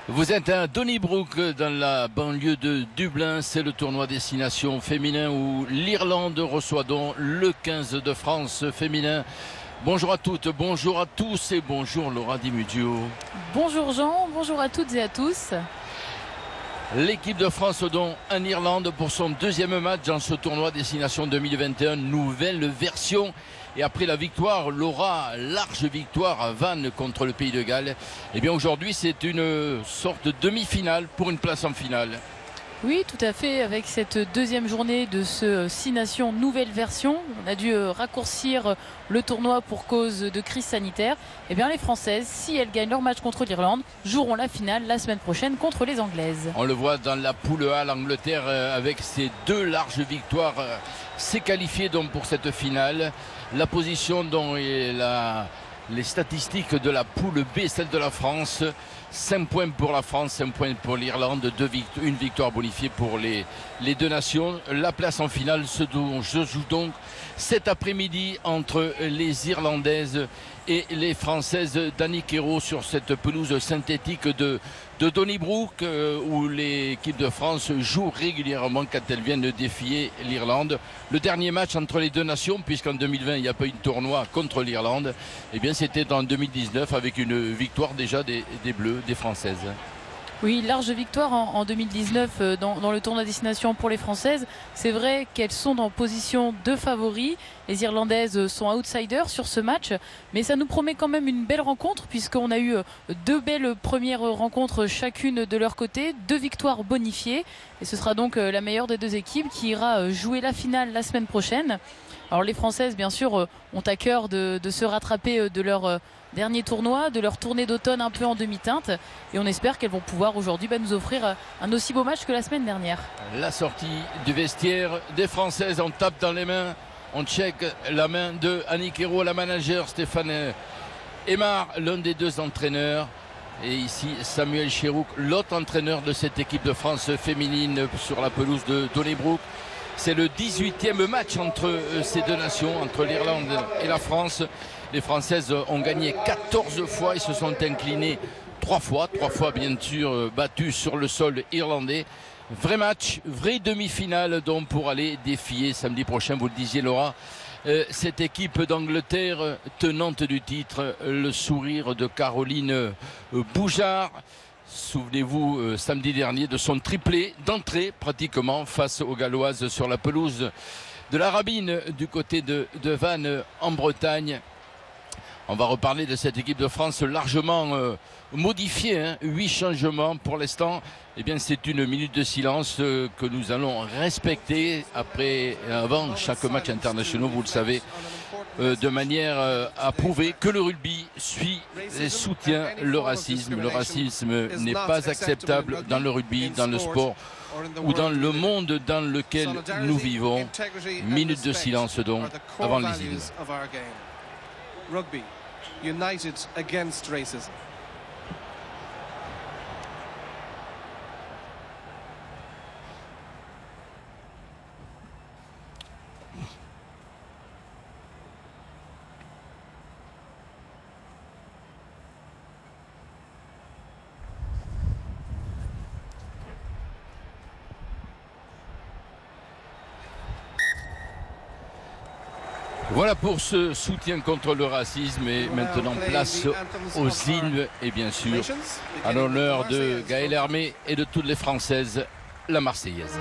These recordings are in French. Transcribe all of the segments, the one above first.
Vous êtes à Donnybrook, dans la banlieue de Dublin. C'est le tournoi Destination féminin où l'Irlande reçoit donc le 15 de France féminin. Bonjour à toutes, bonjour à tous et bonjour Laura Di Mudio. Bonjour Jean, bonjour à toutes et à tous. L'équipe de France donc en Irlande pour son deuxième match dans ce tournoi Destination 2021, nouvelle version. Et après la victoire, Laura, large victoire à Vannes contre le Pays de Galles, eh bien aujourd'hui c'est une sorte de demi-finale pour une place en finale. Oui, tout à fait, avec cette deuxième journée de ce 6 Nations nouvelle version. On a dû raccourcir le tournoi pour cause de crise sanitaire. Eh bien les Françaises, si elles gagnent leur match contre l'Irlande, joueront la finale la semaine prochaine contre les Anglaises. On le voit dans la poule A, l'Angleterre avec ses deux larges victoires s'est qualifiée donc pour cette finale. La position dont est les statistiques de la poule B, celle de la France, 5 points pour la France, 5 points pour l'Irlande, une victoire bonifiée pour les deux nations. La place en finale se joue donc cet après-midi entre les Irlandaises et les Françaises d'Annick Hérault sur cette pelouse synthétique de Donnybrook où l'équipe de France joue régulièrement quand elle vient de défier l'Irlande. Le dernier match entre les deux nations, puisqu'en 2020 il n'y a pas eu de tournoi contre l'Irlande, eh bien c'était en 2019 avec une victoire déjà des Bleus, des Françaises. Oui, large victoire en 2019 dans le tournoi Destination pour les Françaises. C'est vrai qu'elles sont en position de favoris. Les Irlandaises sont outsiders sur ce match, mais ça nous promet quand même une belle rencontre puisqu'on a eu deux belles premières rencontres chacune de leur côté, 2 victoires bonifiées. Et ce sera donc la meilleure des deux équipes qui ira jouer la finale la semaine prochaine. Alors les Françaises, bien sûr, ont à cœur de se rattraper de leur dernier tournoi, de leur tournée d'automne un peu en demi-teinte. Et on espère qu'elles vont pouvoir aujourd'hui nous offrir un aussi beau match que la semaine dernière. La sortie du vestiaire des Françaises, on tape dans les mains, on check la main de Annick Hérault, la manager Stéphane Aymar, l'un des deux entraîneurs. Et ici Samuel Chérouk, l'autre entraîneur de cette équipe de France féminine sur la pelouse de Donnybrook. C'est le 18e match entre ces deux nations, entre l'Irlande et la France. Les Françaises ont gagné 14 fois et se sont inclinées 3 fois bien sûr battues sur le sol irlandais. Vrai match, vraie demi-finale donc pour aller défier samedi prochain, vous le disiez Laura, cette équipe d'Angleterre tenante du titre, le sourire de Caroline Boujard. Souvenez-vous samedi dernier de son triplé d'entrée pratiquement face aux Galloises sur la pelouse de la Rabine du côté de Vannes en Bretagne. On va reparler de cette équipe de France largement modifiée, 8 changements pour l'instant. Eh bien, c'est une minute de silence que nous allons respecter avant chaque match international, vous le savez, de manière à prouver que le rugby suit et soutient le racisme. Le racisme n'est pas acceptable dans le rugby, dans le sport ou dans le monde dans lequel nous vivons. Minute de silence donc avant les hymnes. Rugby, united against racism. Voilà pour ce soutien contre le racisme et maintenant place aux hymnes et bien sûr à l'honneur de Gaëlle Hermé et de toutes les Françaises, la Marseillaise.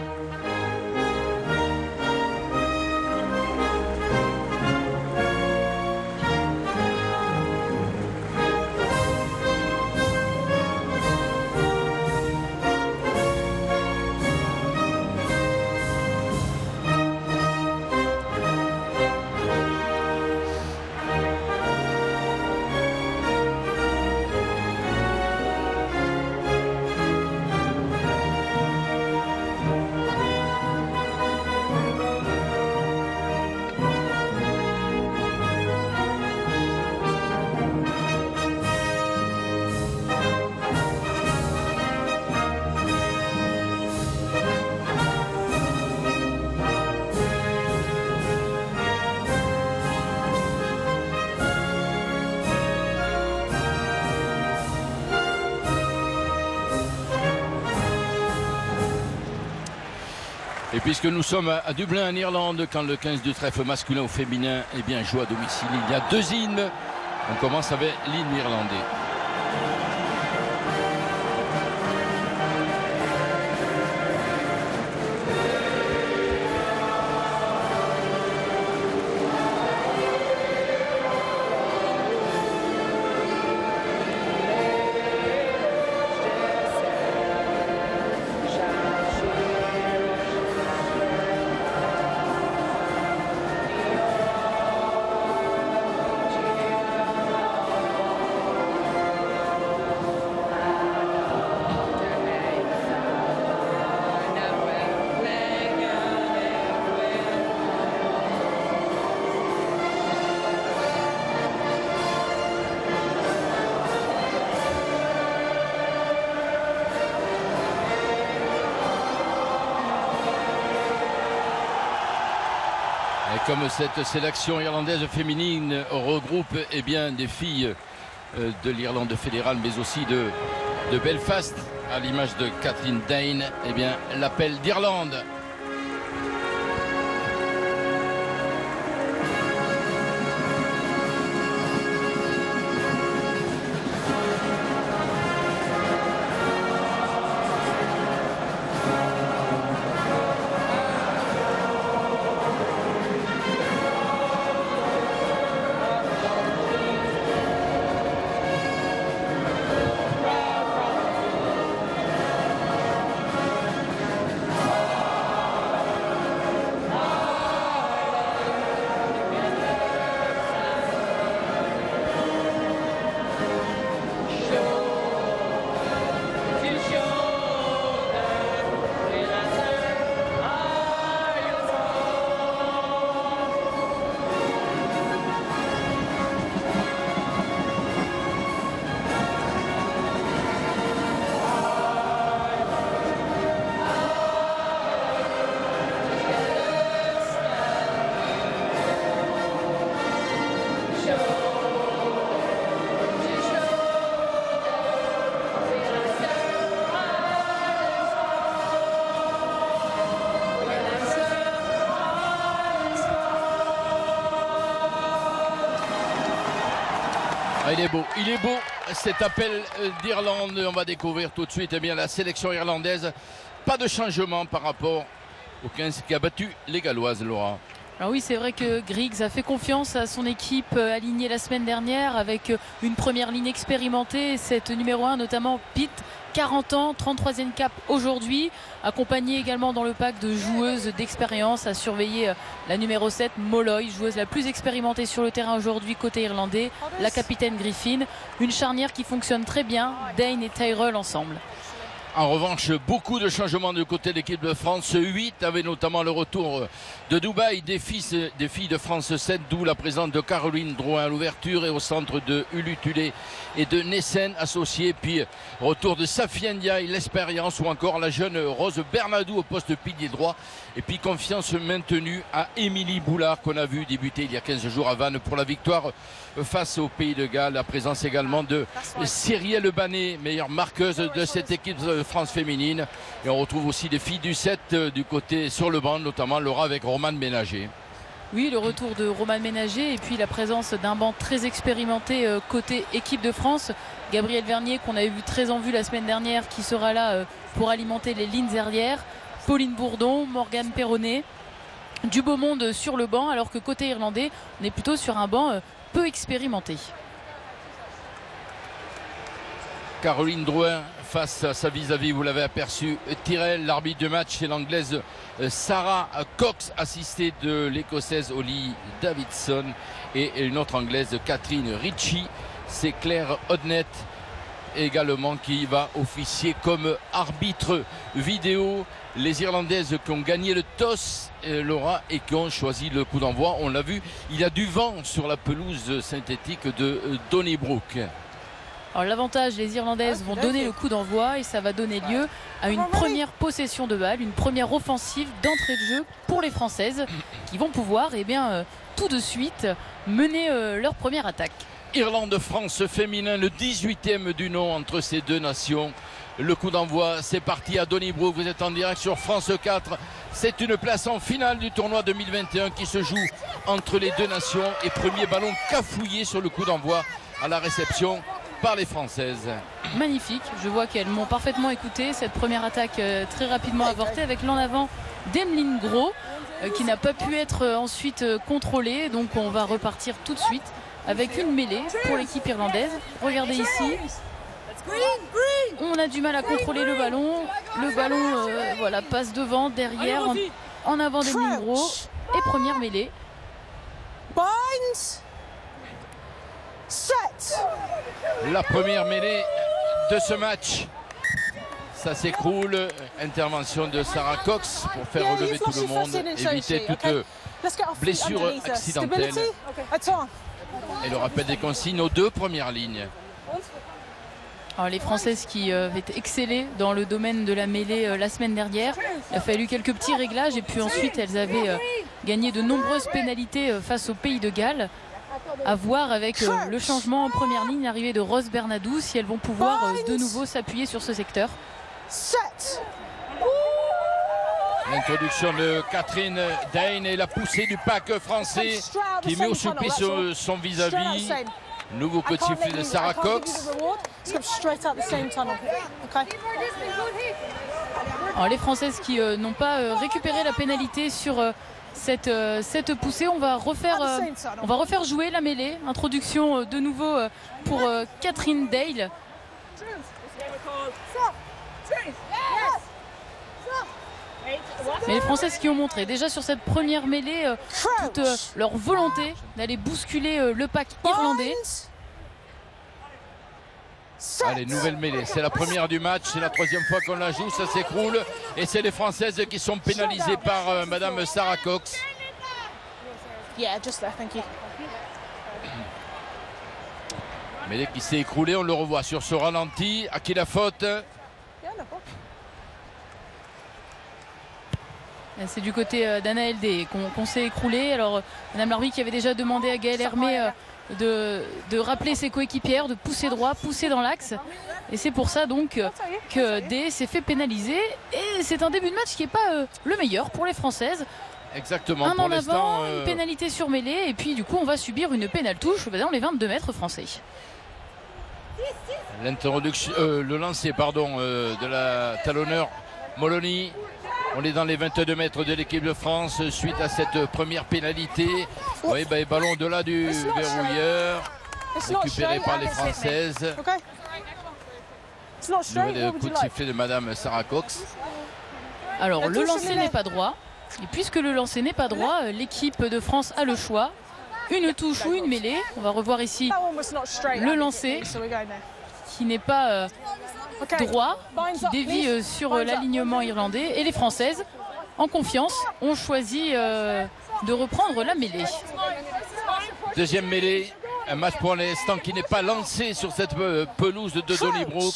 Et puisque nous sommes à Dublin en Irlande, quand le 15 de trèfle masculin ou féminin joue à domicile, il y a 2 hymnes. On commence avec l'hymne irlandais. Comme cette sélection irlandaise féminine regroupe des filles de l'Irlande fédérale, mais aussi de Belfast, à l'image de Catherine Dane, l'appel d'Irlande. Il est beau cet appel d'Irlande. On va découvrir tout de suite la sélection irlandaise. Pas de changement par rapport au 15 qui a battu les Galloises, Laura. Alors oui, c'est vrai que Griggs a fait confiance à son équipe alignée la semaine dernière avec une première ligne expérimentée. Cette numéro 1 notamment Pitt, 40 ans, 33e cap aujourd'hui, accompagnée également dans le pack de joueuses d'expérience à surveiller la numéro 7 Molloy, joueuse la plus expérimentée sur le terrain aujourd'hui côté irlandais, la capitaine Griffin, une charnière qui fonctionne très bien, Dane et Tyrrell ensemble. En revanche, beaucoup de changements du côté de l'équipe de France 8, avec notamment le retour de Dubaï des filles de France 7, d'où la présence de Caroline Drouin à l'ouverture et au centre de Ulu Tulé et de Nessen associés, puis retour de Safia Ndiaye, l'expérience, ou encore la jeune Rose Bernadou au poste pilier droit, et puis confiance maintenue à Émilie Boulard qu'on a vu débuter il y a 15 jours à Vannes pour la victoire face au Pays de Galles. La présence également de Cyrielle Banet, meilleure marqueuse de cette équipe de France féminine, et on retrouve aussi des filles du 7 du côté sur le banc, notamment Laura avec Romane Ménager. Oui, le retour de Romane Ménager et puis la présence d'un banc très expérimenté côté équipe de France. Gabriel Vernier qu'on avait vu très en vue la semaine dernière, qui sera là pour alimenter les lignes arrières. Pauline Bourdon, Morgane Perronnet, du beau monde sur le banc, alors que côté irlandais on est plutôt sur un banc peu expérimenté. Caroline Drouin face à sa vis-à-vis, vous l'avez aperçu, Tyrrell. L'arbitre de match, c'est l'anglaise Sarah Cox, assistée de l'écossaise Holly Davidson, et une autre anglaise, Catherine Ritchie. C'est Claire Hodnett également qui va officier comme arbitre vidéo. Les Irlandaises qui ont gagné le toss, Laura, et qui ont choisi le coup d'envoi. On l'a vu, il y a du vent sur la pelouse synthétique de Donnybrook. Alors l'avantage, les Irlandaises vont donner le coup d'envoi et ça va donner lieu à une première possession de balle, une première offensive d'entrée de jeu pour les Françaises, qui vont pouvoir tout de suite mener leur première attaque. Irlande-France féminin, le 18e du nom entre ces deux nations. le coup d'envoi. C'est parti à Donnybrook. Vous êtes en direct sur France 4. C'est une place en finale du tournoi 2021 qui se joue entre les deux nations. Et premier ballon cafouillé sur le coup d'envoi à la réception par les Françaises. Magnifique. Je vois qu'elles m'ont parfaitement écouté. Cette première attaque très rapidement avortée avec l'en avant d'Emeline Gros qui n'a pas pu être ensuite contrôlée. Donc on va repartir tout de suite avec une mêlée pour l'équipe irlandaise. Regardez ici. On a du mal à contrôler le ballon. Le ballon voilà, passe devant, derrière, en avant d'Emeline Gros. Et première mêlée. La première mêlée de ce match. Ça s'écroule. Intervention de Sarah Cox pour faire relever tout le monde, éviter toute blessure accidentelle. Et le rappel des consignes aux deux premières lignes. Alors les Françaises qui avaient excellé dans le domaine de la mêlée la semaine dernière. Il a fallu quelques petits réglages et puis ensuite elles avaient gagné de nombreuses pénalités face au Pays de Galles. À voir avec le changement en première ligne, l'arrivée de Rose Bernadou, si elles vont pouvoir de nouveau s'appuyer sur ce secteur. L'introduction de Catherine Dane et la poussée du pack français qui met au supplice son vis-à-vis. Nouveau coup de sifflet de Sarah Cox. Alors les Françaises qui n'ont pas récupéré la pénalité sur cette poussée, on va refaire jouer la mêlée. Introduction de nouveau pour Catherine Dale. Mais les Françaises qui ont montré déjà sur cette première mêlée toute leur volonté d'aller bousculer le pack irlandais. Allez, nouvelle mêlée, c'est la première du match, c'est la troisième fois qu'on la joue, ça s'écroule. Et c'est les Françaises qui sont pénalisées par Madame Sarah Cox. Mêlée qui s'est écroulée, on le revoit sur ce ralenti. À qui la faute? C'est du côté d'Anna LD qu'on s'est écroulé. Alors Madame l'arbitre qui avait déjà demandé à Gaëlle Hermé de rappeler ses coéquipières, de pousser droit, pousser dans l'axe. Et c'est pour ça donc que D s'est fait pénaliser. Et c'est un début de match qui n'est pas le meilleur pour les Françaises. Exactement. Un en avant, une pénalité sur mêlée. Et puis du coup on va subir une pénale touche dans les 22 mètres français. L'introduction, le lancer de la talonneur Molony. On est dans les 22 mètres de l'équipe de France suite à cette première pénalité. Oui, ballon au-delà du verrouilleur, récupéré par les Françaises. Nouvel coup de sifflet de Madame Sarah Cox. Alors le lancer n'est pas droit. Et puisque le lancer n'est pas droit, l'équipe de France a le choix. Une touche ou une mêlée. On va revoir ici le lancer qui n'est pas droit, qui dévie sur l'alignement irlandais. Et les Françaises, en confiance, ont choisi de reprendre la mêlée. Deuxième mêlée, un match pour l'instant qui n'est pas lancé sur cette pelouse de Donnybrook.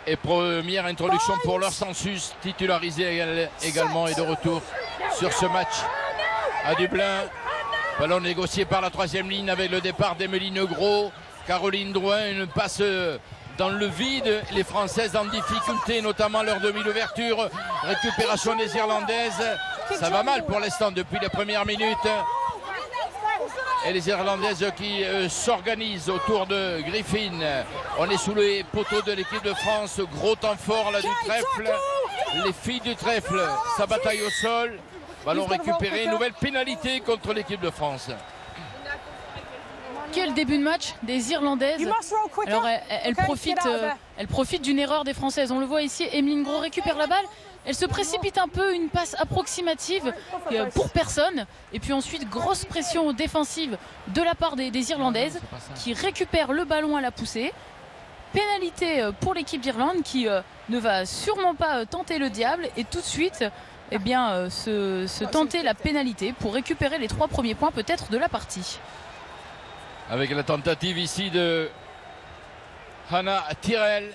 Et première introduction pour leur Census, titularisé également et de retour sur ce match à Dublin. Ballon négocié par la troisième ligne avec le départ d'Emeline Gros. Caroline Drouin, une passe dans le vide. Les Françaises en difficulté, notamment leur demi-ouverture. Récupération des Irlandaises. Ça va mal pour l'instant depuis les premières minutes. Et les Irlandaises qui s'organisent autour de Griffin. On est sous les poteaux de l'équipe de France. Gros temps fort là du trèfle. Les filles du trèfle, ça bataille au sol. Ballon récupéré. Nouvelle pénalité contre l'équipe de France. Quel début de match des Irlandaises. Alors elle profite d'une erreur des Françaises. On le voit ici, Emeline Gros récupère la balle. Elle se précipite un peu, une passe approximative pour personne. Et puis ensuite, grosse pression défensive de la part des Irlandaises qui récupèrent le ballon à la poussée. Pénalité pour l'équipe d'Irlande qui ne va sûrement pas tenter le diable et tout de suite se tenter la pénalité pour récupérer les 3 premiers points peut-être de la partie. Avec la tentative ici de Hannah Tyrrell,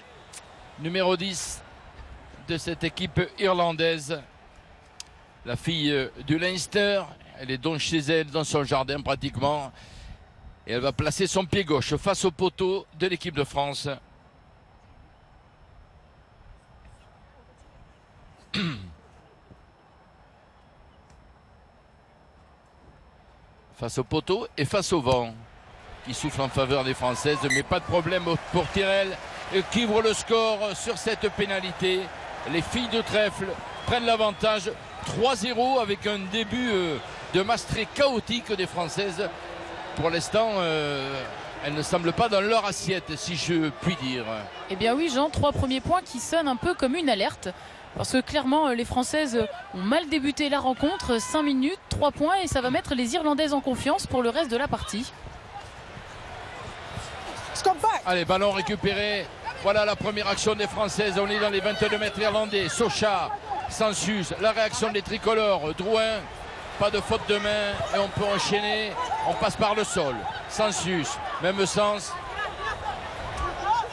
numéro 10 de cette équipe irlandaise. La fille du Leinster, elle est donc chez elle, dans son jardin pratiquement. Et elle va placer son pied gauche face au poteau de l'équipe de France. Face au poteau et face au vent qui souffle en faveur des Françaises, mais pas de problème pour Tyrrell qui ouvre le score sur cette pénalité. Les filles de Trèfle prennent l'avantage 3-0 avec un début de match très chaotique des Françaises. Pour l'instant, elles ne semblent pas dans leur assiette, si je puis dire. Eh bien oui, Jean, 3 premiers points qui sonnent un peu comme une alerte. Parce que clairement, les Françaises ont mal débuté la rencontre. 5 minutes, 3 points et ça va mettre les Irlandaises en confiance pour le reste de la partie. Allez, ballon récupéré. Voilà la première action des Françaises. On est dans les 22 mètres irlandais. Socha, Sansus, la réaction des tricolores. Drouin, pas de faute de main et on peut enchaîner. On passe par le sol. Sansus, même sens.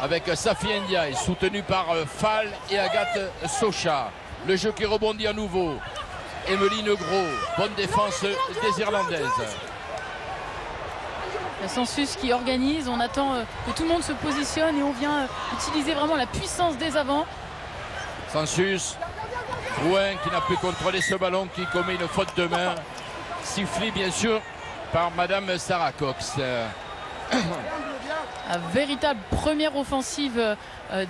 Avec Safi Ndiaye, soutenu par Fall et Agathe Socha. Le jeu qui rebondit à nouveau. Emeline Gros, bonne défense des Irlandaises. Sansus qui organise, on attend que tout le monde se positionne et on vient utiliser vraiment la puissance des avants. Sansus, Drouin qui n'a pu contrôler ce ballon, qui commet une faute de main. Sifflé bien sûr par Madame Sarah Cox. Un véritable première offensive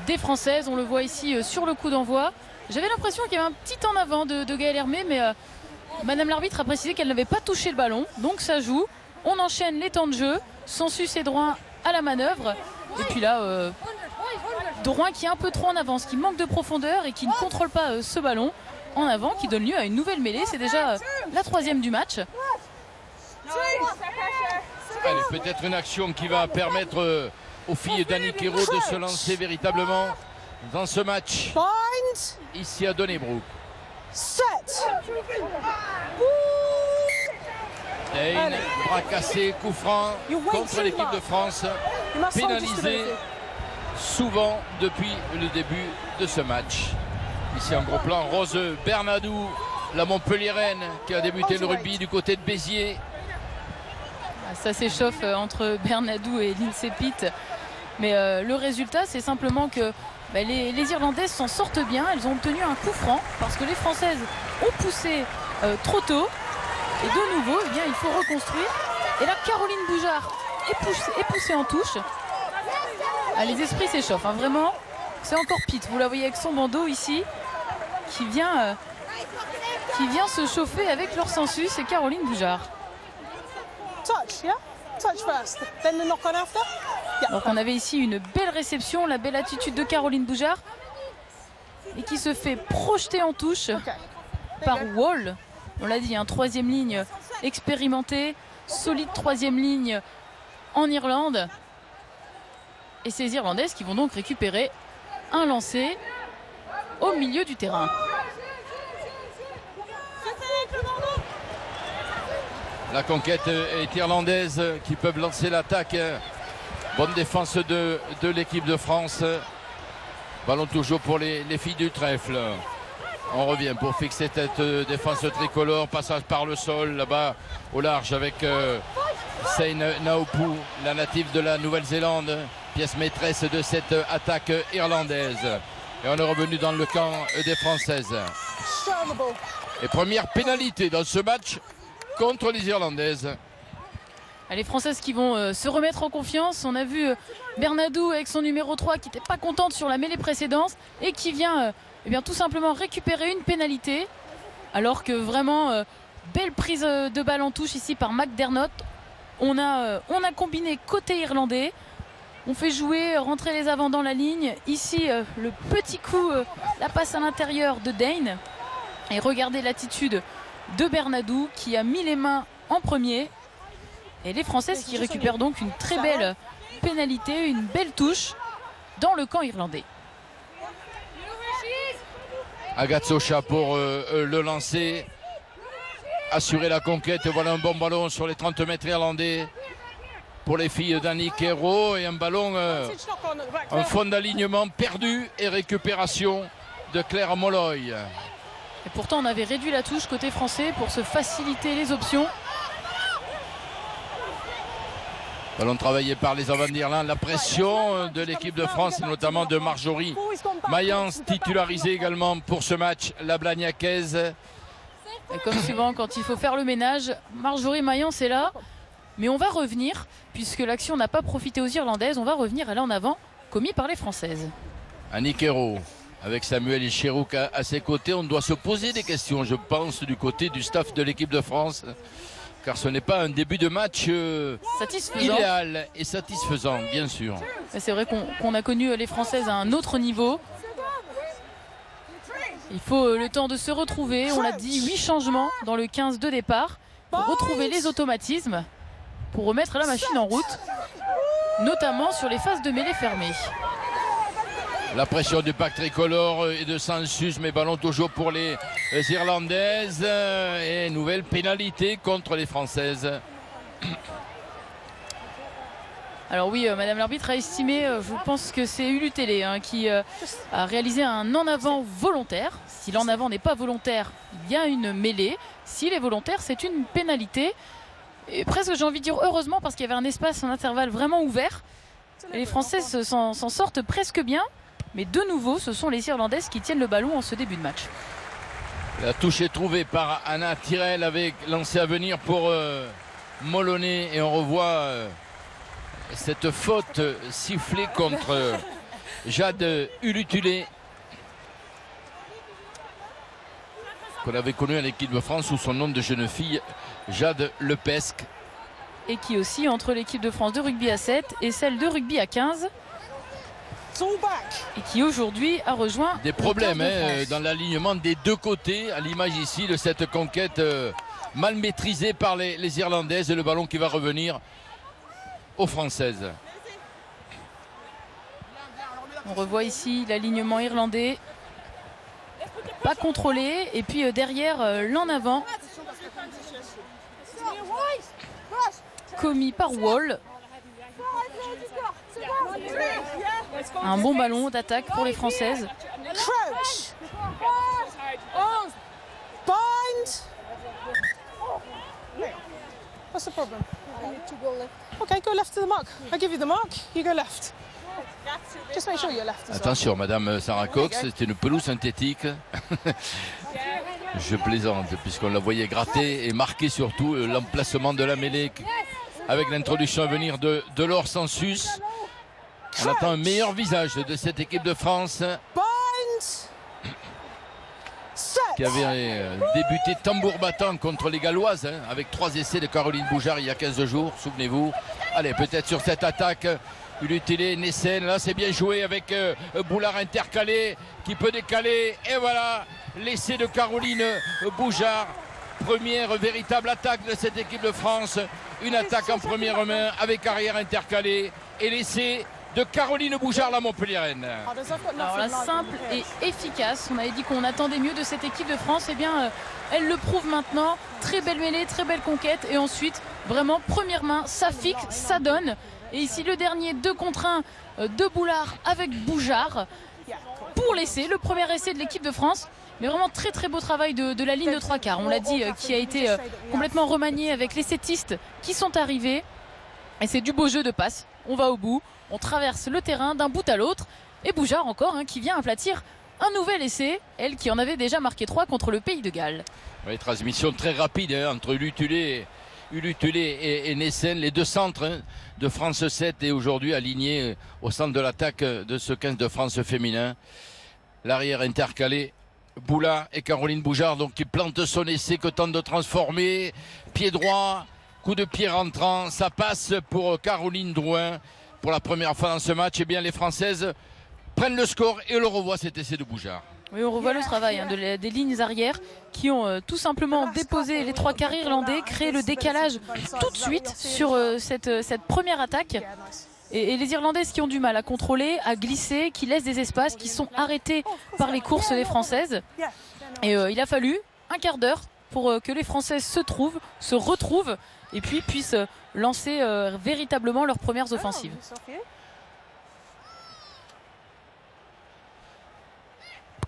des Françaises, on le voit ici sur le coup d'envoi. J'avais l'impression qu'il y avait un petit en avant de Gaëlle Hermé, mais Madame l'arbitre a précisé qu'elle n'avait pas touché le ballon, donc ça joue. On enchaîne les temps de jeu, Sansus et Drouin à la manœuvre. Et puis là, Drouin qui est un peu trop en avance, qui manque de profondeur et qui ne contrôle pas ce ballon en avant, qui donne lieu à une nouvelle mêlée. C'est déjà la 3e du match. Allez, peut-être une action qui va permettre aux filles d'Annick Hérault de se lancer véritablement dans ce match ici à Donnybrook. Dane, bras cassé, coup franc contre l'équipe de France, pénalisée souvent depuis le début de ce match. Ici en gros plan, Rose Bernadou, la Montpelliéraine qui a débuté le rugby du côté de Béziers. Ça s'échauffe entre Bernadou et Lindsay Pitt. Mais le résultat, c'est simplement que les Irlandaises s'en sortent bien. Elles ont obtenu un coup franc parce que les Françaises ont poussé trop tôt. Et de nouveau, eh bien, il faut reconstruire. Et là, Caroline Boujard est poussée en touche. Ah, les esprits s'échauffent, hein, vraiment. C'est encore Pitt. Vous la voyez avec son bandeau ici, qui vient se chauffer avec leur Sansus et Caroline Boujard. Donc on avait ici une belle réception, la belle attitude de Caroline Boujard et qui se fait projeter en touche par Wall. On l'a dit, 3e ligne expérimentée, solide 3e ligne en Irlande. Et ces Irlandaises qui vont donc récupérer un lancer au milieu du terrain. La conquête est irlandaise qui peuvent lancer l'attaque. Bonne défense de l'équipe de France. Ballon toujours pour les filles du trèfle. On revient pour fixer cette défense tricolore. Passage par le sol là-bas au large avec Seine Naopu, la native de la Nouvelle-Zélande, pièce maîtresse de cette attaque irlandaise. Et on est revenu dans le camp des Françaises. Et première pénalité dans ce match contre les Irlandaises. Les Françaises qui vont se remettre en confiance. On a vu Bernadou avec son numéro 3 qui n'était pas contente sur la mêlée précédente et qui vient tout simplement récupérer une pénalité. Alors que vraiment, belle prise de balle en touche ici par McDermott. On a combiné côté irlandais. On fait jouer, rentrer les avants dans la ligne. Ici, le petit coup, la passe à l'intérieur de Dane. Et regardez l'attitude de Bernadou qui a mis les mains en premier. Et les Françaises qui récupèrent donc une très belle pénalité, une belle touche dans le camp irlandais. Agathe Socha pour le lancer, assurer la conquête. Voilà un bon ballon sur les 30 mètres irlandais pour les filles d'Annick Hérault et un ballon, un fond d'alignement perdu et récupération de Claire Molloy. Et pourtant on avait réduit la touche côté français pour se faciliter les options. Ballon travaillé par les avants d'Irlande. La pression de l'équipe de France, notamment de Marjorie Mayence, titularisée également pour ce match, la Blagnacaise. Et comme souvent, quand il faut faire le ménage, Marjorie Mayence est là. Mais on va revenir, puisque l'action n'a pas profité aux Irlandaises, on va revenir à l'en avant, commis par les Françaises. Annick Hérault, avec Samuel Icherouk à ses côtés, on doit se poser des questions, je pense, du côté du staff de l'équipe de France. Car ce n'est pas un début de match idéal et satisfaisant, bien sûr. C'est vrai qu'on a connu les Françaises à un autre niveau. Il faut le temps de se retrouver. On l'a dit, 8 changements dans le 15 de départ pour retrouver les automatismes, pour remettre la machine en route, notamment sur les phases de mêlée fermées. La pression du pack tricolore et de Sansus, mais ballon toujours pour les Irlandaises. Et nouvelle pénalité contre les Françaises. Alors oui, Madame l'arbitre a estimé, je pense que c'est Ulu Télé qui a réalisé un en avant volontaire. Si l'en avant n'est pas volontaire, il y a une mêlée. S'il est volontaire, c'est une pénalité. Et presque, j'ai envie de dire heureusement, parce qu'il y avait un espace, un intervalle vraiment ouvert. Et les Françaises s'en sortent presque bien. Mais de nouveau, ce sont les Irlandaises qui tiennent le ballon en ce début de match. La touche est trouvée par Anna Tyrell avec lancé à venir pour Moloney. Et on revoit cette faute sifflée contre Jade Ulutulé, qu'on avait connue à l'équipe de France sous son nom de jeune fille, Jade Lepesque. Et qui aussi entre l'équipe de France de rugby à 7 et celle de rugby à 15. Et qui aujourd'hui a rejoint des problèmes dans l'alignement des deux côtés, à l'image ici de cette conquête mal maîtrisée par les Irlandaises, et le ballon qui va revenir aux Françaises. On revoit ici l'alignement irlandais, pas contrôlé, et puis derrière l'en avant, commis par Wall. Un bon ballon d'attaque pour les Françaises. What's the problem? I need to go left. Okay, go left to the mark. I'll give you the mark. You go left. Just make sure you're left. Attention, Madame Sarah Cox, c'est une pelouse synthétique. Je plaisante, puisqu'on la voyait gratter et marquer surtout l'emplacement de la mêlée avec l'introduction à venir de Laure Sansus. On attend un meilleur visage de cette équipe de France qui avait débuté tambour battant contre les Galloises avec 3 essais de Caroline Boujard il y a 15 jours, souvenez-vous. Allez, peut-être sur cette attaque, Ulutile, Nessen, là c'est bien joué avec Boulard intercalé qui peut décaler, et voilà l'essai de Caroline Boujard. Première véritable attaque de cette équipe de France, une attaque en première main avec arrière intercalé, et l'essai de Caroline Boujard, la Montpelliéraine. Alors la simple et efficace, on avait dit qu'on attendait mieux de cette équipe de France, et bien elle le prouve maintenant. Très belle mêlée, très belle conquête, et ensuite vraiment première main, ça fixe, ça donne. Et ici le dernier 2 contre 1 de Boulard avec Boujard pour l'essai, le premier essai de l'équipe de France. Mais vraiment très très beau travail de la ligne de 3/4, on l'a dit, qui a été complètement remanié avec les settistes qui sont arrivés. Et c'est du beau jeu de passe, on va au bout, on traverse le terrain d'un bout à l'autre. Et Boujard encore qui vient aplatir un nouvel essai, elle qui en avait déjà marqué 3 contre le Pays de Galles. Oui, transmission très rapide entre Ulutulé et Nessen, les deux centres de France 7, et aujourd'hui alignés au centre de l'attaque de ce 15 de France féminin. L'arrière intercalé, Boula et Caroline Boujard, donc qui plante son essai, que tente de transformer. Pied droit, coup de pied rentrant, ça passe pour Caroline Drouin. Pour la première fois dans ce match, eh bien, les Françaises prennent le score, et on le revoit, cet essai de Boujard. Oui, on revoit le travail des lignes arrières qui ont tout simplement déposé les 3/4 irlandais, créé le décalage tout de suite sur cette première attaque. Et les Irlandaises qui ont du mal à contrôler, à glisser, qui laissent des espaces, qui sont arrêtés par les courses des Françaises. Et il a fallu un quart d'heure pour que les Françaises se retrouvent et puis puissent lancer véritablement leurs premières offensives.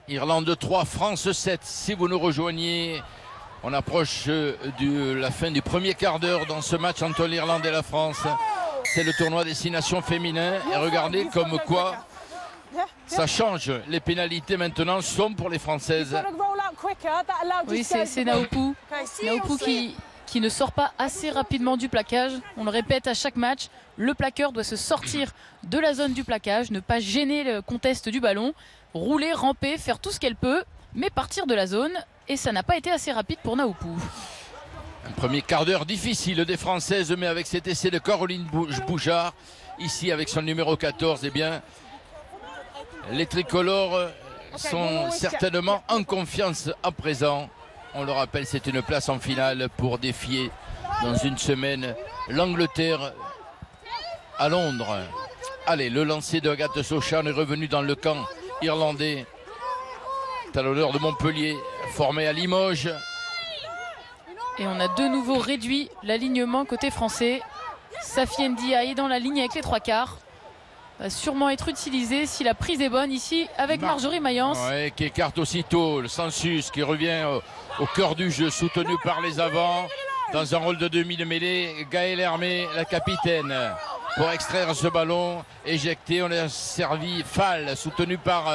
Irlande 3, France 7. Si vous nous rejoignez, on approche de la fin du premier quart d'heure dans ce match entre l'Irlande et la France. C'est le tournoi Destination féminin. Et regardez comme quoi ça change. Les pénalités maintenant sont pour les Françaises. Oui, c'est Naopu. Naopu qui ne sort pas assez rapidement du plaquage. On le répète à chaque match, le plaqueur doit se sortir de la zone du plaquage, ne pas gêner le contest du ballon, rouler, ramper, faire tout ce qu'elle peut, mais partir de la zone. Et ça n'a pas été assez rapide pour Naopu. Un premier quart d'heure difficile des Françaises, mais avec cet essai de Caroline Boujard, ici avec son numéro 14, eh bien, les tricolores sont certainement en confiance à présent. On le rappelle, c'est une place en finale pour défier dans une semaine l'Angleterre à Londres. Allez, le lancer de Agathe Socha est revenu dans le camp irlandais. Talonneur de Montpellier, formé à Limoges. Et on a de nouveau réduit l'alignement côté français. Safi Ndiaye dans la ligne avec les 3/4. Va sûrement être utilisé si la prise est bonne ici avec Marjorie Mayence. Ouais, qui écarte aussitôt le Sensus qui revient au cœur du jeu, soutenu par les avants. Dans un rôle de demi de mêlée, Gaëlle Hermé, la capitaine, pour extraire ce ballon éjecté. On a servi Fall, soutenu par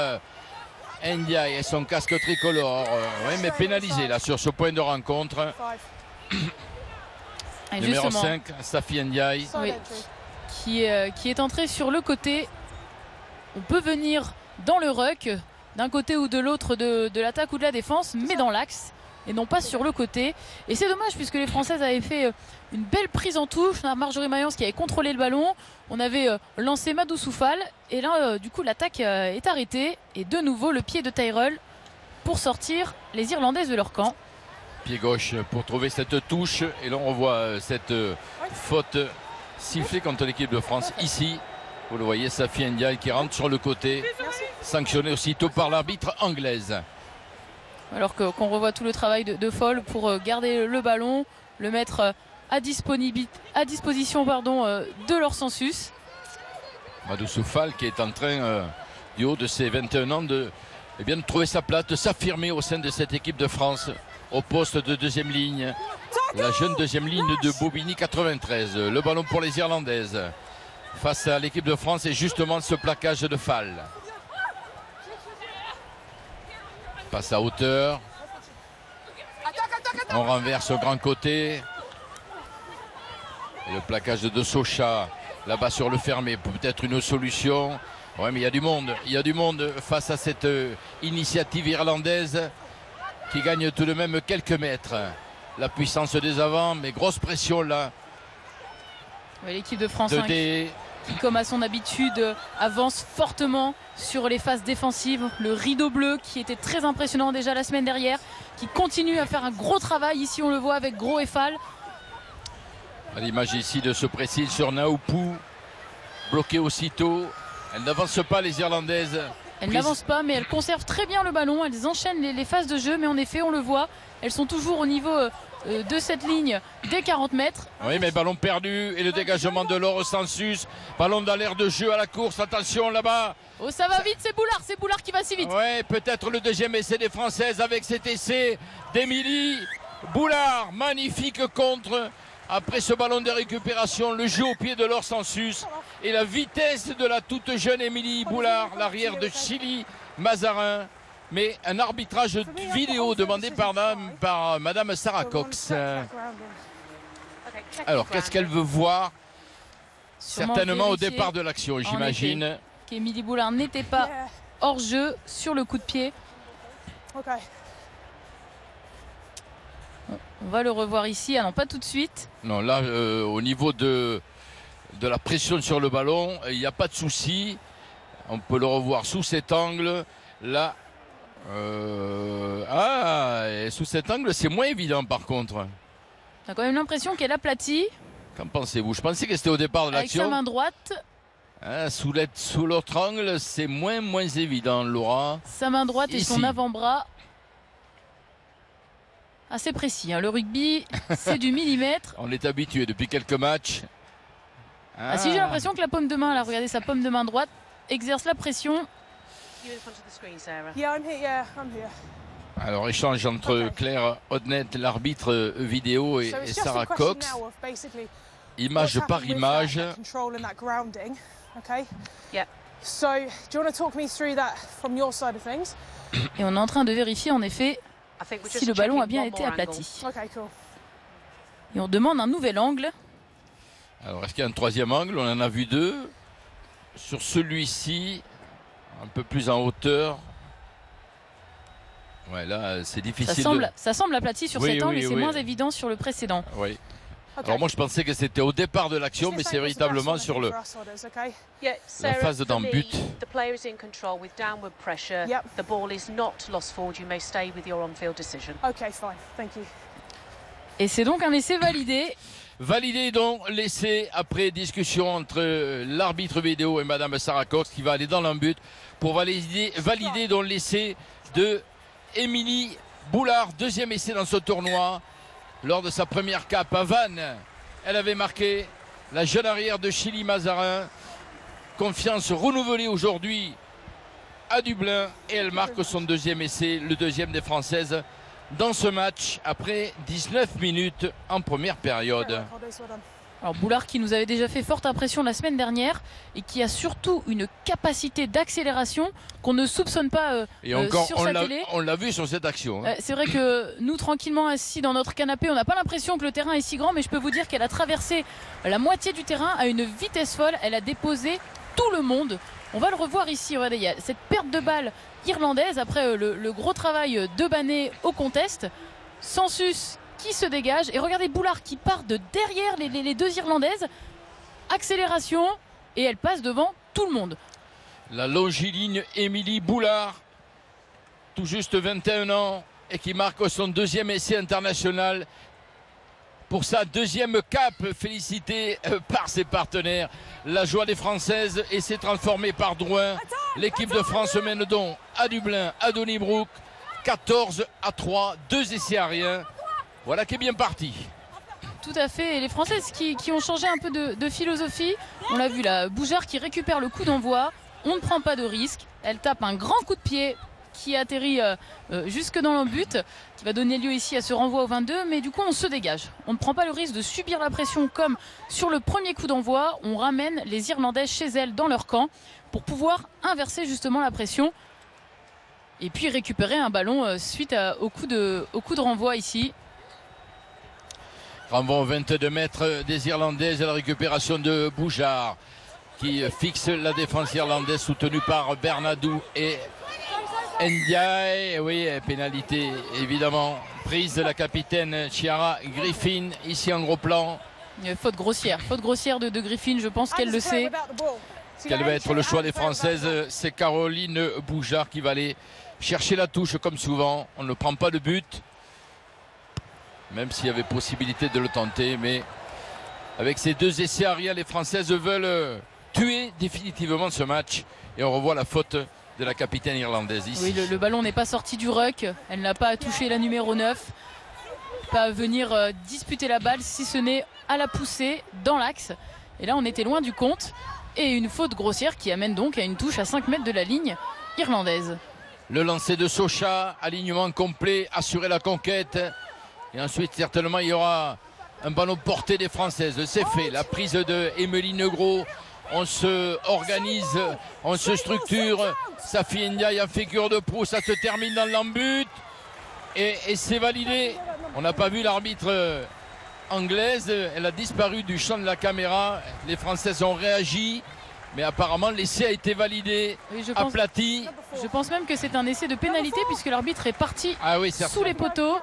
Ndiaye et son casque tricolore. Oui, mais pénalisé là sur ce point de rencontre. Numéro 5, Safi Ndiaye. Oui. Qui est entré sur le côté. On peut venir dans le ruck, d'un côté ou de l'autre de l'attaque ou de la défense, mais dans l'axe et non pas sur le côté. Et c'est dommage puisque les Françaises avaient fait une belle prise en touche. On a Marjorie Mayence qui avait contrôlé le ballon. On avait lancé Madou Soufal. Et là, du coup, l'attaque est arrêtée. Et de nouveau, le pied de Tyrell pour sortir les Irlandaises de leur camp. Pied gauche pour trouver cette touche. Et là, on revoit cette faute sifflé contre l'équipe de France ici. Vous le voyez, Safi Ndiaye qui rentre sur le côté, sanctionné aussitôt par l'arbitre anglaise. Alors qu'on revoit tout le travail de Fall pour garder le ballon, le mettre à disposition de leur Sensus. Madou Soufal qui est en train, du haut de ses 21 ans, de trouver sa place, de s'affirmer au sein de cette équipe de France, au poste de deuxième ligne. La jeune deuxième ligne de Bobigny 93. Le ballon pour les Irlandaises face à l'équipe de France et justement ce plaquage de Fall. Passe à hauteur. On renverse au grand côté. Et le plaquage de Socha là-bas sur le fermé. Peut-être une solution. Oui, mais il y a du monde. Il y a du monde face à cette initiative irlandaise qui gagne tout de même quelques mètres. La puissance des avants, mais grosse pression là. Oui, l'équipe de France qui, comme à son habitude, avance fortement sur les phases défensives. Le rideau bleu qui était très impressionnant déjà la semaine dernière, qui continue à faire un gros travail. Ici, on le voit avec Gros et Fall. À l'image ici de ce pressing sur Naopu, bloqué aussitôt. Elles n'avancent pas, les Irlandaises. Elles n'avancent pas, mais elles conservent très bien le ballon. Elles enchaînent les phases de jeu, mais en effet, on le voit, elles sont toujours au niveau de cette ligne des 40 mètres. Oui, mais ballon perdu et le dégagement de Laure Sensus. Ballon dans l'air de jeu à la course. Attention là-bas. Oh, ça va vite, c'est Boulard qui va si vite. Oui, peut-être le deuxième essai des Françaises avec cet essai d'Émilie Boulard. Magnifique contre. Après ce ballon de récupération, le jeu au pied de Laure Sensus et la vitesse de la toute jeune Émilie Boulard, l'arrière de Chili Mazarin. Mais un arbitrage vidéo demandé par Madame Sarah Cox. Alors, qu'est-ce qu'elle veut voir? Certainement au départ de l'action, j'imagine. Qu'Émilie Boulard n'était pas hors jeu sur le coup de pied. On va le revoir ici. Ah non, pas tout de suite. Non, là, au niveau de la pression sur le ballon, il n'y a pas de souci. On peut le revoir sous cet angle. Là, et sous cet angle, c'est moins évident par contre. On a quand même l'impression qu'elle aplatit. Qu'en pensez-vous? Je pensais que c'était au départ de l'action. Avec sa main droite. Sous l'autre angle, c'est moins évident, Laura. Sa main droite et son avant-bras. Assez précis, hein. Le rugby, c'est du millimètre. On est habitué depuis quelques matchs. Si j'ai l'impression que la paume de main, là, regardez sa paume de main droite, exerce la pression. Alors, échange entre Claire Hodnett, l'arbitre vidéo, et Sarah Cox. image what's par happened with image. that control and that grounding. Okay. Yeah. So, do you want to talk me through that from your side of things? Et on est en train de vérifier en effet si le ballon a bien été aplati. Okay, cool. Et on demande un nouvel angle. Alors, est-ce qu'il y a un troisième angle? On en a vu deux. Sur celui-ci, un peu plus en hauteur. Ouais, là, c'est difficile. Ça semble aplati sur cet angle et c'est moins évident sur le précédent. Oui. Alors moi je pensais que c'était au départ de l'action, mais c'est véritablement sur la phase d'en but. Et c'est donc un essai validé. Validé donc l'essai après discussion entre l'arbitre vidéo et Madame Sarah Cox qui va aller dans l'en-but pour valider donc l'essai de Émilie Boulard, deuxième essai dans ce tournoi. Lors de sa première cape à Vannes, elle avait marqué la jeune arrière de Chili Mazarin. Confiance renouvelée aujourd'hui à Dublin et elle marque son deuxième essai, le deuxième des Françaises dans ce match après 19 minutes en première période. Alors Boulard qui nous avait déjà fait forte impression la semaine dernière et qui a surtout une capacité d'accélération qu'on ne soupçonne pas sur sa télé. On l'a vu sur cette action. C'est vrai que nous, tranquillement assis dans notre canapé, on n'a pas l'impression que le terrain est si grand, mais je peux vous dire qu'elle a traversé la moitié du terrain à une vitesse folle. Elle a déposé tout le monde. On va le revoir ici. Regardez, il y a cette perte de balle irlandaise après le gros travail de Banet au contest. Sensus qui se dégage et regardez Boulard qui part de derrière les deux Irlandaises, accélération et elle passe devant tout le monde. La longiligne Émilie Boulard, tout juste 21 ans et qui marque son deuxième essai international pour sa deuxième cape, félicité par ses partenaires. La joie des Françaises et s'est transformée par Drouin. L'équipe de France mène donc à Dublin, à Donnybrook, 14-3, 2 essais à rien. Voilà qui est bien parti. Tout à fait. Et les Françaises qui ont changé un peu de philosophie. On l'a vu là, Bougard qui récupère le coup d'envoi. On ne prend pas de risque. Elle tape un grand coup de pied qui atterrit jusque dans le but, qui va donner lieu ici à ce renvoi au 22. Mais du coup, on se dégage. On ne prend pas le risque de subir la pression comme sur le premier coup d'envoi. On ramène les Irlandaises chez elles dans leur camp pour pouvoir inverser justement la pression. Et puis récupérer un ballon suite au coup de renvoi ici. Renvoi au 22 mètres des Irlandaises et la récupération de Bougard qui fixe la défense irlandaise soutenue par Bernadou et Ndiaye. Oui, pénalité évidemment prise de la capitaine Ciara Griffin ici en gros plan. Faute grossière de Griffin, je pense qu'elle le sait. Quel va être le choix des Françaises? C'est Caroline Bougard qui va aller chercher la touche comme souvent. On ne prend pas de but. Même s'il y avait possibilité de le tenter, mais avec ces deux essais arrière, les Françaises veulent tuer définitivement ce match. Et on revoit la faute de la capitaine irlandaise ici. Oui, le ballon n'est pas sorti du ruck. Elle n'a pas touché la numéro 9. Pas à venir disputer la balle, si ce n'est à la pousser dans l'axe. Et là, on était loin du compte. Et une faute grossière qui amène donc à une touche à 5 mètres de la ligne irlandaise. Le lancer de Socha, alignement complet, assurer la conquête. Et ensuite, certainement, il y aura un ballon porté des Françaises. C'est fait. La prise de Émilie Negro. On se organise, on se structure. Safi Ndiaye en figure de proue. Ça se termine dans l'embut. Et c'est validé. On n'a pas vu l'arbitre anglaise. Elle a disparu du champ de la caméra. Les Françaises ont réagi. Mais apparemment, l'essai a été validé, oui, aplati. Je pense même que c'est un essai de pénalité puisque l'arbitre est parti sous les poteaux.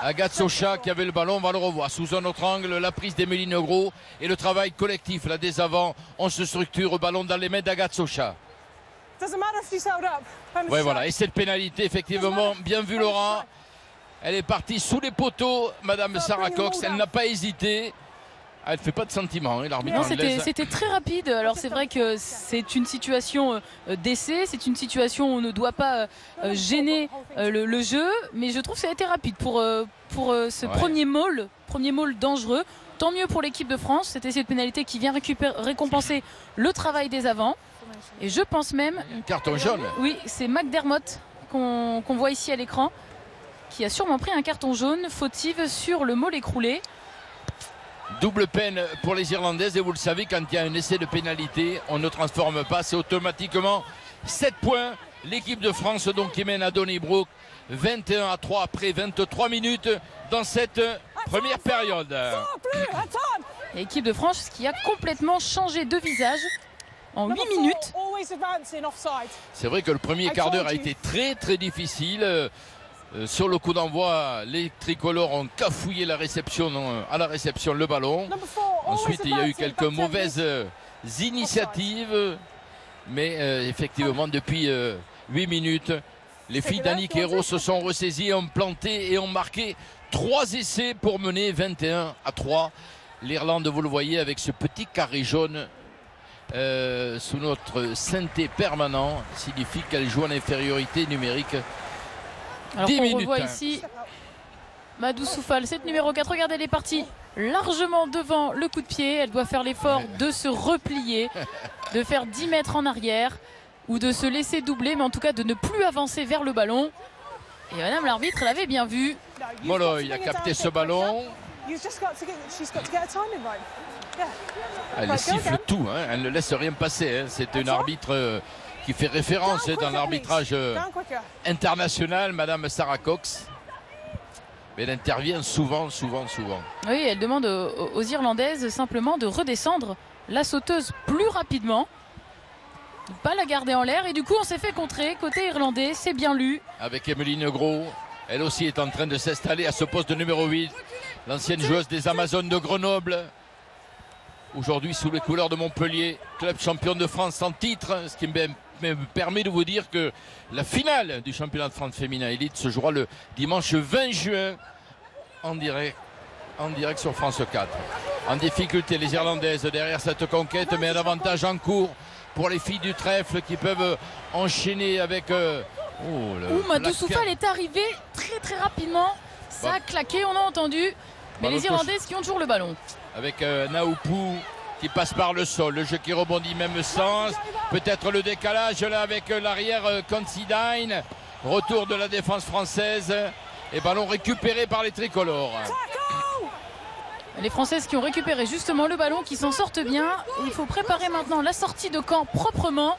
Agathe Socha qui avait le ballon, on va le revoir. Sous un autre angle, la prise d'Émilie Negro et le travail collectif. Là, dès avant, on se structure, ballon dans les mains d'Agathe Socha. Oui, voilà. Et cette pénalité, effectivement, bien vu Laura. Elle est partie sous les poteaux, Madame Sarah Cox. Elle n'a pas hésité. Elle ne fait pas de sentiment, l'arbitre anglaise. C'était très rapide. Alors c'est vrai que c'est une situation d'essai, c'est une situation où on ne doit pas gêner le jeu, mais je trouve que ça a été rapide pour ce premier maul dangereux. Tant mieux pour l'équipe de France, cet essai de pénalité qui vient récompenser le travail des avants. Et je pense même... Carton jaune. Oui, c'est McDermott qu'on voit ici à l'écran, qui a sûrement pris un carton jaune fautive sur le maul écroulé. Double peine pour les Irlandaises et vous le savez, quand il y a un essai de pénalité, on ne transforme pas, c'est automatiquement 7 points. L'équipe de France donc qui mène à Donnybrook 21-3 après 23 minutes dans cette première période. L'équipe de France qui a complètement changé de visage en 8 minutes. C'est vrai que le premier quart d'heure a été très très difficile. Sur le coup d'envoi, les tricolores ont cafouillé la réception, à la réception le ballon. Ensuite, il y a eu quelques mauvaises initiatives. Mais effectivement, depuis 8 minutes, les filles d'Annick Hérault se sont ressaisies, ont planté et ont marqué 3 essais pour mener 21-3. L'Irlande, vous le voyez, avec ce petit carré jaune sous notre synthé permanent, signifie qu'elle joue en infériorité numérique. Alors qu'on revoit ici Madou Soufal, cette numéro 4, regardez, elle est partie largement devant le coup de pied. Elle doit faire l'effort de se replier, de faire 10 mètres en arrière ou de se laisser doubler, mais en tout cas de ne plus avancer vers le ballon. Et madame l'arbitre l'avait bien vu. Molloy a capté ce ballon. Elle siffle tout, hein. Elle ne laisse rien passer, hein. C'est une arbitre qui fait référence dans l'arbitrage international, madame Sarah Cox. Mais elle intervient souvent. Oui, elle demande aux Irlandaises simplement de redescendre la sauteuse plus rapidement, de ne pas la garder en l'air. Et du coup, on s'est fait contrer côté irlandais, c'est bien lu. Avec Emeline Gros, elle aussi est en train de s'installer à ce poste de numéro 8. L'ancienne joueuse des Amazones de Grenoble. Aujourd'hui sous les couleurs de Montpellier, club champion de France en titre, ce qui me permet de vous dire que la finale du championnat de France féminin élite se jouera le dimanche 20 juin en direct sur France 4. En difficulté les Irlandaises derrière cette conquête, mais un avantage en cours pour les filles du trèfle qui peuvent enchaîner avec Madou Soufal est arrivé très rapidement, ça a claqué, on a entendu, mais les Irlandaises qui ont toujours le ballon. Avec Naoupou qui passe par le sol, le jeu qui rebondit même sens, peut-être le décalage là avec l'arrière Considine, retour de la défense française et ballon récupéré par les tricolores. Les Françaises qui ont récupéré justement le ballon, qui s'en sortent bien. Il faut préparer maintenant la sortie de camp proprement.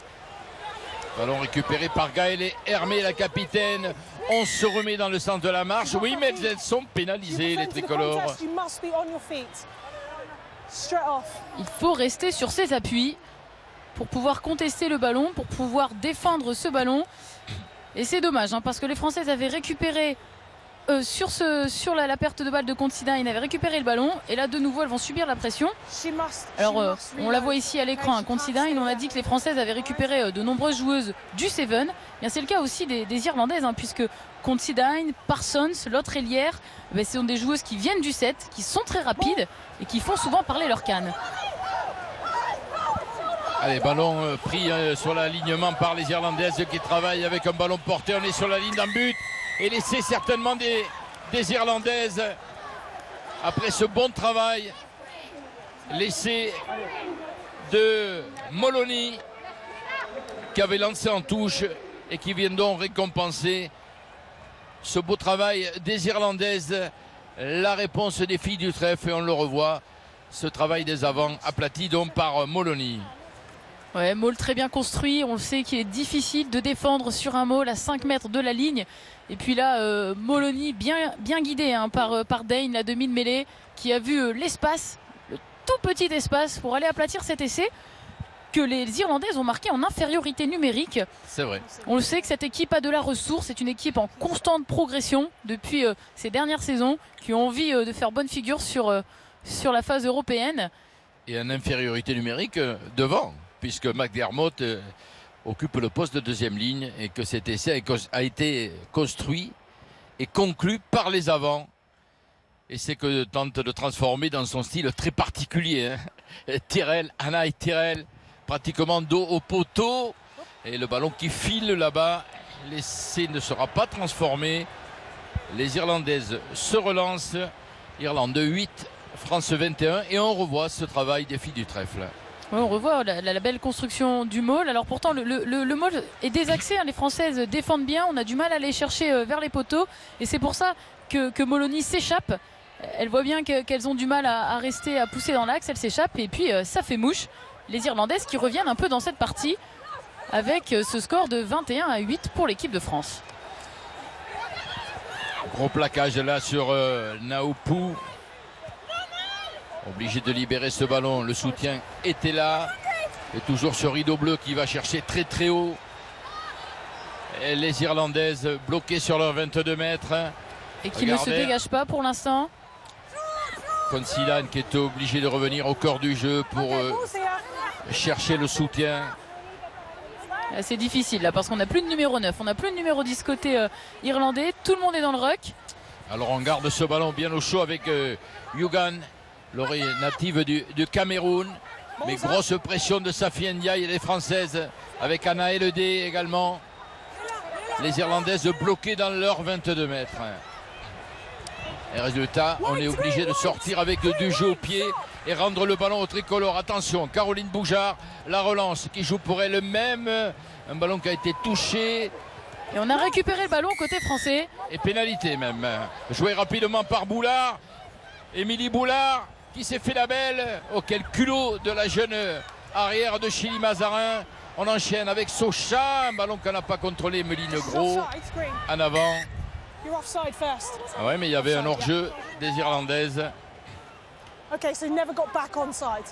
Ballon récupéré par Gaëlle Hermé, la capitaine. On se remet dans le sens de la marche. Oui, mais elles sont pénalisées, les tricolores. Il faut rester sur ses appuis pour pouvoir contester le ballon, pour pouvoir défendre ce ballon. Et c'est dommage, hein, parce que les Françaises avaient récupéré sur la perte de balle de Considine, avaient récupéré le ballon. Et là, de nouveau, elles vont subir la pression. Alors, on la voit ici à l'écran, hein, Considine. On a dit que les Françaises avaient récupéré de nombreuses joueuses du Seven. C'est le cas aussi des Irlandaises, hein, puisque Considine, Parsons, l'autre ailière, ce sont des joueuses qui viennent du 7, qui sont très rapides et qui font souvent parler leur canne. Allez, ballon pris sur l'alignement par les Irlandaises qui travaillent avec un ballon porté. On est sur la ligne d'un but et l'essai certainement des Irlandaises après ce bon travail. L'essai de Molony qui avait lancé en touche et qui vient donc récompenser ce beau travail des Irlandaises. La réponse des filles du trèfle, et on le revoit, ce travail des avants aplati donc par Molony. Ouais, Maul très bien construit, on le sait qu'il est difficile de défendre sur un Maul à 5 mètres de la ligne. Et puis là, Molony bien guidé, hein, par Dane, la demi de mêlée, qui a vu l'espace, le tout petit espace pour aller aplatir cet essai que les Irlandaises ont marqué en infériorité numérique. C'est vrai. On le sait que cette équipe a de la ressource, c'est une équipe en constante progression depuis ces dernières saisons, qui ont envie de faire bonne figure sur la phase européenne. Et en infériorité numérique devant, puisque McDermott occupe le poste de deuxième ligne et que cet essai a été construit et conclu par les avants. Et c'est que tente de transformer dans son style très particulier, hein. Tyrrell, Anna et Tyrrell, pratiquement dos au poteau. Et le ballon qui file là-bas, l'essai ne sera pas transformé. Les Irlandaises se relancent. Irlande 8, France 21. Et on revoit ce travail des filles du trèfle. Oui, on revoit la belle construction du Maul. Alors pourtant le Maul est désaxé, hein. Les Françaises défendent bien, on a du mal à aller chercher vers les poteaux et c'est pour ça que Molony s'échappe. Elle voit bien qu'elles ont du mal à rester, à pousser dans l'axe. Elle s'échappe et puis ça fait mouche. Les Irlandaises qui reviennent un peu dans cette partie avec ce score de 21-8 pour l'équipe de France. Gros plaquage là sur Naupou. Obligé de libérer ce ballon. Le soutien était là. Et toujours ce rideau bleu qui va chercher très très haut. Et les Irlandaises bloquées sur leurs 22 mètres. Et qui ne se dégagent pas pour l'instant. Consilan qui est obligé de revenir au cœur du jeu pour chercher le soutien. C'est difficile là parce qu'on n'a plus de numéro 9, on n'a plus de numéro 10 côté irlandais. Tout le monde est dans le ruck. Alors on garde ce ballon bien au chaud avec Yugan, l'oreille native du Cameroun. Mais grosse pression de Safi Ndiaye et les Françaises avec Anna Eledé également. Les Irlandaises bloquées dans leurs 22 mètres. Et résultat, on est obligé de sortir avec du jeu au pied et rendre le ballon au tricolore. Attention, Caroline Bouchard, la relance qui joue pour elle-même. Un ballon qui a été touché. Et on a récupéré le ballon côté français. Et pénalité même. Joué rapidement par Boulard. Émilie Boulard qui s'est fait la belle. Oh, quel culot de la jeune arrière de Chili Mazarin. On enchaîne avec Socha. Un ballon qu'on n'a pas contrôlé, Meline Gros. En avant. Ah ouais, mais il y avait un hors-jeu des Irlandaises. Okay, so never got back on side.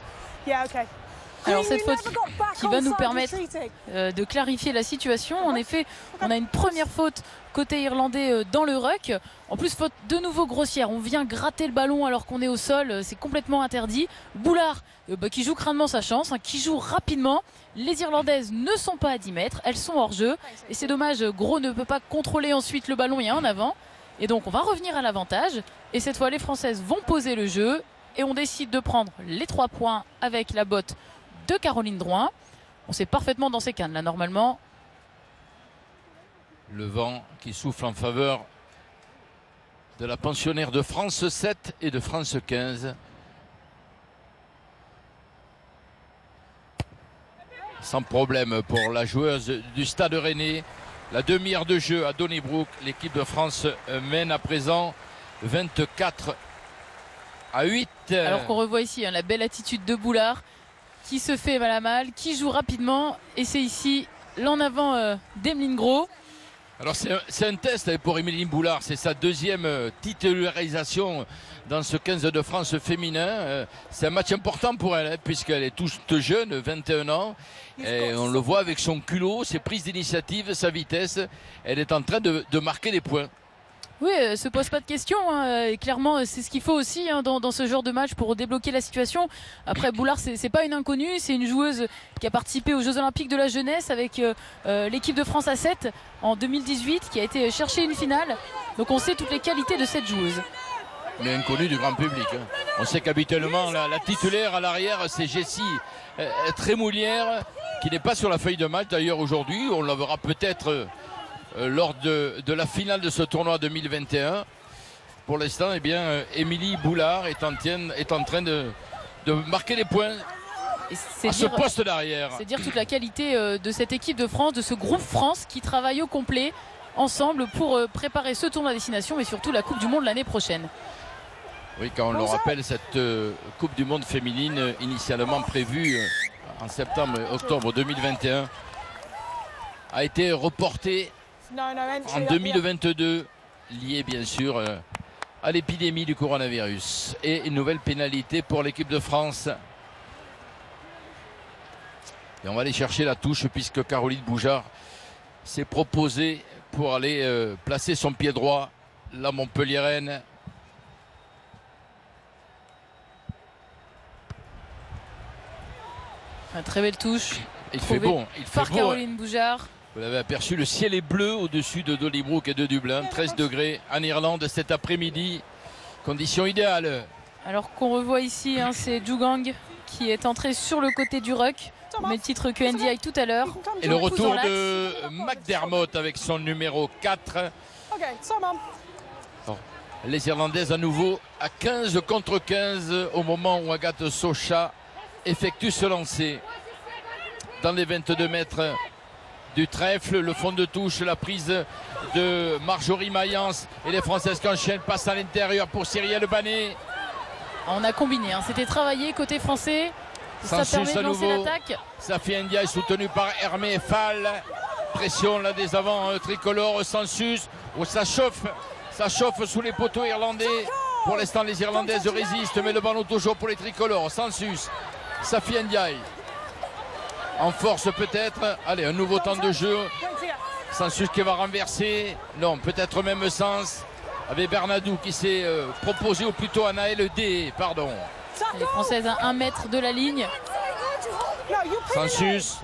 Yeah, okay. Alors cette faute qui va nous permettre de clarifier la situation. En effet, on a une première faute côté irlandais dans le ruck. En plus, faute de nouveau grossière. On vient gratter le ballon alors qu'on est au sol. C'est complètement interdit. Boulard qui joue crânement sa chance, qui joue rapidement. Les Irlandaises ne sont pas à 10 mètres. Elles sont hors jeu. Et c'est dommage, Gros ne peut pas contrôler ensuite le ballon et en avant. Et donc on va revenir à l'avantage. Et cette fois, les Françaises vont poser le jeu. Et on décide de prendre les 3 points avec la botte de Caroline Drouin. On sait parfaitement dans ces cannes là normalement. Le vent qui souffle en faveur de la pensionnaire de France 7 et de France 15. Sans problème pour la joueuse du Stade Rennais. La demi-heure de jeu à Donnybrook. L'équipe de France mène à présent 24-8. Alors qu'on revoit ici la belle attitude de Boulard qui se fait mal à mal, qui joue rapidement. Et c'est ici l'en avant d'Emeline Gros. Alors c'est un test pour Emeline Boulard. C'est sa deuxième titularisation dans ce 15 de France féminin. C'est un match important pour elle puisqu'elle est toute jeune, 21 ans. Et on le voit avec son culot, ses prises d'initiative, sa vitesse. Elle est en train de marquer des points. Oui, elle se pose pas de questions. Et clairement, c'est ce qu'il faut aussi dans ce genre de match pour débloquer la situation. Après, Boulard, c'est pas une inconnue. C'est une joueuse qui a participé aux Jeux Olympiques de la jeunesse avec l'équipe de France à 7 en 2018, qui a été chercher une finale. Donc on sait toutes les qualités de cette joueuse. Mais inconnue du grand public. On sait qu'habituellement, la titulaire à l'arrière, c'est Jessie Trémoulière, qui n'est pas sur la feuille de match. D'ailleurs, aujourd'hui, on la verra peut-être lors de la finale de ce tournoi 2021. Pour l'instant, eh bien, Émilie Boulard est en train de marquer des points à ce poste d'arrière. C'est dire toute la qualité de cette équipe de France, de ce groupe France qui travaille au complet ensemble pour préparer ce tournoi à destination, mais surtout la Coupe du Monde l'année prochaine. Oui, quand on le rappelle, cette Coupe du Monde féminine initialement prévue en septembre-octobre 2021 a été reportée en 2022, lié bien sûr à l'épidémie du coronavirus. Et une nouvelle pénalité pour l'équipe de France. Et on va aller chercher la touche puisque Caroline Bouchard s'est proposée pour aller placer son pied droit, la Montpelliéraine. Une très belle touche. Il fait bon. Il fait par beau. Caroline Bouchard. Vous l'avez aperçu, le ciel est bleu au-dessus de Donnybrook et de Dublin. 13 degrés en Irlande cet après-midi. Conditions idéales. Alors qu'on revoit ici, c'est Jugang qui est entré sur le côté du ruck. Au même titre que NDI tout à l'heure. Et le retour de McDermott avec son numéro 4. Alors, les Irlandaises à nouveau à 15 contre 15 au moment où Agathe Socha effectue ce lancer dans les 22 mètres du trèfle. Le fond de touche, la prise de Marjorie Mayence et les Françaises qui enchaînent, passent à l'intérieur pour Cyrielle Banet. On a combiné, hein. C'était travaillé côté français. Ça permet de lancer l'attaque. Safi Ndiaye soutenue par Hermé Fall. Pression là des avants tricolores. Sensus, où ça chauffe sous les poteaux irlandais. Pour l'instant les Irlandaises résistent, mais le ballon toujours pour les tricolores. Sensus, Safi Ndiaye en force peut-être. Allez, un nouveau temps de jeu. Sensus qui va renverser. Non, peut-être même Sens. Avec Bernadou qui s'est proposé, ou plutôt Anaël D, pardon. Les Françaises à 1 mètre de la ligne. Sensus,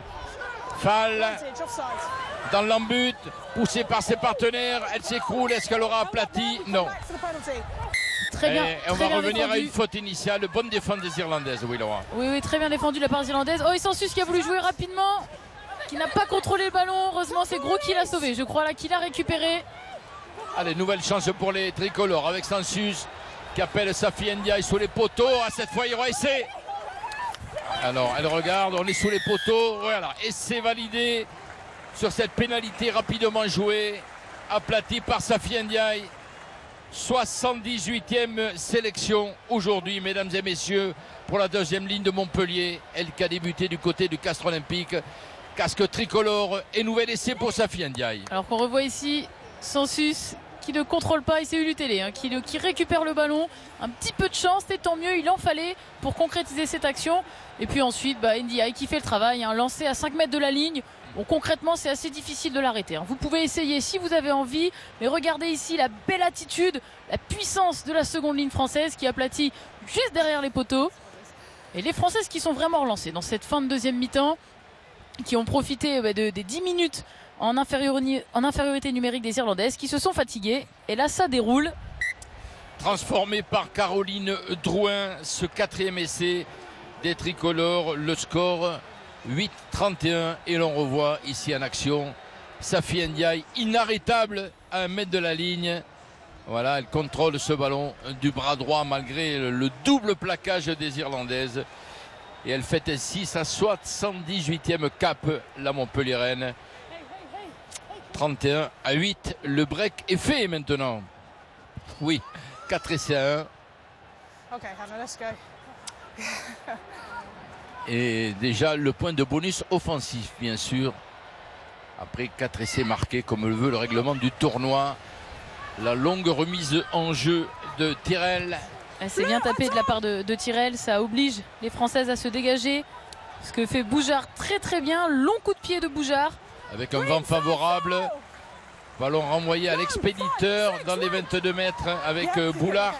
Fall, dans l'embut, poussée par ses partenaires. Elle s'écroule, est-ce qu'elle aura aplati? Non. Très bien. Et on très va bien revenir défendu. à une faute initiale. Bonne défense des Irlandaises, oui, Laura. Oui, très bien défendu de la part des Irlandaises. Oh, et Sensus qui a voulu jouer rapidement, qui n'a pas contrôlé le ballon. Heureusement, c'est Gros qui l'a sauvé. Je crois là qu'il a récupéré. Allez, nouvelle chance pour les tricolores avec Sensus qui appelle Safi Ndiaye sous les poteaux. À cette fois, il y aura essai. Alors, elle regarde, on est sous les poteaux. Voilà, essai validé sur cette pénalité rapidement jouée. Aplati par Safi Ndiaye. 78e sélection aujourd'hui, mesdames et messieurs, pour la deuxième ligne de Montpellier. Elle qui a débuté du côté du Castre Olympique. Casque tricolore et nouvel essai pour Safi Ndiaye. Alors qu'on revoit ici Sensus qui ne contrôle pas, et c'est Ulutélé hein, qui récupère le ballon. Un petit peu de chance, et tant mieux, il en fallait pour concrétiser cette action. Et puis ensuite, Ndiaye qui fait le travail, hein, lancé à 5 mètres de la ligne. Bon, concrètement, c'est assez difficile de l'arrêter, hein. Vous pouvez essayer si vous avez envie, mais regardez ici la belle attitude, la puissance de la seconde ligne française qui aplatit juste derrière les poteaux. Et les Françaises qui sont vraiment relancées dans cette fin de deuxième mi-temps, qui ont profité des 10 minutes en infériorité numérique des Irlandaises, qui se sont fatiguées. Et là, ça déroule. Transformé par Caroline Drouin, ce 4e essai des tricolores. Le score 8-31 et l'on revoit ici en action Safi Ndiaye, inarrêtable à 1 mètre de la ligne. Voilà, elle contrôle ce ballon du bras droit malgré le double plaquage des Irlandaises. Et elle fait ainsi sa 78e cap, la Montpelliéraine. 31-8, le break est fait maintenant. Oui, 4 essais à 1. Okay, Hannah, let's go. Et déjà le point de bonus offensif, bien sûr. Après 4 essais marqués, comme le veut le règlement du tournoi. La longue remise en jeu de Tyrell. Elle s'est bien tapée de la part de Tyrell. Ça oblige les Françaises à se dégager. Ce que fait Boujard très très bien. Long coup de pied de Boujard. Avec un vent favorable. Ballon renvoyé à l'expéditeur dans les 22 mètres avec Boulard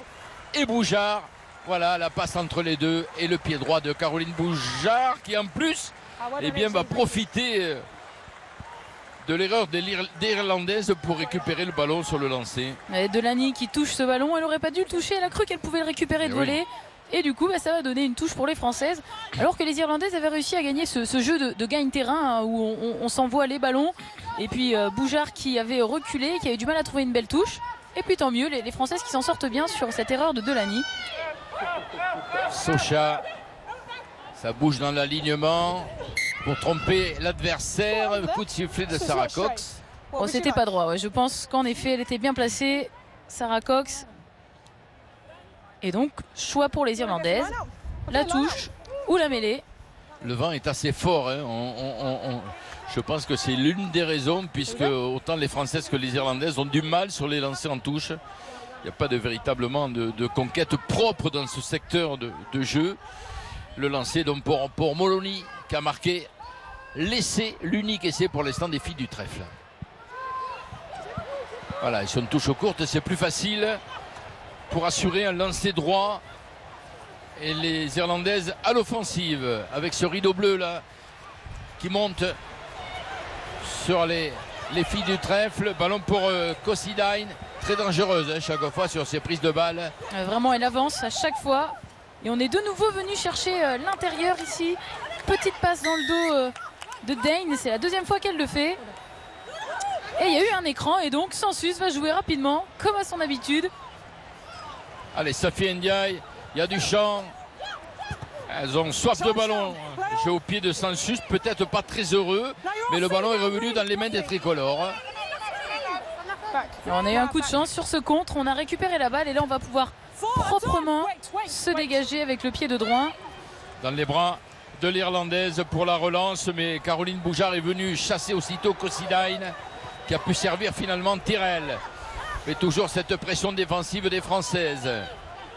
et Boujard. Voilà la passe entre les deux et le pied droit de Caroline Boujard qui en plus va profiter de l'erreur des Irlandaises pour récupérer le ballon sur le lancer. Et Delany qui touche ce ballon, elle n'aurait pas dû le toucher, elle a cru qu'elle pouvait le récupérer de volée. Et du coup ça va donner une touche pour les Françaises, alors que les Irlandaises avaient réussi à gagner ce jeu de gagne-terrain, hein, où on s'envoie les ballons. Et puis Boujard qui avait reculé, qui avait du mal à trouver une belle touche. Et puis tant mieux, les Françaises qui s'en sortent bien sur cette erreur de Delany. Socha, ça bouge dans l'alignement pour tromper l'adversaire. Coup de sifflet de Sarah Cox. Bon, c'était pas droit, ouais. Je pense qu'en effet elle était bien placée, Sarah Cox. Et donc choix pour les Irlandaises, la touche ou la mêlée. Le vent est assez fort, hein. Je pense que c'est l'une des raisons, puisque autant les Françaises que les Irlandaises ont du mal sur les lancers en touche. Il n'y a pas véritablement de conquête propre dans ce secteur de jeu. Le lancer donc pour Molony qui a marqué l'essai, l'unique essai pour l'instant des filles du trèfle. Voilà, sur une touche courte, c'est plus facile pour assurer un lancer droit. Et les Irlandaises à l'offensive avec ce rideau bleu là qui monte sur les filles du trèfle. Ballon pour Kossidine. Très dangereuse hein, chaque fois sur ses prises de balles. Vraiment elle avance à chaque fois. Et on est de nouveau venu chercher l'intérieur ici. Petite passe dans le dos de Dane. C'est la deuxième fois qu'elle le fait. Et il y a eu un écran et donc Sensus va jouer rapidement comme à son habitude. Allez, Safi Ndiaye, il y a du champ. Elles ont soif de ballon. Jeu au pied de Sansus, peut-être pas très heureux, mais le ballon est revenu dans les mains des tricolores. On a eu un coup de chance sur ce contre, on a récupéré la balle et là on va pouvoir proprement se dégager avec le pied de Drouin. Dans les bras de l'Irlandaise pour la relance, mais Caroline Boujard est venue chasser aussitôt Kossidine, qui a pu servir finalement Tyrell. Mais toujours cette pression défensive des Françaises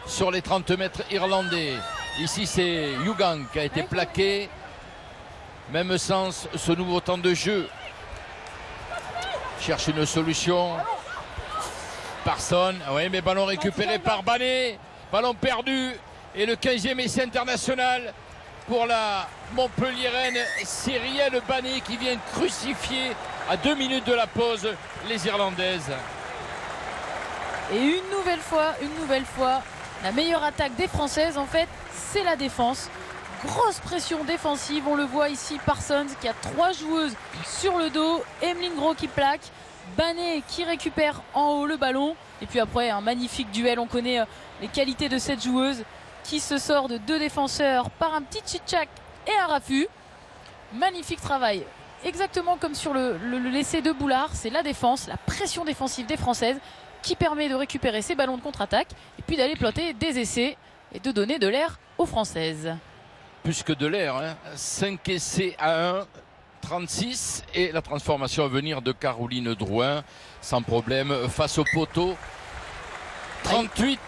sur les 30 mètres irlandais. Ici c'est Yugang qui a été plaqué. Même sens, ce nouveau temps de jeu. Cherche une solution. Parson, oui, mais ballon récupéré par Banet. Ballon perdu. Et le 15e essai international pour la Montpelliéraine Cyrielle Banet qui vient crucifier à 2 minutes de la pause les Irlandaises. Et une nouvelle fois, la meilleure attaque des Françaises, en fait, c'est la défense. Grosse pression défensive, on le voit ici, Parsons qui a 3 joueuses sur le dos, Emeline Gros qui plaque, Banet qui récupère en haut le ballon, et puis après un magnifique duel, on connaît les qualités de cette joueuse qui se sort de 2 défenseurs par un petit tchitchak et un raffut. Magnifique travail, exactement comme sur l'essai de Boulard, c'est la défense, la pression défensive des Françaises qui permet de récupérer ces ballons de contre-attaque et puis d'aller plotter des essais et de donner de l'air aux Françaises. Plus que de l'air, hein. 5 essais à 1, 36, et la transformation à venir de Caroline Drouin sans problème face au poteau. 38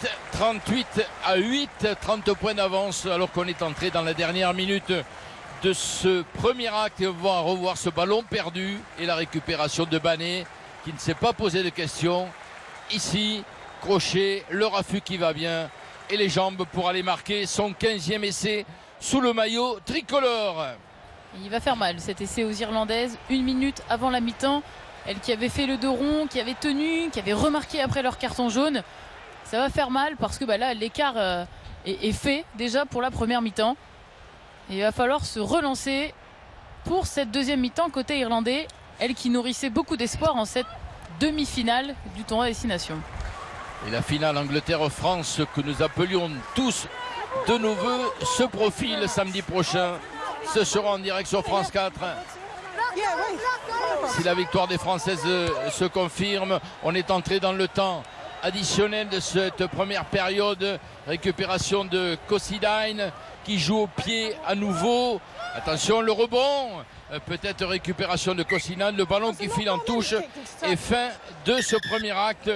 à 8, 30 points d'avance alors qu'on est entré dans la dernière minute de ce premier acte, et on va revoir ce ballon perdu et la récupération de Banet qui ne s'est pas posé de questions. Ici, crochet, le raffut qui va bien et les jambes pour aller marquer son 15e essai sous le maillot tricolore. Il va faire mal cet essai aux Irlandaises, 1 minute avant la mi-temps. Elles qui avaient fait le dos rond, qui avaient tenu, qui avaient remarqué après leur carton jaune. Ça va faire mal parce que là l'écart est fait déjà pour la première mi-temps. Et il va falloir se relancer pour cette deuxième mi-temps côté irlandais. Elles qui nourrissaient beaucoup d'espoir en cette demi-finale du tournoi Destination. Et la finale Angleterre-France que nous appelions tous de nos voeux se profile samedi prochain. Ce sera en direct sur France 4. Si la victoire des Françaises se confirme, on est entré dans le temps additionnel de cette première période. Récupération de Kossidine qui joue au pied à nouveau. Attention, le rebond. Peut-être récupération de Kossidine. Le ballon qui file en touche. Et fin de ce premier acte.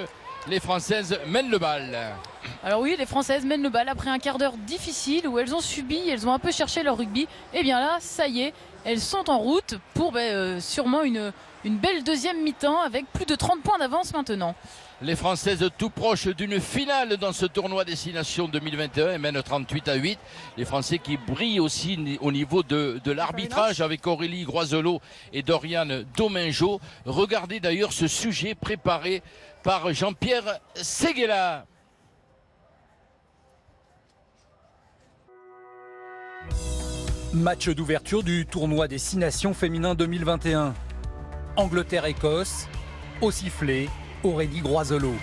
Les Françaises mènent le bal. Alors oui, les Françaises mènent le bal après un quart d'heure difficile où elles ont subi, elles ont un peu cherché leur rugby. Et bien là, ça y est, elles sont en route pour sûrement une belle deuxième mi-temps avec plus de 30 points d'avance maintenant. Les Françaises tout proches d'une finale dans ce tournoi Destination 2021 mènent 38 à 8. Les Français qui brillent aussi au niveau de l'arbitrage avec Aurélie Groiselot et Doriane Domingo. Regardez d'ailleurs ce sujet préparé par Jean-Pierre Séguéla. Match d'ouverture du tournoi des 6 nations féminin 2021. Angleterre-Écosse, au sifflet, Aurélie Groiselot.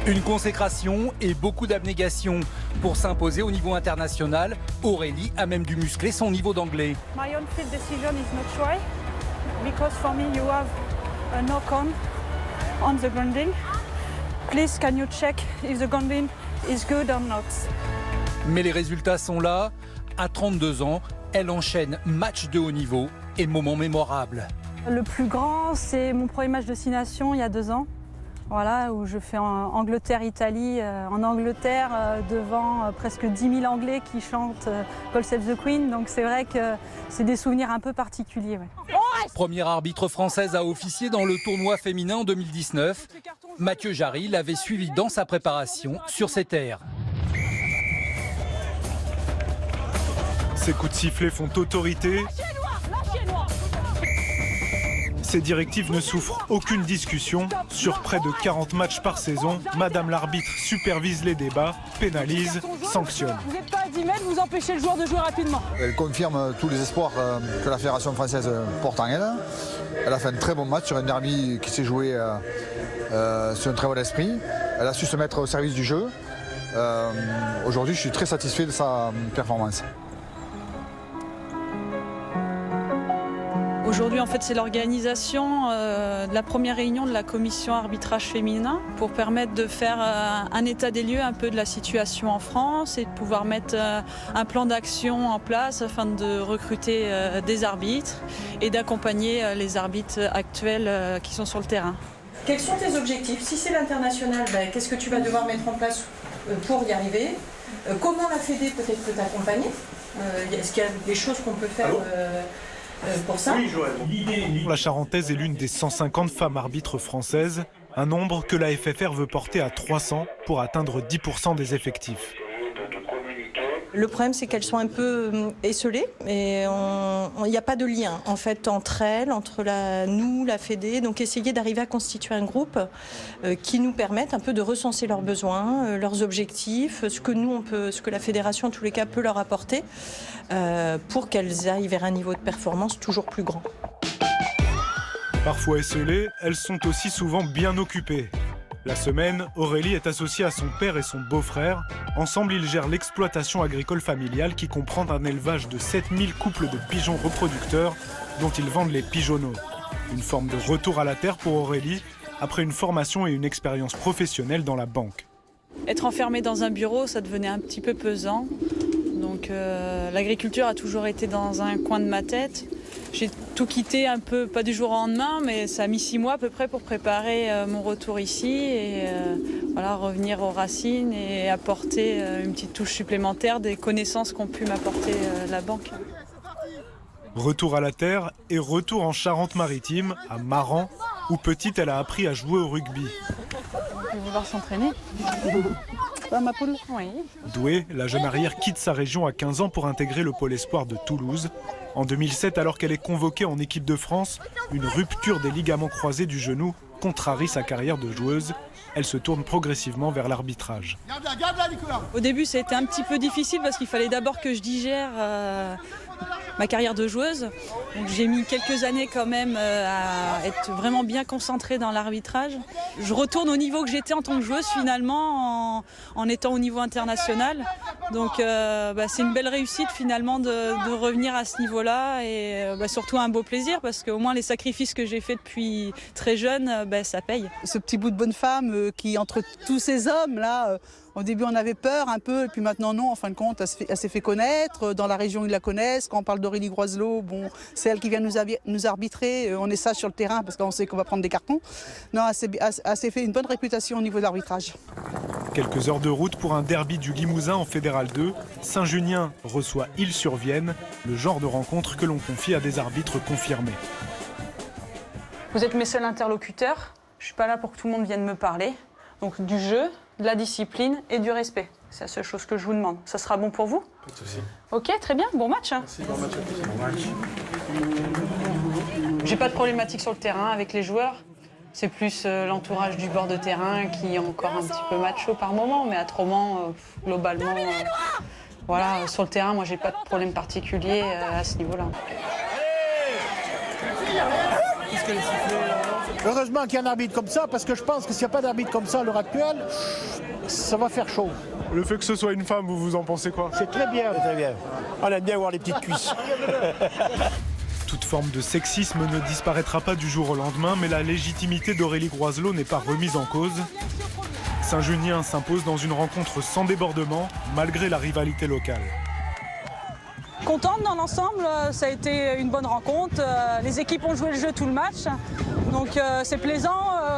Une consécration et beaucoup d'abnégation pour s'imposer au niveau international. Aurélie a même dû muscler son niveau d'anglais. My own field decision is not right because for me you have a knock-on the grounding. Please can you check if the grounding is good or not? Mais les résultats sont là. À 32 ans, elle enchaîne match de haut niveau et moments mémorables. Le plus grand, c'est mon premier match de 6 nations il y a 2 ans. Voilà, où je fais Angleterre-Italie, en Angleterre, devant presque 10 000 Anglais qui chantent God Save the Queen. Donc c'est vrai que c'est des souvenirs un peu particuliers. Ouais. Première arbitre française à officier dans le tournoi féminin en 2019. Mathieu Jarry l'avait suivi dans sa préparation sur ses terres. Ces coups de sifflet font autorité. Ces directives ne souffrent aucune discussion. Sur près de 40 matchs par saison, Madame l'arbitre supervise les débats, pénalise, sanctionne. Vous n'êtes pas à 10 mètres, vous empêchez le joueur de jouer rapidement. Elle confirme tous les espoirs que la Fédération française porte en elle. Elle a fait un très bon match sur un derby qui s'est joué sur un très bon esprit. Elle a su se mettre au service du jeu. Aujourd'hui, je suis très satisfait de sa performance. Aujourd'hui, en fait, c'est l'organisation de la première réunion de la commission arbitrage féminin pour permettre de faire un état des lieux un peu de la situation en France et de pouvoir mettre un plan d'action en place afin de recruter des arbitres et d'accompagner les arbitres actuels qui sont sur le terrain. Quels sont tes objectifs? Si c'est l'international, qu'est-ce que tu vas devoir mettre en place pour y arriver? Comment la Fédé peut-être peut t'accompagner? Est-ce qu'il y a des choses qu'on peut faire pour ça? La Charentaise est l'une des 150 femmes arbitres françaises, un nombre que la FFR veut porter à 300 pour atteindre 10% des effectifs. Le problème, c'est qu'elles sont un peu esselées et il n'y a pas de lien en fait entre elles, entre nous, la Fédé. Donc essayer d'arriver à constituer un groupe qui nous permette un peu de recenser leurs besoins, leurs objectifs, ce que la fédération en tous les cas peut leur apporter pour qu'elles aillent vers un niveau de performance toujours plus grand. Parfois esselées, elles sont aussi souvent bien occupées. La semaine, Aurélie est associée à son père et son beau-frère. Ensemble, ils gèrent l'exploitation agricole familiale qui comprend un élevage de 7000 couples de pigeons reproducteurs dont ils vendent les pigeonneaux. Une forme de retour à la terre pour Aurélie après une formation et une expérience professionnelle dans la banque. Être enfermé dans un bureau, ça devenait un petit peu pesant. Donc l'agriculture a toujours été dans un coin de ma tête. J'ai tout quitté un peu, pas du jour au lendemain, mais ça a mis 6 mois à peu près pour préparer mon retour ici et revenir aux racines et apporter une petite touche supplémentaire des connaissances qu'ont pu m'apporter la banque. Retour à la terre et retour en Charente-Maritime, à Maran, où petite elle a appris à jouer au rugby. On peut vouloir s'entraîner. Ma poule. Oui. Douée, la jeune arrière quitte sa région à 15 ans pour intégrer le pôle espoir de Toulouse. En 2007, alors qu'elle est convoquée en équipe de France, une rupture des ligaments croisés du genou contrarie sa carrière de joueuse. Elle se tourne progressivement vers l'arbitrage. Au début, ça a été un petit peu difficile parce qu'il fallait d'abord que je digère ma carrière de joueuse. Donc, j'ai mis quelques années quand même à être vraiment bien concentrée dans l'arbitrage. Je retourne au niveau que j'étais en tant que joueuse finalement en étant au niveau international. Donc c'est une belle réussite finalement de revenir à ce niveau-là et surtout un beau plaisir parce qu'au moins les sacrifices que j'ai faits depuis très jeune, ça paye. Ce petit bout de bonne femme qui entre tous ces hommes là, au début on avait peur un peu et puis maintenant non, en fin de compte elle s'est fait connaître, dans la région ils la connaissent, quand on parle d'Aurélie Groiselot, bon, c'est elle qui vient nous arbitrer, on est sage sur le terrain parce qu'on sait qu'on va prendre des cartons. Non, elle s'est fait une bonne réputation au niveau de l'arbitrage. Quelques heures de route pour un derby du Limousin en Fédéral 2. Saint-Junien reçoit Île-sur-Vienne, le genre de rencontre que l'on confie à des arbitres confirmés. Vous êtes mes seuls interlocuteurs, je ne suis pas là pour que tout le monde vienne me parler. Donc du jeu, de la discipline et du respect. C'est la seule chose que je vous demande. Ça sera bon pour vous? Pas de souci. Ok, très bien, bon match. Merci, bon match. Bon match. J'ai pas de problématique sur le terrain avec les joueurs. C'est plus l'entourage du bord de terrain qui est encore un petit peu macho par moment, mais autrement, globalement, voilà, sur le terrain, moi j'ai pas de problème particulier à ce niveau-là. Heureusement qu'il y a un arbitre comme ça, parce que je pense que s'il n'y a pas d'arbitre comme ça à l'heure actuelle, ça va faire chaud. Le fait que ce soit une femme, vous en pensez quoi? C'est très bien. Très bien. On aime bien voir les petites cuisses. Toute forme de sexisme ne disparaîtra pas du jour au lendemain, mais la légitimité d'Aurélie Groiselot n'est pas remise en cause. Saint-Junien s'impose dans une rencontre sans débordement, malgré la rivalité locale. Contente dans l'ensemble, ça a été une bonne rencontre. Les équipes ont joué le jeu tout le match, donc c'est plaisant.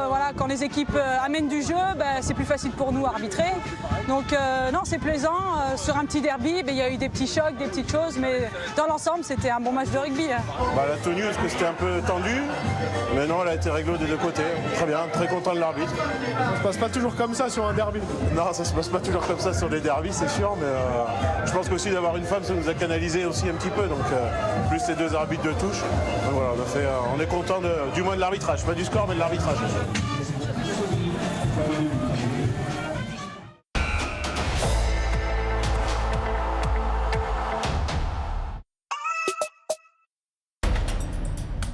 Voilà, quand les équipes amènent du jeu, c'est plus facile pour nous à arbitrer. Donc non, c'est plaisant. Sur un petit derby, il y a eu des petits chocs, des petites choses, mais dans l'ensemble, c'était un bon match de rugby. La tenue, est-ce que c'était un peu tendu? Mais non, elle a été réglée des deux côtés. Très bien, très content de l'arbitre. Ça se passe pas toujours comme ça sur un derby? Non, ça se passe pas toujours comme ça sur les derbys, c'est sûr, mais je pense qu'aussi d'avoir une femme, ça nous a canalisé aussi un petit peu, donc plus ces deux arbitres de touche. Donc voilà, on est content du moins de l'arbitrage, pas du score mais de l'arbitrage.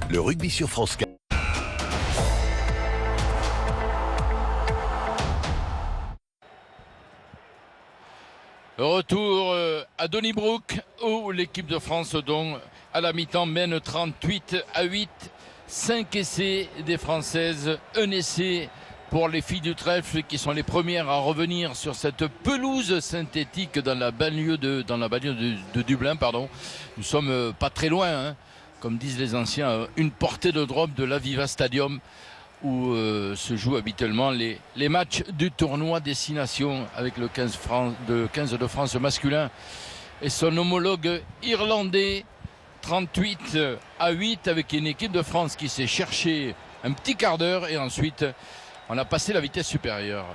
Le rugby sur France 4. Retour à Donnybrook où l'équipe de France donc à la mi-temps mène 38-8. 5 essais des Françaises, un essai pour les filles du trèfle qui sont les premières à revenir sur cette pelouse synthétique dans la banlieue de Dublin. Pardon. Nous sommes pas très loin, hein, comme disent les anciens, une portée de drop de l'Aviva Stadium où se jouent habituellement les matchs du tournoi Destination avec le 15 de France masculin et son homologue irlandais. 38-8 avec une équipe de France qui s'est cherchée un petit quart d'heure et ensuite on a passé la vitesse supérieure.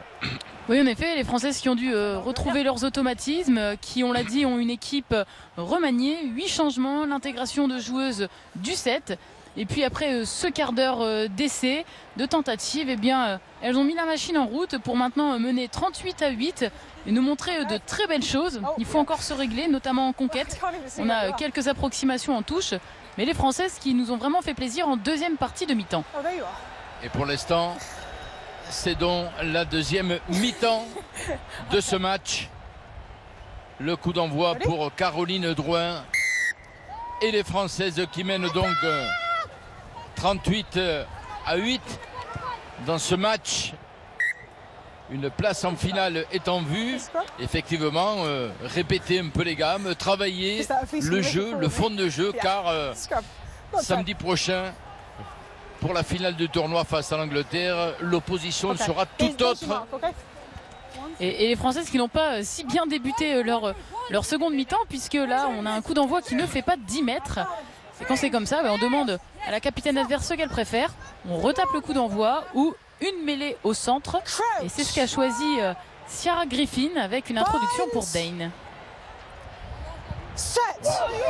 Oui, en effet, les Françaises qui ont dû retrouver leurs automatismes, qui, on l'a dit, ont une équipe remaniée, 8 changements, l'intégration de joueuses du 7. Et puis après ce quart d'heure d'essai, de tentative, eh bien, elles ont mis la machine en route pour maintenant mener 38-8 et nous montrer de très belles choses. Il faut encore se régler, notamment en conquête. On a quelques approximations en touche, mais les Françaises qui nous ont vraiment fait plaisir en deuxième partie de mi-temps. Et pour l'instant, c'est donc la deuxième mi-temps de ce match. Le coup d'envoi pour Caroline Drouin et les Françaises qui mènent donc 38-8 dans ce match. Une place en finale est en vue. Effectivement, répéter un peu les gammes, travailler le jeu, le fond de jeu, car samedi prochain, pour la finale du tournoi face à l'Angleterre, l'opposition sera tout autre. Et les Françaises qui n'ont pas si bien débuté leur seconde mi-temps, puisque là, on a un coup d'envoi qui ne fait pas 10 mètres. Et quand c'est comme ça, on demande à la capitaine adverse ce qu'elle préfère. On retape le coup d'envoi ou une mêlée au centre. Et c'est ce qu'a choisi Ciara Griffin avec une introduction pour Dane.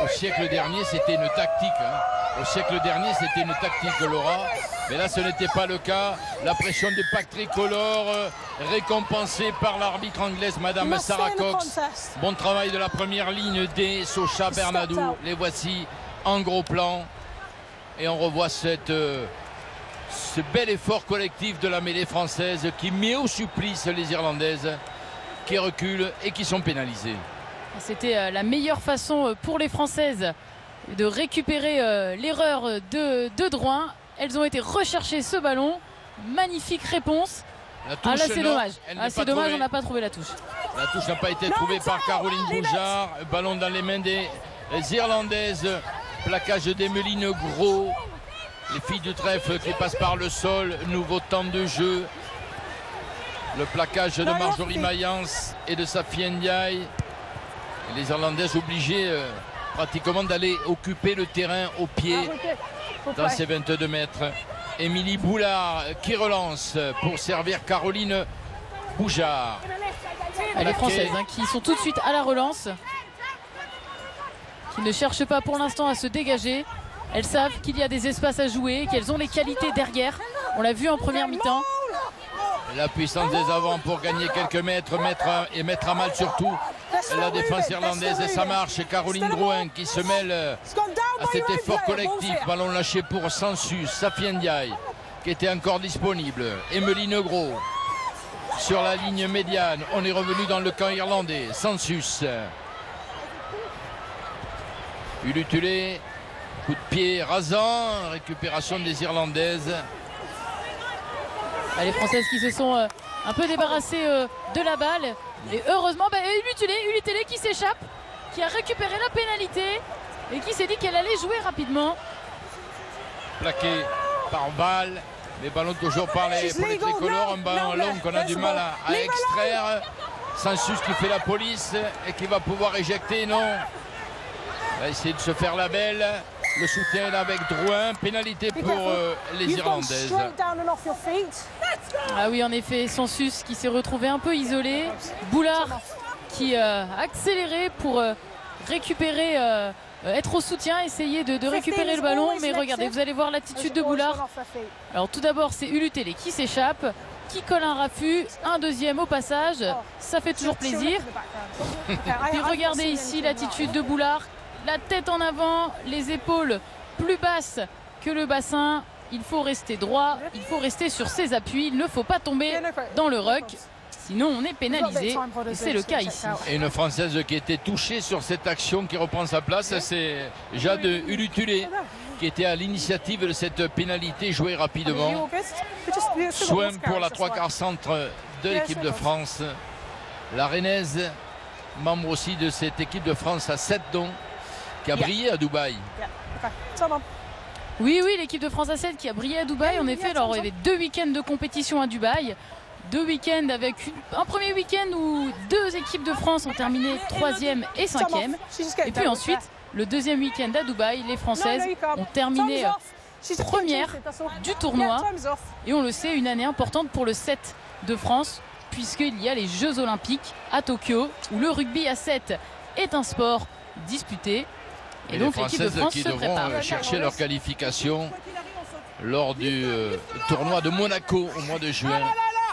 Au siècle dernier, c'était une tactique. Hein. Au siècle dernier, c'était une tactique, Laura. Mais là, ce n'était pas le cas. La pression du pack tricolore, récompensée par l'arbitre anglaise, Madame Sarah Cox. Bon travail de la première ligne des Socha Bernadou. Les voici en gros plan. Et on revoit ce bel effort collectif de la mêlée française qui met au supplice les Irlandaises qui reculent et qui sont pénalisées. C'était la meilleure façon pour les Françaises de récupérer l'erreur de Drouin. Elles ont été rechercher ce ballon. Magnifique réponse. Touche, là c'est dommage. C'est dommage, on n'a pas trouvé la touche. La touche n'a pas été trouvée par Caroline Boujard. Ballon dans les mains des Irlandaises. Plaquage d'Emeline Gros. Les filles du trèfle qui passent par le sol. Nouveau temps de jeu. Le plaquage de Marjorie Mayence et de Safi Ndiaye. Et les Irlandaises obligées pratiquement d'aller occuper le terrain au pied dans ces 22 mètres. Émilie Boulard qui relance pour servir Caroline Boujard. Les Françaises qui sont tout de suite à la relance. Qui ne cherchent pas pour l'instant à se dégager. Elles savent qu'il y a des espaces à jouer, qu'elles ont les qualités derrière. On l'a vu en première mi-temps. La puissance des avants pour gagner quelques mètres et mettre à mal surtout la défense irlandaise. Et ça marche. Caroline Drouin qui se mêle à cet effort collectif. Ballon lâché pour Sansus. Safi Ndiaye qui était encore disponible. Emeline Gros sur la ligne médiane. On est revenu dans le camp irlandais. Sansus. Ulutulé. Coup de pied rasant. Récupération des Irlandaises. Les Françaises qui se sont un peu débarrassées de la balle. Et heureusement, Ulutélé qui s'échappe, qui a récupéré la pénalité et qui s'est dit qu'elle allait jouer rapidement. Plaqué par balle, les ballons toujours pour les tricolores, un ballon long qu'on a du mal à extraire. Sansus qui fait la police et qui va pouvoir éjecter, non. Il va essayer de se faire la belle. Le soutien là avec Drouin, pénalité pour les Irlandaises. Ah oui, en effet, Sansus qui s'est retrouvé un peu isolé. Boulard qui a accéléré pour récupérer, être au soutien, essayer de récupérer le ballon. Mais regardez, vous allez voir l'attitude de Boulard. Alors tout d'abord, c'est Ulutélé qui s'échappe, qui colle un raffut, un deuxième au passage. Ça fait toujours plaisir. Puis regardez ici l'attitude de Boulard. La tête en avant, les épaules plus basses que le bassin. Il faut rester droit, il faut rester sur ses appuis, il ne faut pas tomber dans le ruck. Sinon, on est pénalisé. Et c'est le cas ici. Et une Française qui était touchée sur cette action qui reprend sa place, c'est Jade Ulutulé qui était à l'initiative de cette pénalité jouée rapidement. Soin pour la 3/4 centre de l'équipe de France. La Rennaise, membre aussi de cette équipe de France à 7 dons, qui a brillé à Dubaï. Oui, l'équipe de France à 7 qui a brillé à Dubaï. En effet, alors il y avait 2 week-ends de compétition à Dubaï. 2 week-ends avec un premier week-end où 2 équipes de France ont terminé 3e et 5e. Et puis ensuite, le deuxième week-end à Dubaï, les Françaises ont terminé première du tournoi. Et on le sait, une année importante pour le 7 de France, puisqu'il y a les Jeux Olympiques à Tokyo, où le rugby à 7 est un sport disputé. Et donc l'équipe de France se prépare. Devront chercher leur qualification lors du tournoi de Monaco au mois de juin,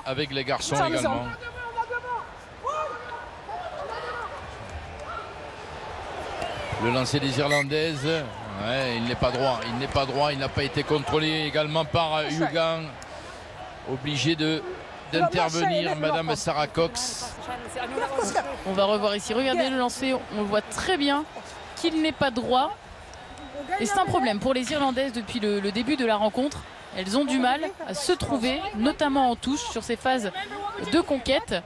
avec les garçons également. Le lancer des Irlandaises, ouais, il n'est pas droit. Il n'est pas droit, il n'a pas été contrôlé également par Hugan. Obligé d'intervenir, Madame Sarah Cox. On va revoir ici, regardez le lancer, on le voit très bien qu'il n'est pas droit. Et c'est un problème pour les Irlandaises depuis le début de la rencontre. Elles ont du mal à se trouver, notamment en touche, sur ces phases de conquête.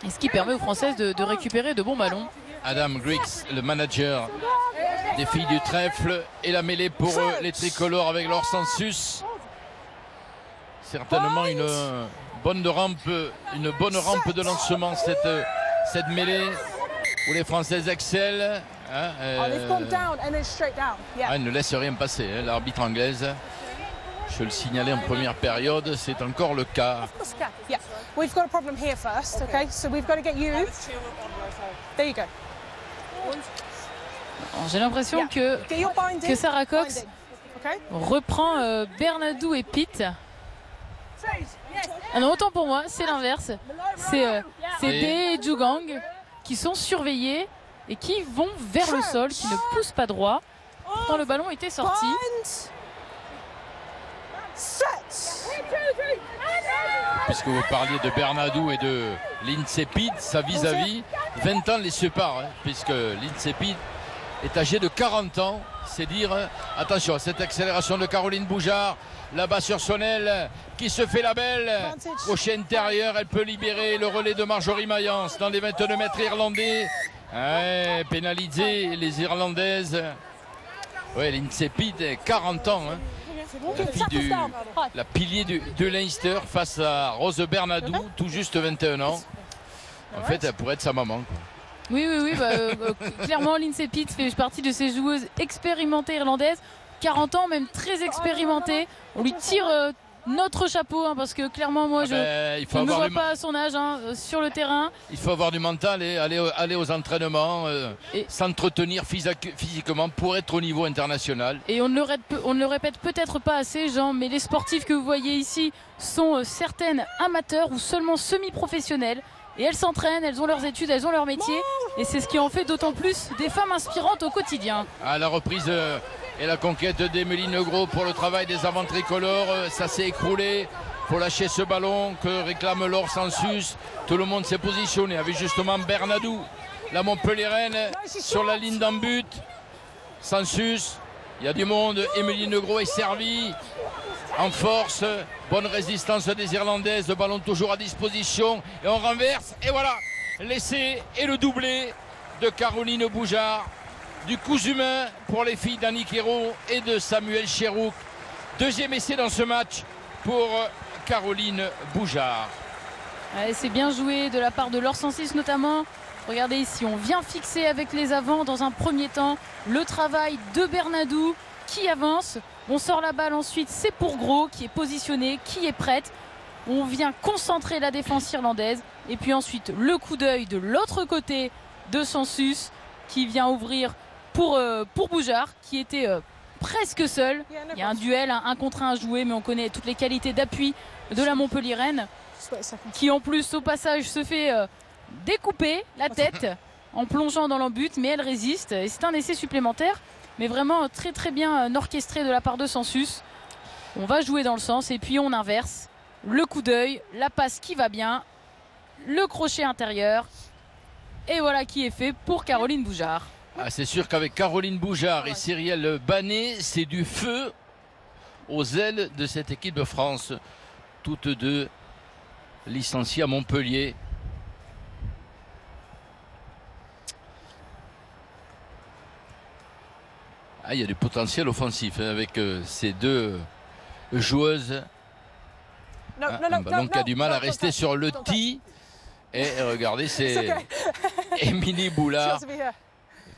Et ce qui permet aux Françaises de récupérer de bons ballons. Adam Griggs, le manager des filles du trèfle, et la mêlée pour les tricolores avec leur census. Certainement une bonne rampe de lancement, cette mêlée où les Françaises excellent. Elle ne laisse rien passer, hein, l'arbitre anglaise. Je le signalais en première période, c'est encore le cas. J'ai l'impression que Sarah Cox reprend Bernadou et Pitt. Ah non, autant pour moi, c'est l'inverse. C'est Dé et Jugang qui sont surveillés et qui vont vers le sol, qui ne poussent pas droit. Pourtant le ballon était sorti. Puisque vous parliez de Bernadou et de Lindsay Pitt, sa vis-à-vis, 20 ans les séparent, hein, puisque Lindsay Pitt est âgée de 40 ans. C'est dire, attention, cette accélération de Caroline Boujard, là-bas sur son aile, qui se fait la belle. Crochet intérieur, elle peut libérer le relais de Marjorie Mayence dans les 22 mètres irlandais. Ouais, pénalisé les Irlandaises. Ouais, Lindsay Pitt, 40 ans. Hein. La pilier de Leinster face à Rose Bernadou, tout juste 21 ans. En fait, elle pourrait être sa maman, quoi. Oui, clairement, Lindsay Pitt fait partie de ces joueuses expérimentées irlandaises. 40 ans, même très expérimentées. On lui tire notre chapeau, hein, parce que clairement, moi, je ne me vois pas à son âge sur le terrain. Il faut avoir du mental et aller aux entraînements, s'entretenir physiquement pour être au niveau international. Et on ne le répète peut-être pas assez, Jean, mais les sportifs que vous voyez ici sont certaines amateurs ou seulement semi-professionnels. Et elles s'entraînent, elles ont leurs études, elles ont leur métier. Et c'est ce qui en fait d'autant plus des femmes inspirantes au quotidien. À la reprise et la conquête d'Emeline Negro pour le travail des avants tricolores, ça s'est écroulé. Il faut lâcher ce ballon que réclame Laure Census. Tout le monde s'est positionné avec justement Bernadou, la Montpelliéraine, sur la ligne d'en but. Census, il y a du monde. Emeline Negro est servie en force. Bonne résistance des Irlandaises, le ballon toujours à disposition et on renverse et voilà l'essai et le doublé de Caroline Boujard, du cousu main pour les filles d'Annick Hérault et de Samuel Chérouk. Deuxième essai dans ce match pour Caroline Boujard. Ouais, c'est bien joué de la part de Laure Census notamment. Regardez ici, on vient fixer avec les avants dans un premier temps le travail de Bernadou qui avance. On sort la balle ensuite, c'est pour Gros qui est positionné, qui est prête. On vient concentrer la défense irlandaise. Et puis ensuite, le coup d'œil de l'autre côté de Census qui vient ouvrir pour Boujard qui était presque seul. Il y a un duel, un contre un à jouer, mais on connaît toutes les qualités d'appui de la Montpelliéraine qui en plus au passage se fait découper la tête en plongeant dans l'embut, mais elle résiste. Et c'est un essai supplémentaire. Mais vraiment très très bien orchestré de la part de Census. On va jouer dans le sens et puis on inverse. Le coup d'œil, la passe qui va bien. le crochet intérieur. Et voilà qui est fait pour Caroline Boujard. Ah, c'est sûr qu'avec Caroline Boujard et Cyrielle Banet, c'est du feu aux ailes de cette équipe de France. Toutes deux licenciées à Montpellier. Ah, il y a du potentiel offensif avec ces deux joueuses. Un ballon qui a du mal à rester sur le tee. Et regardez, c'est Émilie Boulard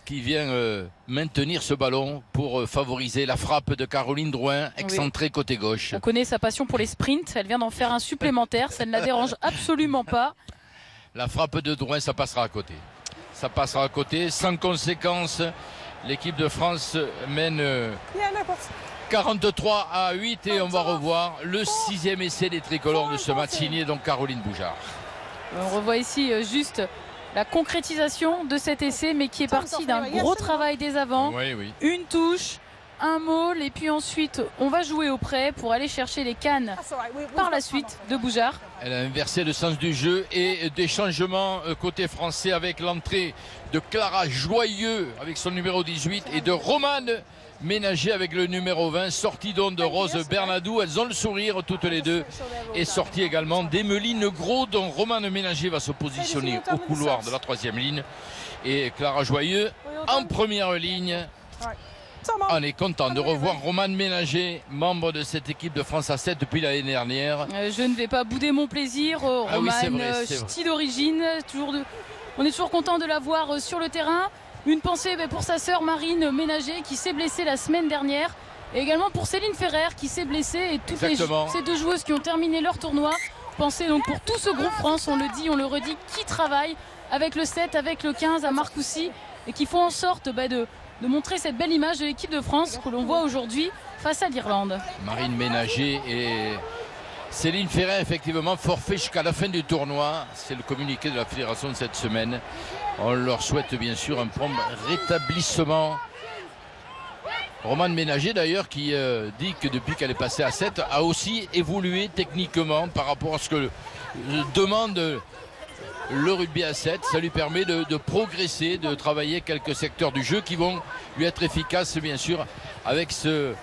qui vient maintenir ce ballon pour favoriser la frappe de Caroline Drouin, excentrée côté gauche. On connaît sa passion pour les sprints. Elle vient d'en faire un supplémentaire. Ça ne la dérange absolument pas. La frappe de Drouin, ça passera à côté. Ça passera à côté, sans conséquence. L'équipe de France mène 43-8 et on va revoir le 6e essai des tricolores de ce match signé donc Caroline Boujard. On revoit ici juste la concrétisation de cet essai, mais qui est parti d'un gros travail des avants. Une touche, un maul, et puis ensuite on va jouer au près pour aller chercher les cannes par la suite de Boujard. Elle a inversé le sens du jeu et des changements côté français avec l'entrée de Clara Joyeux avec son numéro 18 et de Romane Ménager avec le numéro 20, sortie donc de Rose Bernadou. Elles ont le sourire toutes les deux, et sortie également d'Emeline Gros, dont Romane Ménager va se positionner au couloir de la 3e ligne, et Clara Joyeux en première ligne. On est content de revoir Romane Ménager, membre de cette équipe de France à 7 depuis l'année dernière. Je ne vais pas bouder mon plaisir. Romane, ch'ti d'origine, on est toujours content de la voir sur le terrain. Une pensée pour sa sœur Marine Ménager qui s'est blessée la semaine dernière, et également pour Céline Ferrer qui s'est blessée, et toutes ces deux joueuses qui ont terminé leur tournoi. Pensez donc pour tout ce groupe France, on le dit, on le redit, qui travaille avec le 7, avec le 15 à Marcoussis, et qui font en sorte de montrer cette belle image de l'équipe de France que l'on voit aujourd'hui face à l'Irlande. Marine Ménager et Céline Ferrer, effectivement, forfait jusqu'à la fin du tournoi. C'est le communiqué de la fédération de cette semaine. On leur souhaite bien sûr un prompt rétablissement. Romane Ménager d'ailleurs qui dit que depuis qu'elle est passée à 7 a aussi évolué techniquement par rapport à ce que demande le rugby à 7. Ça lui permet de progresser, de travailler quelques secteurs du jeu qui vont lui être efficaces bien sûr avec ce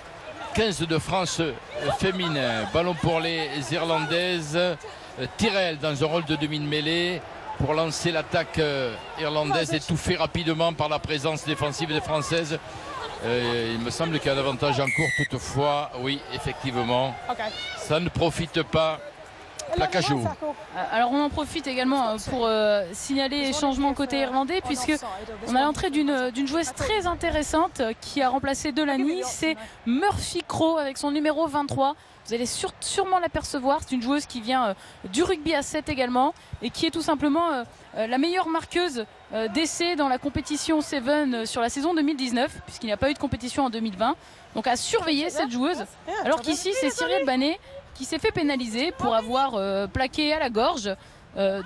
15 de France féminin. Ballon pour les Irlandaises. Tyrrell dans un rôle de demi-mêlée pour lancer l'attaque irlandaise, étouffée rapidement par la présence défensive des Françaises. Il me semble qu'il y a davantage en cours toutefois. Oui, effectivement. Ça ne profite pas. Plaquage haut. Alors on en profite également pour signaler les changements côté irlandais, puisque on a l'entrée d'une joueuse très intéressante qui a remplacé Delany. C'est Murphy Crowe avec son numéro 23. Vous allez sûrement l'apercevoir. C'est une joueuse qui vient du rugby à 7 également, et qui est tout simplement la meilleure marqueuse d'essais dans la compétition 7 sur la saison 2019, puisqu'il n'y a pas eu de compétition en 2020. Donc à surveiller cette joueuse. Alors qu'ici c'est Cyrielle Banet qui s'est fait pénaliser pour avoir plaqué à la gorge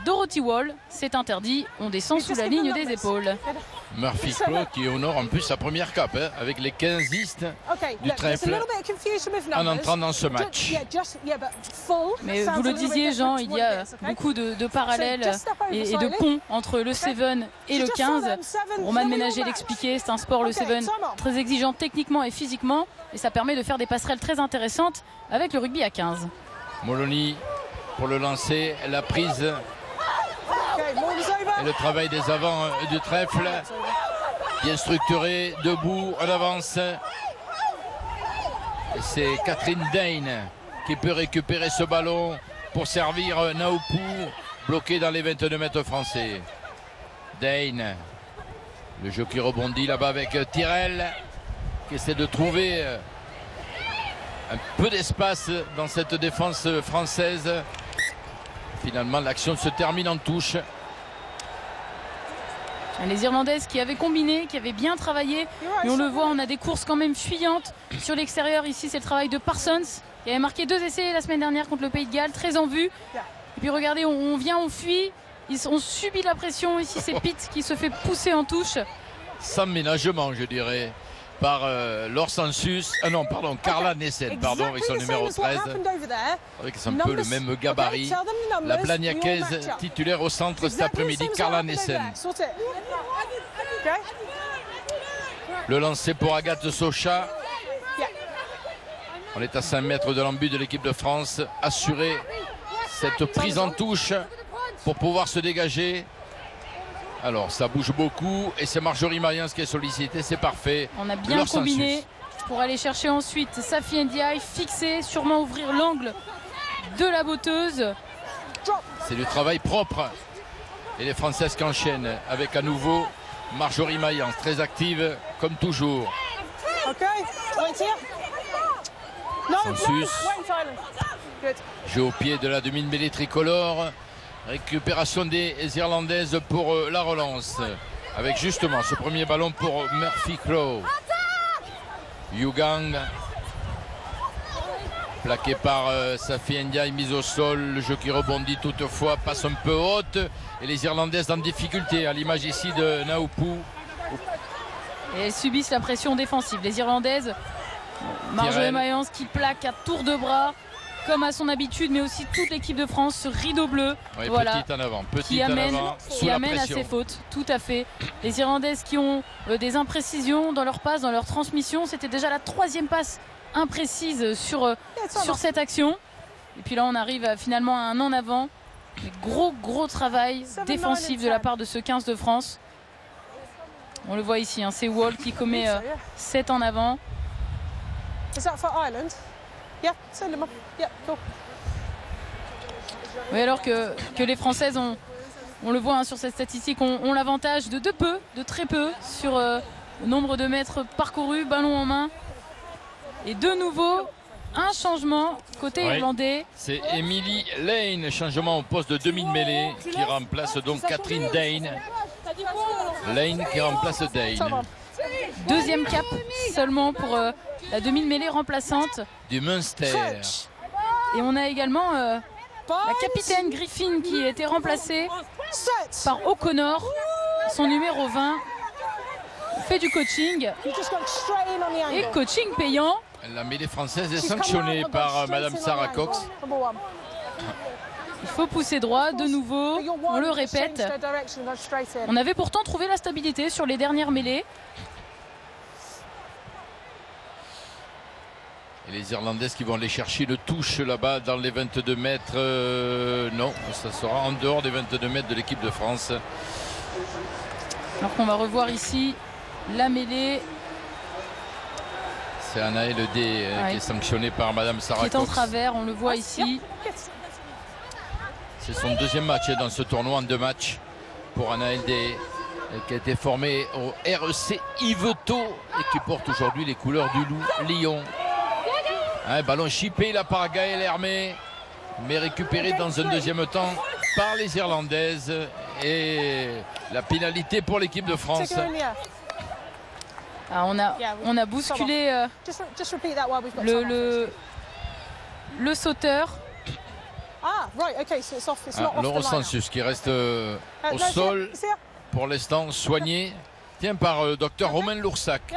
Dorothy Wall. C'est interdit, on descend sous la ligne des épaules. Murphy Crowe qui honore en plus sa première cape avec les 15istes du trèfle en entrant dans ce match. Mais vous le disiez Jean, il y a beaucoup de parallèles et de ponts entre le 7 et le 15. Romane Ménager l'expliquait, c'est un sport, le 7, très exigeant techniquement et physiquement, et ça permet de faire des passerelles très intéressantes avec le rugby à 15. Molony pour le lancer, la prise et le travail des avants du trèfle, bien structuré, debout, en avance. C'est Catherine Dane qui peut récupérer ce ballon pour servir Naupou, bloqué dans les 22 mètres français. Dane, le jeu qui rebondit là-bas avec Tyrrell qui essaie de trouver un peu d'espace dans cette défense française. Finalement, l'action se termine en touche. Les Irlandaises qui avaient combiné, qui avaient bien travaillé, et on le voit, on a des courses quand même fuyantes sur l'extérieur. Ici, c'est le travail de Parsons qui avait marqué 2 essais la semaine dernière contre le Pays de Galles, très en vue. Et puis regardez, on vient, on fuit, on subit la pression. Ici, c'est Pitt qui se fait pousser en touche. Sans ménagement, je dirais. par Laure Sensus. Ah non, pardon, Carla Nessen, pardon, avec son numéro 13. Avec un peu le même gabarit. La Blagnacaise titulaire au centre cet après-midi, Carla Nessen. Le lancer pour Agathe Socha. On est à 5 mètres de l'embut de l'équipe de France. Assurer cette prise en touche pour pouvoir se dégager. Alors ça bouge beaucoup et c'est Marjorie Mayence qui est sollicitée, c'est parfait. On a bien combiné pour aller chercher ensuite Safi Ndiaye, fixer, sûrement ouvrir l'angle de la botteuse. C'est du travail propre. Et les Françaises qui enchaînent avec à nouveau Marjorie Mayence, très active comme toujours. Sensus. Jeu au pied de la demi-mêlée tricolore. Récupération des Irlandaises pour la relance. Avec justement ce premier ballon pour Murphy Crowe. Yugang. Plaqué par Safi Ndiaye, mise au sol. Le jeu qui rebondit toutefois, passe un peu haute. Et les Irlandaises en difficulté, à l'image ici de Naupou. Et elles subissent la pression défensive. Les Irlandaises, Marjorie Mayence qui plaque à tour de bras, comme à son habitude, mais aussi toute l'équipe de France, ce rideau bleu, oui, voilà, petite en avant, qui amène à ses fautes, tout à fait. Les Irlandaises qui ont des imprécisions dans leur passe, dans leur transmission. C'était déjà la 3e passe imprécise sur cette action. Et puis là, on arrive finalement à un en avant. Mais gros travail défensif de la part de ce 15 de France. On le voit ici, hein, c'est Wall qui commet 7 en avant. Oui, alors que les Françaises on le voit, hein, sur cette statistique, ont l'avantage de très peu sur le nombre de mètres parcourus, ballon en main. Et de nouveau un changement côté irlandais. C'est Emily Lane, changement au poste de demi-mêlée, qui remplace donc Catherine Dane. Lane qui remplace Dane. 2e cap seulement pour la demi-mêlée remplaçante du Munster. Et on a également la capitaine Griffin qui a été remplacée par O'Connor, son numéro 20. Fait du coaching et coaching payant. La mêlée française est sanctionnée par Madame Sarah Cox. Il faut pousser droit de nouveau, on le répète. On avait pourtant trouvé la stabilité sur les dernières mêlées. Et les Irlandaises qui vont aller chercher le touche là-bas dans les 22 mètres. Non, ça sera en dehors des 22 mètres de l'équipe de France. Alors qu'on va revoir ici la mêlée. C'est Anaël D qui est sanctionné par Madame Sarah Cox. Qui est en travers, on le voit ici. C'est son 2e match dans ce tournoi en 2 matchs pour Anaël D, qui a été formé au REC Yvetot et qui porte aujourd'hui les couleurs du Loup Lyon. Un ballon chippé là par Gaëlle Hermé, mais récupéré dans un 2e temps par les Irlandaises. Et la pénalité pour l'équipe de France. Ah, on a bousculé le sauteur. Laure Sensus qui reste au sol pour l'instant, soigné. Tiens, par le docteur Romain Loursac.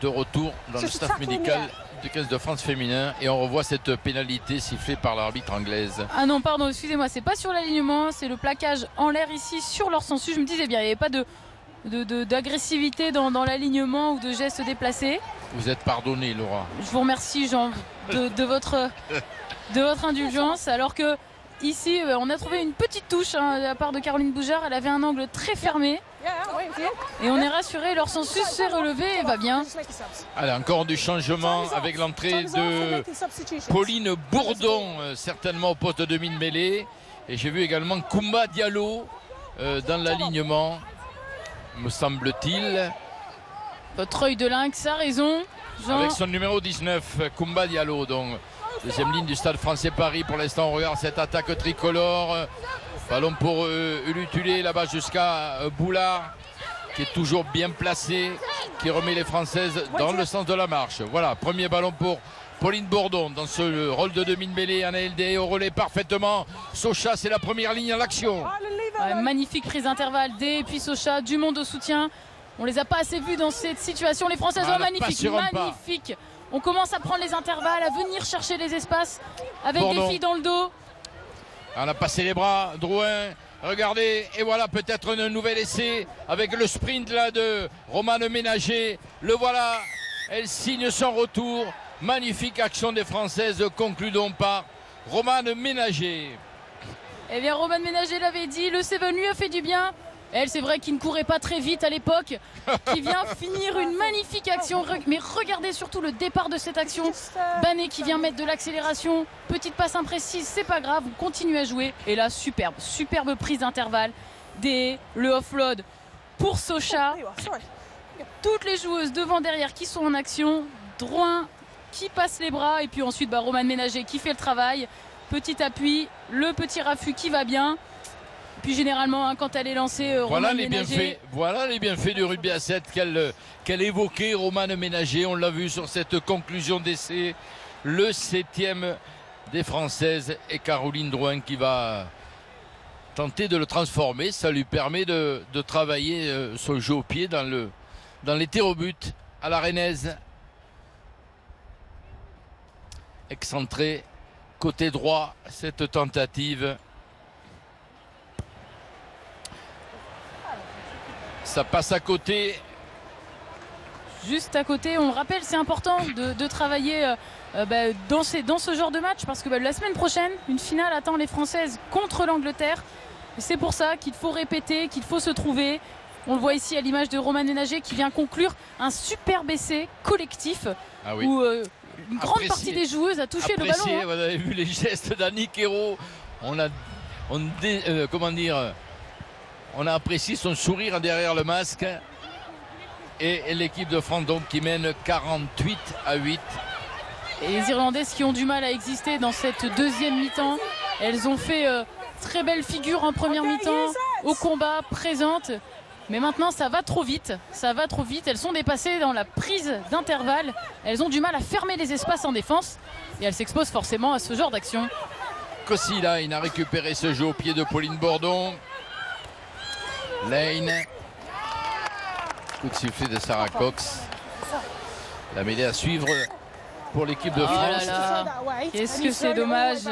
De retour dans le staff médical du 15 de France féminin. Et on revoit cette pénalité sifflée par l'arbitre anglaise. Ah non, pardon, excusez-moi, c'est pas sur l'alignement, c'est le plaquage en l'air ici sur Laure Sensus. Je me disais bien, il n'y avait pas d'agressivité dans l'alignement ou de gestes déplacés. Vous êtes pardonné, Laura. Je vous remercie, Jean, de votre indulgence. Alors que ici, on a trouvé une petite touche, hein, de la part de Caroline Boujard. Elle avait un angle très fermé. Et on est rassuré, Laure Sensus s'est relevé et va bien. Allez, encore du changement avec l'entrée de Pauline Bourdon, certainement au poste de demi-mêlée. Et j'ai vu également Koumba Diallo dans l'alignement, me semble-t-il. Votre œil de lynx a raison, Jean. Avec son numéro 19, Koumba Diallo, donc deuxième ligne du Stade Français Paris. Pour l'instant, on regarde cette attaque tricolore. Ballon pour Ulutulé là-bas jusqu'à Boulard, qui est toujours bien placé, qui remet les Françaises dans le sens de la marche. Voilà, premier ballon pour Pauline Bourdon dans ce rôle de demi-mêlée. Anaël D au relais parfaitement. Socha, c'est la première ligne à l'action. Magnifique prise d'intervalle D et puis Socha, du monde au soutien. On les a pas assez vus dans cette situation. Les Françaises, magnifique. On commence à prendre les intervalles, à venir chercher les espaces avec des filles dans le dos. On a passé les bras, Drouin, regardez, et voilà peut-être un nouvel essai avec le sprint là de Romane Ménager. Le voilà, elle signe son retour. Magnifique action des Françaises, concludons par Romane Ménager. Eh bien, Romane Ménager l'avait dit, le Seven lui a fait du bien. Elle, c'est vrai qu'il ne courait pas très vite à l'époque, qui vient finir une magnifique action. Mais regardez surtout le départ de cette action. Banet qui vient mettre de l'accélération. Petite passe imprécise, c'est pas grave, on continue à jouer. Et là, superbe prise d'intervalle. Le offload pour Socha. Toutes les joueuses devant, derrière qui sont en action. Drouin qui passe les bras. Et puis ensuite, Romane Ménager qui fait le travail. Petit appui, le petit raffut qui va bien. Puis généralement, quand elle est lancée, Romane Ménager. Voilà les bienfaits du rugby à 7 qu'elle évoquait, Romane Ménager. On l'a vu sur cette conclusion d'essai. Le 7e des Françaises et Caroline Drouin qui va tenter de le transformer. Ça lui permet de travailler son jeu au pied dans les tirs au but à la rennaise. Excentré côté droit, cette tentative. Ça passe à côté. Juste à côté, on le rappelle, c'est important de travailler dans ce genre de match parce que la semaine prochaine, une finale attend les Françaises contre l'Angleterre. C'est pour ça qu'il faut répéter, qu'il faut se trouver. On le voit ici à l'image de Romane Ménager qui vient conclure un superbe essai collectif où une grande partie des joueuses a touché le ballon. Vous avez vu les gestes d'Annick Hérault. On a apprécié son sourire derrière le masque. Et l'équipe de France donc qui mène 48-8. Et les Irlandaises qui ont du mal à exister dans cette deuxième mi-temps. Elles ont fait très belle figure en première mi-temps, au combat, présente. Mais maintenant ça va trop vite. Elles sont dépassées dans la prise d'intervalle. Elles ont du mal à fermer les espaces en défense. Et elles s'exposent forcément à ce genre d'action. Kossi-Lane a récupéré ce jeu au pied de Pauline Bourdon. Lane. Coup de sifflet de Sarah Cox. La mêlée à suivre pour l'équipe de France. Qu'est-ce que c'est dommage.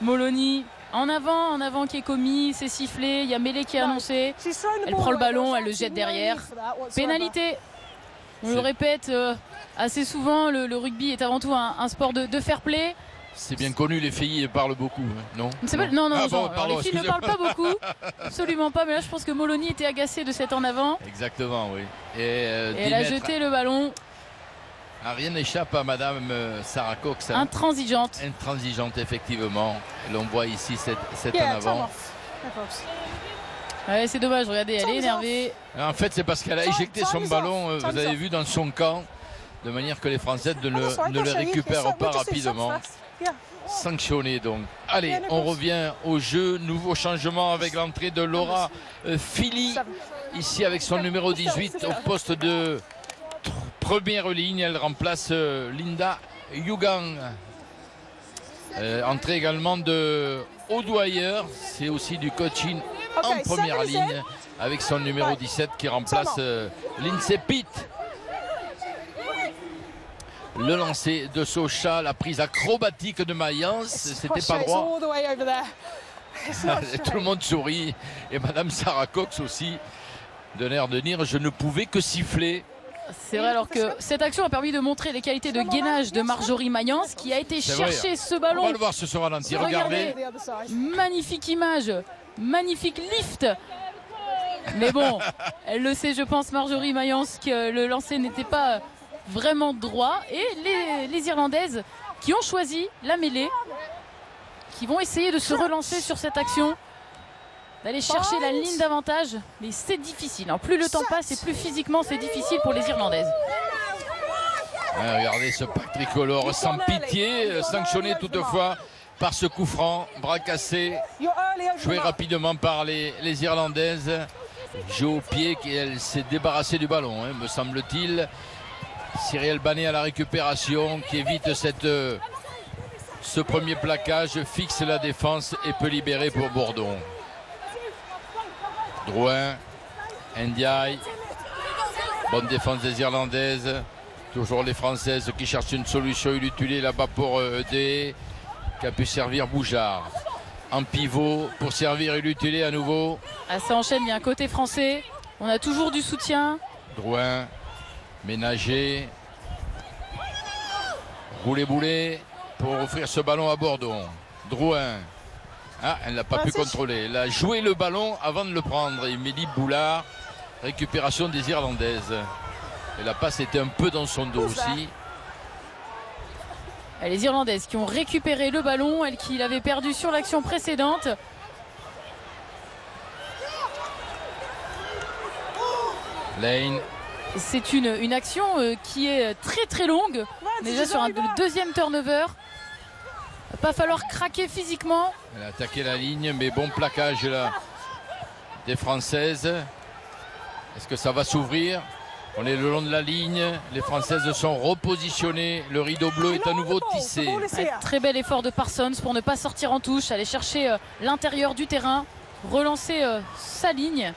Molony en avant qui est commis, c'est sifflé, il y a mêlée qui est annoncé. Elle prend le ballon, elle le jette derrière. Pénalité. On le répète assez souvent, le rugby est avant tout un sport de fair play. C'est bien connu, les filles parlent beaucoup, non? Non, les filles ne parlent pas beaucoup, absolument pas, mais là je pense que Molony était agacée de cet en avant. Exactement, oui. Et elle a jeté le ballon. Rien n'échappe à Madame Sarah Cox. Intransigeante. Intransigeante, effectivement. Et l'on voit ici cette en avant. Ouais, c'est dommage, regardez, elle est énervée. En fait, c'est parce qu'elle a éjecté son ballon, vous avez vu, dans son camp, de manière que les Françaises ne le récupèrent pas rapidement. Sanctionné donc. Allez, on revient au jeu. Nouveau changement avec l'entrée de Laura Philly, ici avec son numéro 18 au poste de première ligne. Elle remplace Linda Yugang. Entrée également de O'Dwyer, c'est aussi du coaching en première ligne avec son numéro 17 qui remplace Lindsay Pitt. Le lancer de Socha, la prise acrobatique de Mayence, c'était pas droit. Tout le monde sourit et Madame Sarah Cox aussi de l'air de dire je ne pouvais que siffler. C'est vrai, alors que cette action a permis de montrer les qualités de gainage de Marjorie Mayence qui a été chercher ce ballon. On va le voir ce ralenti, regardez. Magnifique image, magnifique lift. Mais bon, elle le sait, je pense, Marjorie Mayence, que le lancer n'était pas vraiment droit. Et les Irlandaises qui ont choisi la mêlée, qui vont essayer de se relancer sur cette action, d'aller chercher la ligne d'avantage, mais c'est difficile. Plus le temps passe et plus physiquement c'est difficile pour les Irlandaises. Regardez ce pack tricolore sans pitié, sanctionné toutefois par ce coup franc, bras cassé, joué rapidement par les Irlandaises. Jeu au pied, elle s'est débarrassée du ballon, me semble-t-il. Cyrielle Banet à la récupération, qui évite ce premier plaquage, fixe la défense et peut libérer pour Bourdon. Drouin, Ndiaye, Bonne défense des Irlandaises. Toujours les Françaises qui cherchent une solution. Ulutulé là-bas pour D, qui a pu servir Boujard. En pivot pour servir Ulutulé à nouveau. Ah, ça enchaîne bien. Côté français, on a toujours du soutien. Drouin, Ménager. Roulet-boulet pour offrir ce ballon à Bourdon. Drouin. Ah, elle n'a pas pu contrôler. Elle a joué le ballon avant de le prendre. Et Mélie Boulard, récupération des Irlandaises. Et la passe était un peu dans son dos aussi. Les Irlandaises qui ont récupéré le ballon, elles qui l'avaient perdu sur l'action précédente. Lane. C'est une action qui est très très longue. Déjà sur un deuxième turnover. Il va pas falloir craquer physiquement. Elle a attaqué la ligne, mais bon plaquage là des Françaises. Est-ce que ça va s'ouvrir? On est le long de la ligne. Les Françaises sont repositionnées. Le rideau bleu est à nouveau tissé. Très bel effort de Parsons pour ne pas sortir en touche. Aller chercher l'intérieur du terrain. Relancer sa ligne.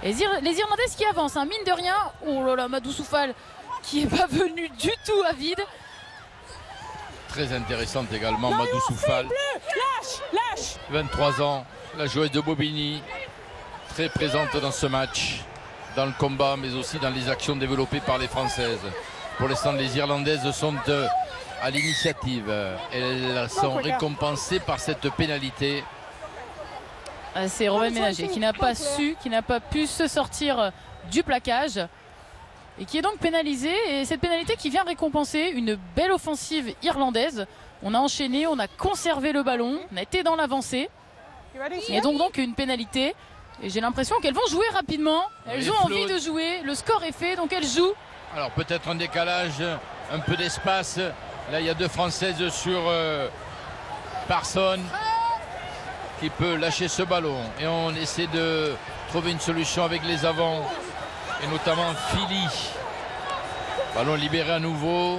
Et les Irlandaises qui avancent, hein, mine de rien. Oh là là, Madou Soufal qui n'est pas venu du tout à vide. Très intéressante également, Madou Soufal. 23 ans, la joueuse de Bobigny. Très présente dans ce match, dans le combat, mais aussi dans les actions développées par les Françaises. Pour l'instant, les Irlandaises sont à l'initiative. Elles sont récompensées par cette pénalité. C'est Romaine Ménager qui n'a pas pu se sortir du plaquage et qui est donc pénalisée. Et cette pénalité qui vient récompenser une belle offensive irlandaise. On a enchaîné, on a conservé le ballon, on a été dans l'avancée. Et donc une pénalité. Et j'ai l'impression qu'elles vont jouer rapidement. Elles ont envie de jouer. Le score est fait, donc elles jouent. Alors peut-être un décalage, un peu d'espace. Là, il y a deux Françaises sur Parsons qui peut lâcher ce ballon. Et on essaie de trouver une solution avec les avants. Et notamment Philly. Ballon libéré à nouveau.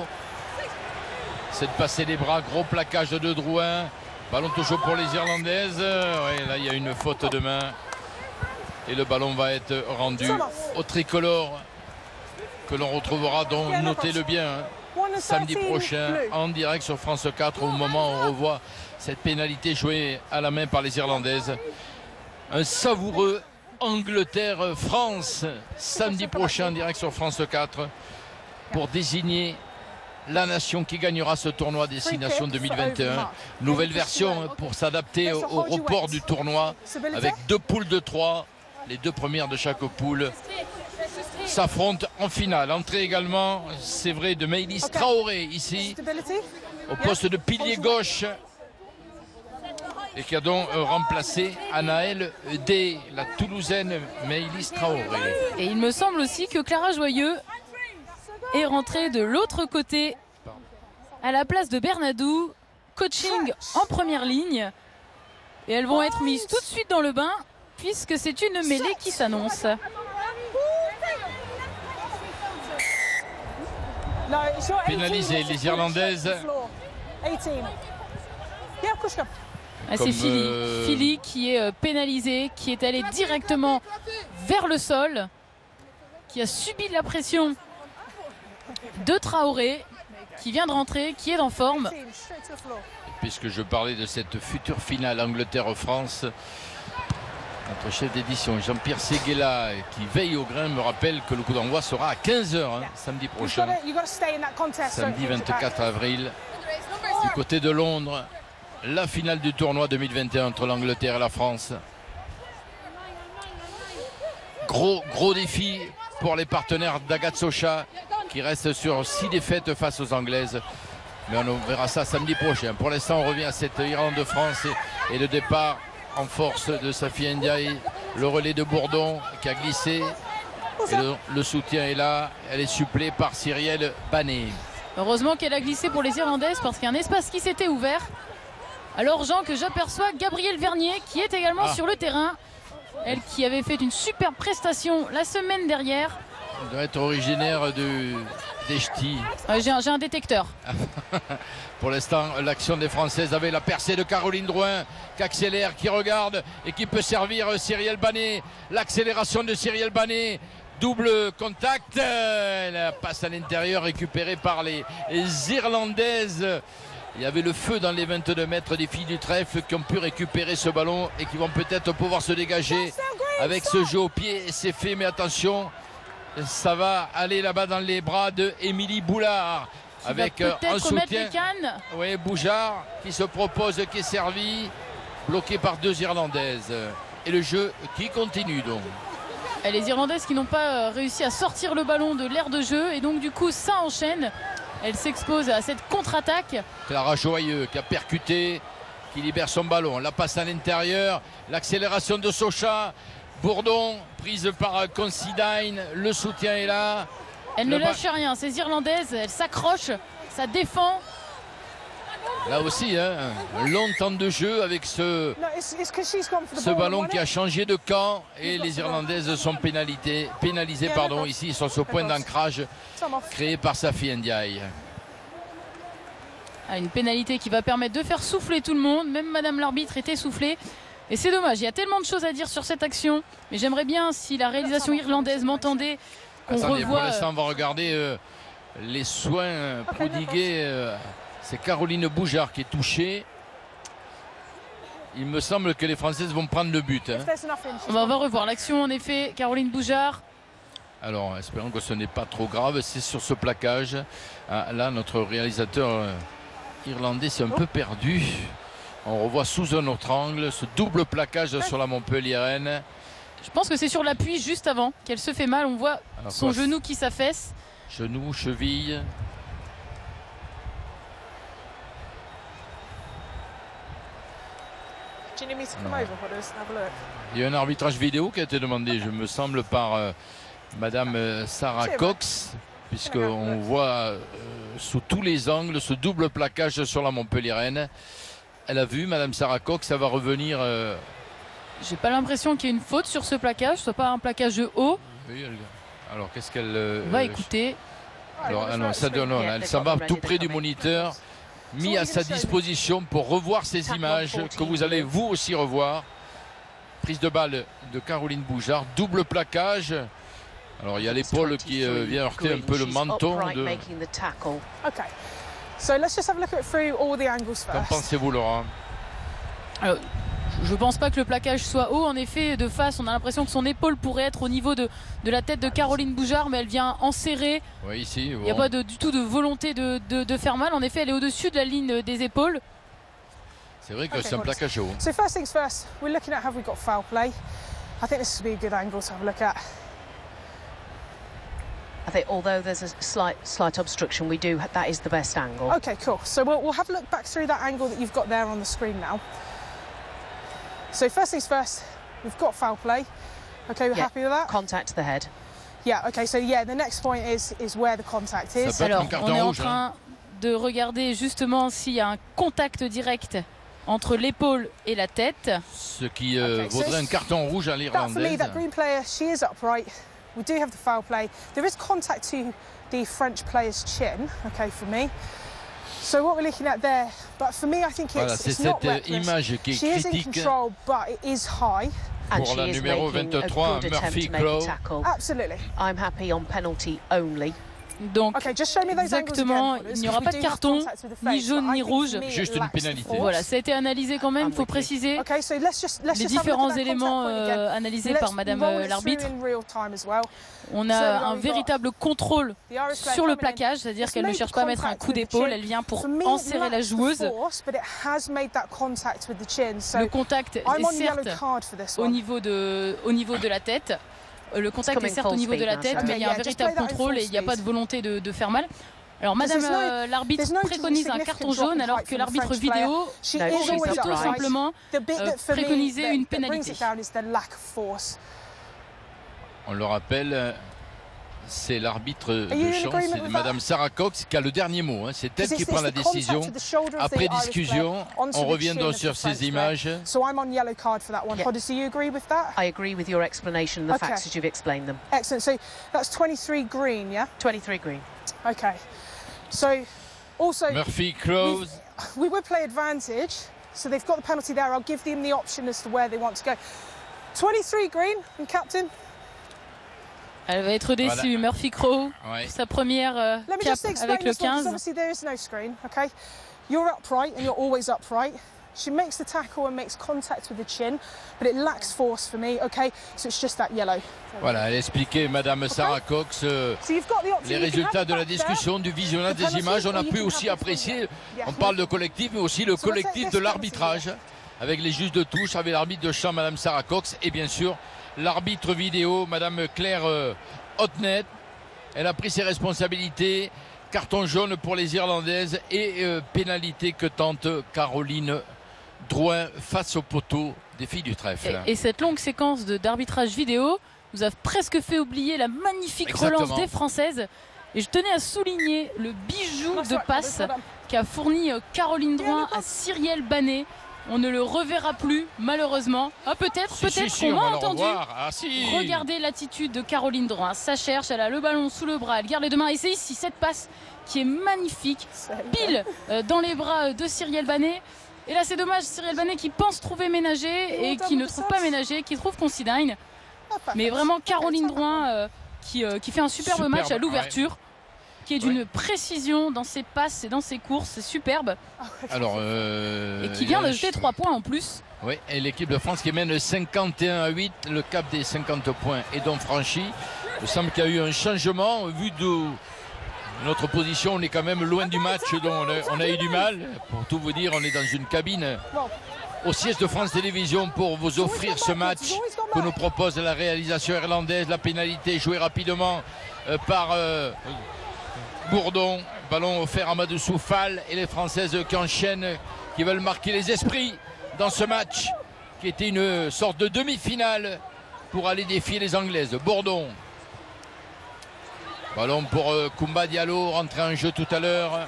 C'est de passer les bras. Gros plaquage de Drouin. Ballon toujours pour les Irlandaises. Ouais, là, il y a une faute de main. Et le ballon va être rendu au tricolore que l'on retrouvera, donc notez-le bien, hein, samedi prochain en direct sur France 4 au moment où on revoit cette pénalité jouée à la main par les Irlandaises. Un savoureux Angleterre-France samedi prochain en direct sur France 4 pour désigner la nation qui gagnera ce tournoi Destination 2021. Nouvelle version pour s'adapter au report du tournoi avec 2 poules de 3. Les 2 premières de chaque poule s'affrontent en finale. Entrée également, c'est vrai, de Maëlys Traoré ici, au poste de pilier gauche. Et qui a donc remplacé Anaëlle D, la Toulousaine Maëlys Traoré. Et il me semble aussi que Clara Joyeux est rentrée de l'autre côté à la place de Bernadou. Coaching en première ligne. Et elles vont être mises tout de suite dans le bain, puisque c'est une mêlée qui s'annonce. Pénalisées les Irlandaises. C'est Philly qui est pénalisée, qui est allée directement vers le sol, qui a subi la pression de Traoré, qui vient de rentrer, qui est en forme. Puisque je parlais de cette future finale Angleterre-France, notre chef d'édition Jean-Pierre Séguéla, qui veille au grain, me rappelle que le coup d'envoi sera à 15h samedi prochain, samedi 24 avril, du côté de Londres, la finale du tournoi 2021 entre l'Angleterre et la France. Gros défi pour les partenaires d'Agathe Socha qui restent sur 6 défaites face aux Anglaises. Mais on verra ça samedi prochain. Pour l'instant, on revient à cette Irlande-France et le départ en force de Safi Ndiaye, le relais de Bourdon qui a glissé. Et le soutien est là. Elle est supplée par Cyrielle Banet. Heureusement qu'elle a glissé pour les Irlandaises parce qu'il y a un espace qui s'était ouvert. Alors Jean, que j'aperçois Gabrielle Vernier qui est également sur le terrain. Elle qui avait fait une super prestation la semaine dernière. Elle doit être originaire des Ch'tis. J'ai un détecteur. Pour l'instant, l'action des Françaises avec la percée de Caroline Drouin qui accélère, qui regarde et qui peut servir Cyrielle Banet. L'accélération de Cyrielle Banet Double contact, la passe à l'intérieur récupérée par les Irlandaises. Il y avait le feu dans les 22 mètres des filles du trèfle qui ont pu récupérer ce ballon et qui vont peut-être pouvoir se dégager avec ce jeu au pied. C'est fait, mais attention, ça va aller là-bas dans les bras de Émilie Boulard. Avec un soutien. Oui, Boujard qui se propose, qui est servi, bloqué par 2 Irlandaises. Et le jeu qui continue donc. Et les Irlandaises qui n'ont pas réussi à sortir le ballon de l'aire de jeu et donc du coup ça enchaîne. Elle s'expose à cette contre-attaque. Clara Joyeux qui a percuté, qui libère son ballon. La passe à l'intérieur, l'accélération de Socha. Bourdon prise par Considine, le soutien est là. Elle ne lâche rien, ces Irlandaises, elles s'accrochent, ça défend. Là aussi, un long temps de jeu avec ce ballon qui a changé de camp et les Irlandaises sont pénalisées ici sur ce point d'ancrage créé par Safi Ndiaye. Une pénalité qui va permettre de faire souffler tout le monde, même Madame l'arbitre est essoufflée. Et c'est dommage, il y a tellement de choses à dire sur cette action, mais j'aimerais bien, si la réalisation irlandaise m'entendait, qu'on revoie... Pour l'instant, on va regarder les soins prodigués. C'est Caroline Boujard qui est touchée. Il me semble que les Françaises vont prendre le but. On va revoir l'action, en effet. Caroline Boujard. Alors, espérons que ce n'est pas trop grave. C'est sur ce plaquage. Là, notre réalisateur irlandais s'est un peu perdu. On revoit sous un autre angle ce double plaquage sur la Montpelliéraine. Je pense que c'est sur l'appui juste avant qu'elle se fait mal. On voit son genou qui s'affaisse. Genou, cheville. Il y a un arbitrage vidéo qui a été demandé, je me semble, par Madame Sarah Cox, puisqu'on voit sous tous les angles ce double plaquage sur la Montpelliéraine. Elle a vu, Madame Sarah Cox, ça va revenir. J'ai pas l'impression qu'il y ait une faute sur ce plaquage, soit pas un plaquage haut. Oui, alors qu'est-ce qu'elle. On va écouter. Alors, non, ça donne, elle s'en va tout près du moniteur, mis à sa disposition pour revoir ces images que vous allez vous aussi revoir. Prise de balle de Caroline Boujard, double plaquage. Alors il y a l'épaule qui vient heurter un peu le menton de... Qu'en pensez-vous, Laurent? Alors, je ne pense pas que le plaquage soit haut. En effet, de face, on a l'impression que son épaule pourrait être au niveau de la tête de Caroline Boujard, mais elle vient enserrer. Oui, ici. Il n'y a pas du tout de volonté de faire mal. En effet, elle est au-dessus de la ligne des épaules. C'est vrai que c'est un plaquage haut. So first things first, we're looking at have we got foul play. I think this would be a good angle to have a look at. I think although there's a slight obstruction, that is the best angle. Okay, cool. So we'll have a look back through that angle that you've got there on the screen now. So first things first, we've got foul play. Okay, we're happy with that? Contact to the head. Yeah, okay, so yeah, the next point is where the contact is. Alors, on est en train de regarder justement s'il y a un contact direct entre l'épaule et la tête. Ce qui vaudrait un carton rouge à l'Irlandaise. For me, that green player, she is upright. We do have the foul play. There is contact to the French player's chin, okay, for me. So what we're looking at there, but for me, I think it's not reckless. Image qui est she is in critique control, but it is high. pour la numéro 23, Murphy Clow. Absolutely. I'm happy on penalty only. Donc, exactement, il n'y aura pas de carton, ni jaune ni rouge. Juste une pénalité. Voilà, ça a été analysé quand même, il faut préciser les différents éléments analysés par Madame l'arbitre. On a un véritable contrôle sur le plaquage, c'est-à-dire qu'elle ne cherche pas à mettre un coup d'épaule, elle vient pour enserrer la joueuse. Le contact est certes au niveau de la tête. Le contact est certes au niveau de la tête, mais il y a un véritable contrôle et il n'y a pas de volonté de faire mal. Alors Madame l'arbitre préconise un carton jaune alors que l'arbitre vidéo aurait plutôt simplement préconisé une pénalité. On le rappelle, c'est l'arbitre de chance, c'est Madame Sarah Cox qui a le dernier mot. C'est elle qui prend la décision. Après discussion, on revient donc sur ces images. So I'm on yellow card for that one. Hodges, do you agree with that? I agree with your explanation, the facts as you've explained them. Excellent. So that's 23 green, yeah? 23 green. Okay. So also Murphy close. We would play advantage. So they've got the penalty there. I'll give them the option as to where they want to go. 23 green and captain. Elle va être déçue, voilà. Murphy Crowe, sa première cap avec le 15. You're upright and you're always upright. She makes the tackle and makes contact with the chin, but it lacks force for me, okay? So it's just that yellow. Voilà, elle expliquait, Madame Sarah Cox, les résultats de la discussion, du visionnage des images. On a pu aussi apprécier, on parle de collectif, mais aussi le collectif de l'arbitrage, avec les juges de touche, avec l'arbitre de champ, Madame Sarah Cox, et bien sûr, l'arbitre vidéo, Madame Claire Hotnet. Elle a pris ses responsabilités. Carton jaune pour les Irlandaises et pénalité que tente Caroline Drouin face au poteau des filles du trèfle. Et cette longue séquence d'arbitrage vidéo nous a presque fait oublier la magnifique relance des Françaises. Et je tenais à souligner le bijou de passe qu'a fourni Caroline Drouin à Cyrielle Banet. On ne le reverra plus, malheureusement. Ah, peut-être qu'on m'a entendu. Regardez l'attitude de Caroline Drouin. Ça cherche, elle a le ballon sous le bras, elle garde les deux mains. Et c'est ici cette passe qui est magnifique, pile dans les bras de Cyrielle Banet. Et là, c'est dommage, Cyrielle Banet qui pense trouver Ménager et qui ne trouve pas Ménager, qui trouve Considine. Mais vraiment, Caroline Drouin qui fait un superbe match à l'ouverture. Qui est d'une précision dans ses passes et dans ses courses, c'est superbe. Alors, et qui vient d'ajouter 3 points en plus. Oui, et l'équipe de France qui mène 51-8, le cap des 50 points est donc franchi. Il semble qu'il y a eu un changement. Vu de notre position, on est quand même loin du match, donc on a eu du mal. Pour tout vous dire, on est dans une cabine au siège de France Télévisions pour vous offrir ce match que nous propose la réalisation irlandaise. La pénalité jouée rapidement par... Bourdon, ballon offert à Amadou Soufal et les Françaises qui enchaînent, qui veulent marquer les esprits dans ce match qui était une sorte de demi-finale pour aller défier les Anglaises. Bourdon, ballon pour Koumba Diallo, rentré en jeu tout à l'heure,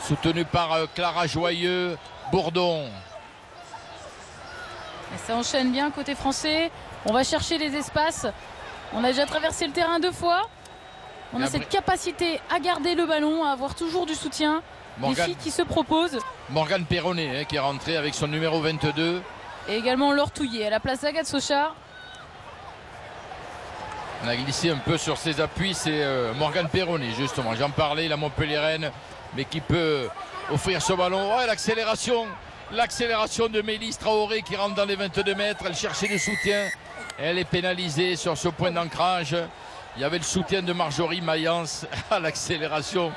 soutenu par Clara Joyeux. Bourdon. Et ça enchaîne bien côté français, on va chercher les espaces, on a déjà traversé le terrain 2 fois. On a cette capacité à garder le ballon, à avoir toujours du soutien. Des filles qui se proposent. Morgane Perronnet qui est rentrée avec son numéro 22. Et également Laure Touillet à la place d'Agathe Sochard. On a glissé un peu sur ses appuis, c'est Morgane Perronnet justement. J'en parlais, la Montpelliéraine, mais qui peut offrir ce ballon. Oh, l'accélération de Mélisse Traoré qui rentre dans les 22 mètres. Elle cherchait du soutien. Elle est pénalisée sur ce point d'ancrage. Il y avait le soutien de Marjorie Mayence à l'accélération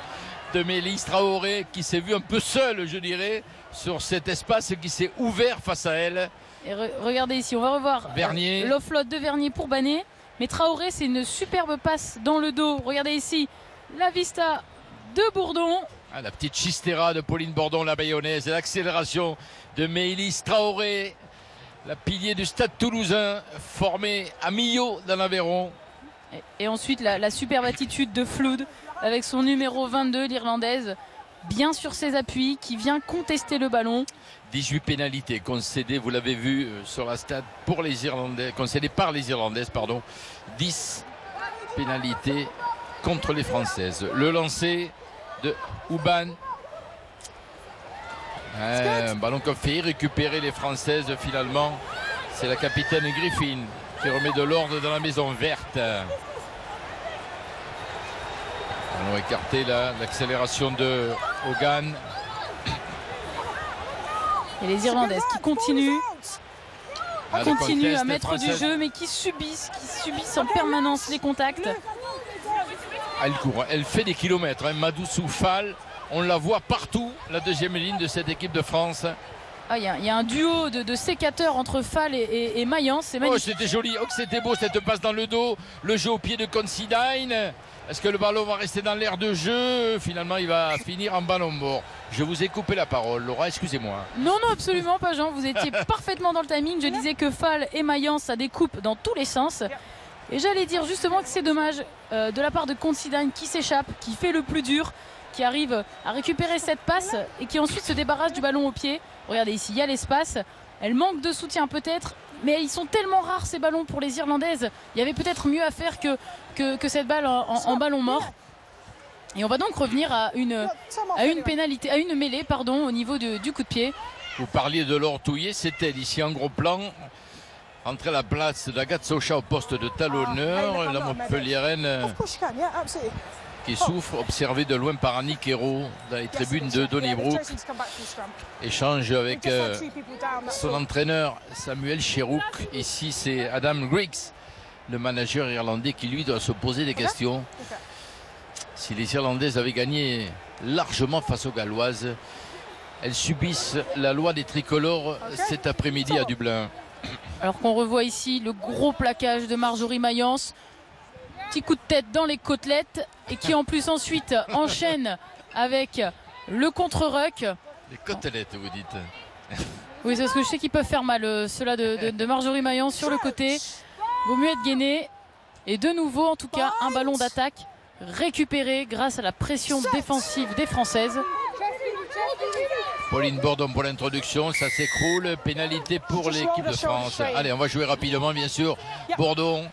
de Mélisse Traoré qui s'est vue un peu seule, je dirais, sur cet espace qui s'est ouvert face à elle. Et regardez ici, on va revoir Vernier. L'offload de Vernier pour Banet. Mais Traoré, c'est une superbe passe dans le dos. Regardez ici, la vista de Bourdon. Ah, la petite chistera de Pauline Bourdon, la bayonnaise. Et l'accélération de Mélisse Traoré, la pilier du Stade Toulousain, formée à Millau dans l'Aveyron. Et ensuite la superbe attitude de Flood avec son numéro 22, l'Irlandaise, bien sur ses appuis, qui vient contester le ballon. 18 pénalités concédées, vous l'avez vu sur la stade pour les Irlandais, concédées par les Irlandaises, pardon. 10 pénalités contre les Françaises. Le lancer de Ouban. Un ballon qu'on fait récupérer les Françaises finalement. C'est la capitaine Griffin qui remet de l'ordre dans la maison verte. On va écarter l'accélération de Hogan. Et les Irlandaises qui continuent à mettre du jeu, mais qui subissent en permanence les contacts. Elle court, elle fait des kilomètres. Madou Soufal, on la voit partout, la deuxième ligne de cette équipe de France. Ah, y a un duo de sécateurs entre Fall et Mayence, c'est magnifique. Oh, c'était joli, oh, c'était beau cette passe dans le dos, le jeu au pied de Considine. Est-ce que le ballon va rester dans l'air de jeu? Finalement, il va finir en ballon mort. Je vous ai coupé la parole, Laura, excusez-moi. Non, absolument pas, Jean. Vous étiez parfaitement dans le timing. Je disais que Fall et Mayence, ça découpe dans tous les sens. Et j'allais dire justement que c'est dommage de la part de Considine qui s'échappe, qui fait le plus dur, qui arrive à récupérer cette passe et qui ensuite se débarrasse du ballon au pied. Regardez ici, il y a l'espace. Elle manque de soutien peut-être, mais ils sont tellement rares ces ballons pour les Irlandaises. Il y avait peut-être mieux à faire que cette balle en ballon mort. Et on va donc revenir à une pénalité, à une mêlée au niveau du coup de pied. Vous parliez de Laure Touillet, c'est elle ici en gros plan. Entrer à la place d'Agathe Socha au poste de talonneur. La Montpelliéraine qui souffre, observé de loin par Annick Hérault dans les tribunes de Donnybrook. Échange avec son entraîneur Samuel Cherouk. Ici, c'est Adam Griggs, le manager irlandais, qui lui doit se poser des questions. Si les Irlandaises avaient gagné largement face aux Galloises, elles subissent la loi des tricolores cet après-midi à Dublin. Alors qu'on revoit ici le gros plaquage de Marjorie Mayence. Petit coup de tête dans les côtelettes et qui en plus ensuite enchaîne avec le contre-ruck. Les côtelettes, vous dites? Oui, c'est parce que je sais qu'ils peuvent faire mal, ceux-là de Marjorie Mayence sur le côté. Vaut mieux être gainé. Et de nouveau, en tout cas, un ballon d'attaque récupéré grâce à la pression défensive des Françaises. Pauline Bourdon pour l'introduction, ça s'écroule. Pénalité pour l'équipe de France. Allez, on va jouer rapidement, bien sûr. Bourdon,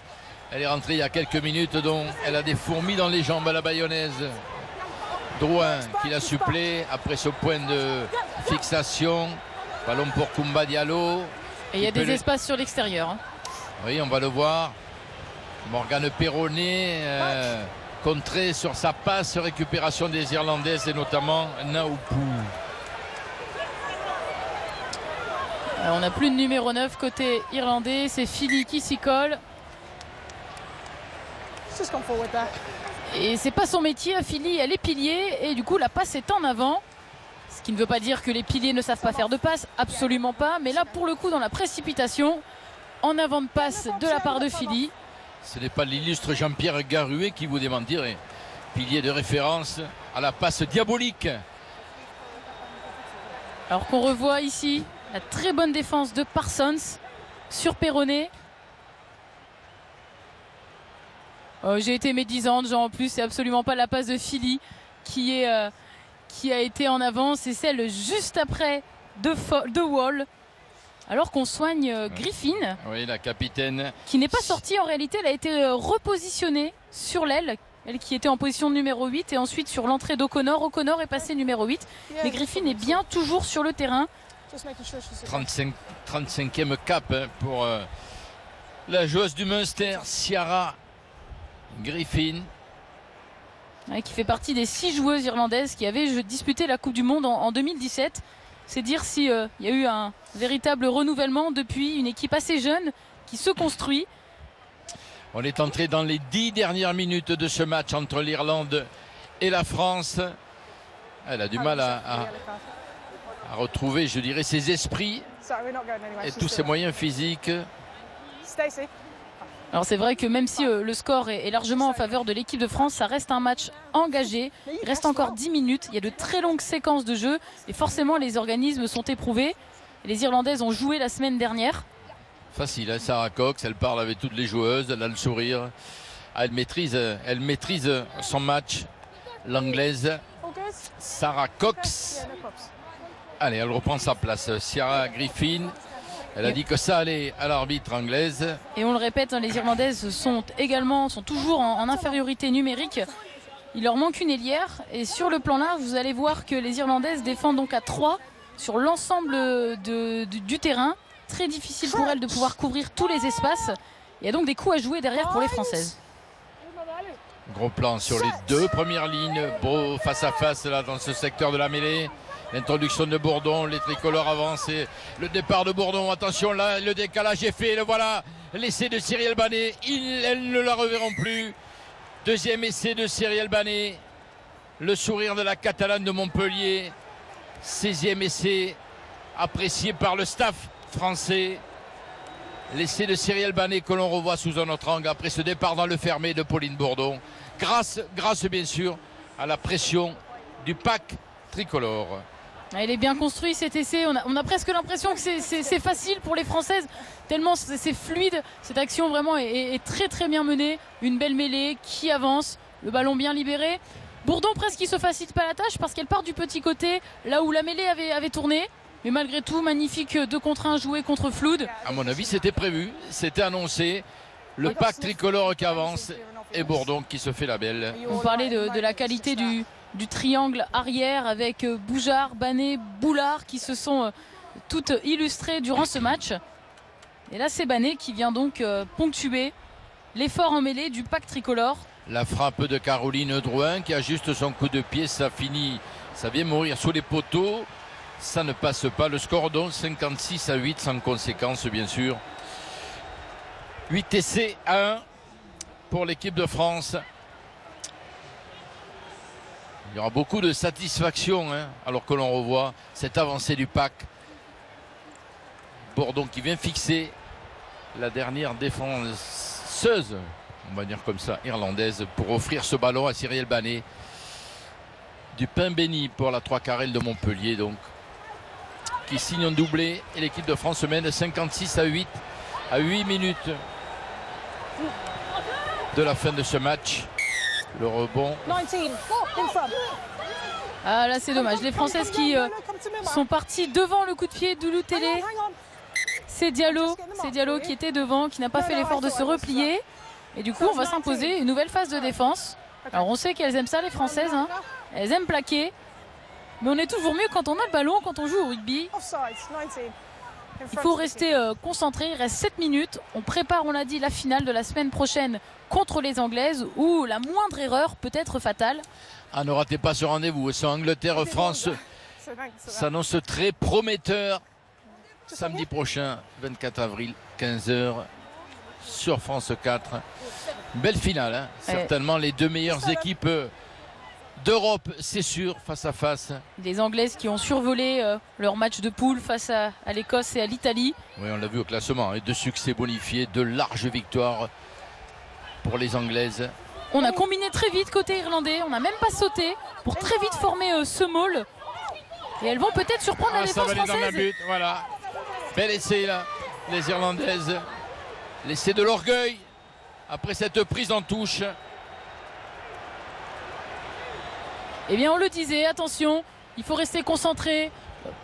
elle est rentrée il y a quelques minutes, donc elle a des fourmis dans les jambes à la Bayonnaise. Drouin qui l'a supplé après ce point de fixation. Ballon pour Koumba Diallo. Et il y a des espaces sur l'extérieur. Oui, on va le voir. Morgane Perronnet contrée sur sa passe, récupération des Irlandaises et notamment Naoupou. Alors, on n'a plus de numéro 9 côté irlandais, c'est Philly qui s'y colle. Et c'est pas son métier à Philly, elle est pilier et du coup la passe est en avant. Ce qui ne veut pas dire que les piliers ne savent pas faire de passe, absolument pas. Mais là pour le coup dans la précipitation, en avant de passe de la part de Philly. Ce n'est pas l'illustre Jean-Pierre Garuet qui vous démentirait. Pilier de référence à la passe diabolique. Alors qu'on revoit ici la très bonne défense de Parsons sur Perronnet. J'ai été médisante, genre en plus c'est absolument pas la passe de Philly qui a été en avant, c'est celle juste après de Wall. Alors qu'on soigne Griffin. Oui, la capitaine. Qui n'est pas sortie en réalité, elle a été repositionnée sur l'aile. Elle qui était en position de numéro 8 et ensuite sur l'entrée d'O'Connor. O'Connor est passé numéro 8. Mais Griffin est bien toujours sur le terrain. 35e cap pour la joueuse du Munster, Ciara Griffin. Ouais, qui fait partie des 6 joueuses irlandaises qui avaient disputé la Coupe du Monde en 2017. C'est dire s'il y a eu un véritable renouvellement depuis, une équipe assez jeune qui se construit. On est entré dans les 10 dernières minutes de ce match entre l'Irlande et la France. Elle a du mal à retrouver, je dirais, ses esprits et tous ses moyens physiques. Alors c'est vrai que même si le score est largement en faveur de l'équipe de France, ça reste un match engagé. Il reste encore 10 minutes. Il y a de très longues séquences de jeu et forcément les organismes sont éprouvés. Les Irlandaises ont joué la semaine dernière. Facile, hein, Sarah Cox, elle parle avec toutes les joueuses, elle a le sourire. Elle maîtrise son match. L'anglaise Sarah Cox. Allez, elle reprend sa place. Ciara Griffin. Elle a dit que ça allait à l'arbitre anglaise. Et on le répète, les Irlandaises sont toujours en infériorité numérique. Il leur manque une ailière. Et sur le plan large, vous allez voir que les Irlandaises défendent donc à 3 sur l'ensemble du terrain. Très difficile pour elles de pouvoir couvrir tous les espaces. Il y a donc des coups à jouer derrière pour les Françaises. Gros plan sur les 2 premières lignes. Beau face à face là dans ce secteur de la mêlée. L'introduction de Bourdon, les tricolores avancent. Le départ de Bourdon, attention là, le décalage est fait. Le voilà, l'essai de Cyrielle Banet. Elles ne la reverront plus. Deuxième essai de Cyrielle Banet. Le sourire de la Catalane de Montpellier. 16e essai apprécié par le staff français. L'essai de Cyrielle Banet que l'on revoit sous un autre angle après ce départ dans le fermé de Pauline Bourdon. Grâce bien sûr à la pression du pack tricolore. Il est bien construit cet essai, on a presque l'impression que c'est facile pour les Françaises, tellement c'est fluide, cette action vraiment est très très bien menée, une belle mêlée qui avance, le ballon bien libéré. Bourdon presque qui se facilite pas la tâche parce qu'elle part du petit côté, là où la mêlée avait tourné, mais malgré tout magnifique 2 contre 1 joué contre Flood. À mon avis c'était prévu, c'était annoncé, le pack tricolore qui avance et Bourdon qui se fait la belle. On parlait de la qualité du triangle arrière avec Boujard, Banet, Boulard qui se sont toutes illustrées durant ce match. Et là, c'est Banet qui vient donc ponctuer l'effort en mêlée du pack tricolore. La frappe de Caroline Drouin qui ajuste son coup de pied, ça vient mourir sous les poteaux. Ça ne passe pas. Le score donc 56-8 sans conséquence bien sûr. 8 essais à 1 pour l'équipe de France. Il y aura beaucoup de satisfaction alors que l'on revoit cette avancée du pack. Bourdon qui vient fixer la dernière défenseuse, on va dire comme ça, irlandaise, pour offrir ce ballon à Cyrielle Banet. Du pain béni pour la 3 Carrel de Montpellier donc, qui signe un doublé et l'équipe de France se mène 56-8 à 8 minutes de la fin de ce match. Le rebond. Ah là c'est dommage. Les Françaises qui sont parties devant le coup de pied d'Oulou Télé. C'est Diallo qui était devant, qui n'a pas fait l'effort de se replier. Et du coup on va s'imposer une nouvelle phase de défense. Alors on sait qu'elles aiment ça les Françaises. Elles aiment plaquer. Mais on est toujours mieux quand on a le ballon, quand on joue au rugby. Il faut rester concentré, il reste 7 minutes. On prépare, on l'a dit, la finale de la semaine prochaine contre les Anglaises où la moindre erreur peut être fatale. Ah, ne ratez pas ce rendez-vous. Ce Angleterre-France s'annonce très prometteur. Samedi prochain, 24 avril, 15h sur France 4. Belle finale, certainement les deux meilleures équipes d'Europe, c'est sûr, face à face. Les Anglaises qui ont survolé leur match de poule face à l'Écosse et à l'Italie. Oui, on l'a vu au classement, de succès bonifiés, de larges victoires pour les Anglaises. On a combiné très vite côté irlandais, on n'a même pas sauté pour très vite former ce maul. Et elles vont peut-être surprendre la défense française. Dans la butte, voilà. Bel essai là, les Irlandaises. L'essai de l'orgueil après cette prise en touche. Eh bien on le disait, attention, il faut rester concentré,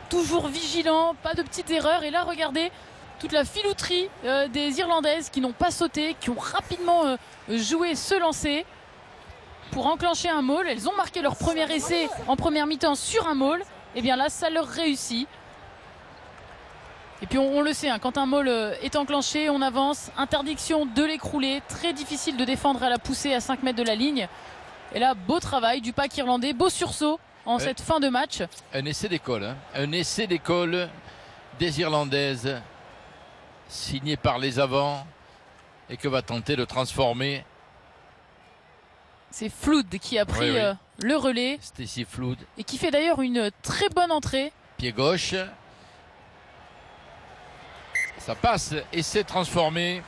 toujours vigilant, pas de petites erreurs. Et là regardez toute la filouterie des Irlandaises qui n'ont pas sauté, qui ont rapidement joué ce lancer pour enclencher un maul. Elles ont marqué leur premier essai en première mi-temps sur un maul. Et bien là ça leur réussit. Et puis on le sait, quand un maul est enclenché, on avance, interdiction de l'écrouler, très difficile de défendre à la poussée à 5 mètres de la ligne. Et là, beau travail du pack irlandais, beau sursaut en cette fin de match. Un essai d'école, un essai d'école des Irlandaises, signé par les avants et que va tenter de transformer. C'est Flood qui a pris le relais. Stacy Flood. Et qui fait d'ailleurs une très bonne entrée. Pied gauche. Ça passe et c'est transformé.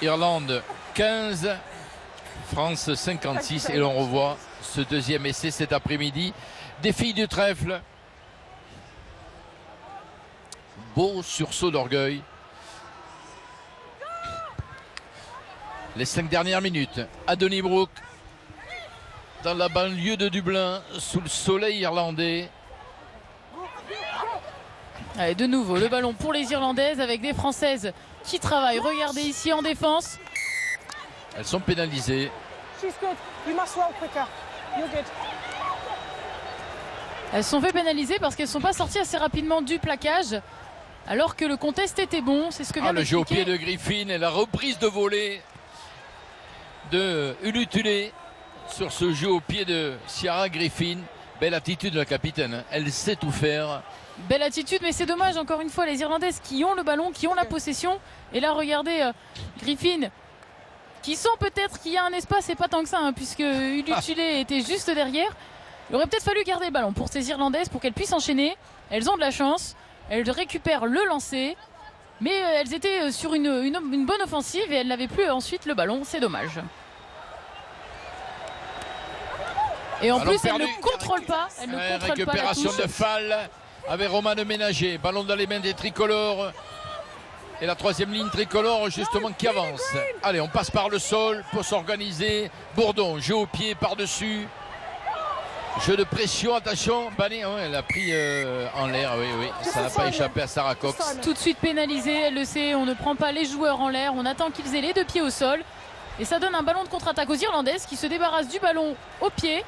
Irlande 15. France 56 et l'on revoit ce deuxième essai cet après-midi des filles du trèfle. Beau sursaut d'orgueil. Les 5 dernières minutes à Donnybrook, dans la banlieue de Dublin, sous le soleil irlandais. Allez, de nouveau le ballon pour les Irlandaises avec des Françaises qui travaillent. Regardez ici en défense. Elles sont pénalisées. Elles sont fait pénaliser parce qu'elles ne sont pas sorties assez rapidement du plaquage alors que le contest était bon. C'est ce que vient le jeu au pied de Griffin et la reprise de volée de Ulutulé sur ce jeu au pied de Ciara Griffin. Belle attitude de la capitaine, elle sait tout faire. Belle attitude, mais c'est dommage encore une fois les Irlandaises qui ont le ballon, qui ont la possession. Et là regardez Griffin qui sent peut-être qu'il y a un espace et pas tant que ça puisque Ulutulé était juste derrière. Il aurait peut-être fallu garder le ballon pour ces Irlandaises pour qu'elles puissent enchaîner. Elles ont de la chance, elles récupèrent le lancer, mais elles étaient sur une bonne offensive et elles n'avaient plus ensuite le ballon, c'est dommage. Et en plus elles ne contrôlent pas, récupération de Fall avec Romane Ménager, ballon dans les mains des tricolores. Et la troisième ligne tricolore justement qui avance. Allez, on passe par le sol pour s'organiser. Bourdon, jeu au pied par-dessus. Jeu de pression, attention. Banet, elle a pris en l'air, oui. Ça n'a pas échappé à Sarah Cox. Tout de suite pénalisé, elle le sait, on ne prend pas les joueurs en l'air. On attend qu'ils aient les deux pieds au sol. Et ça donne un ballon de contre-attaque aux Irlandaises qui se débarrassent du ballon au pied.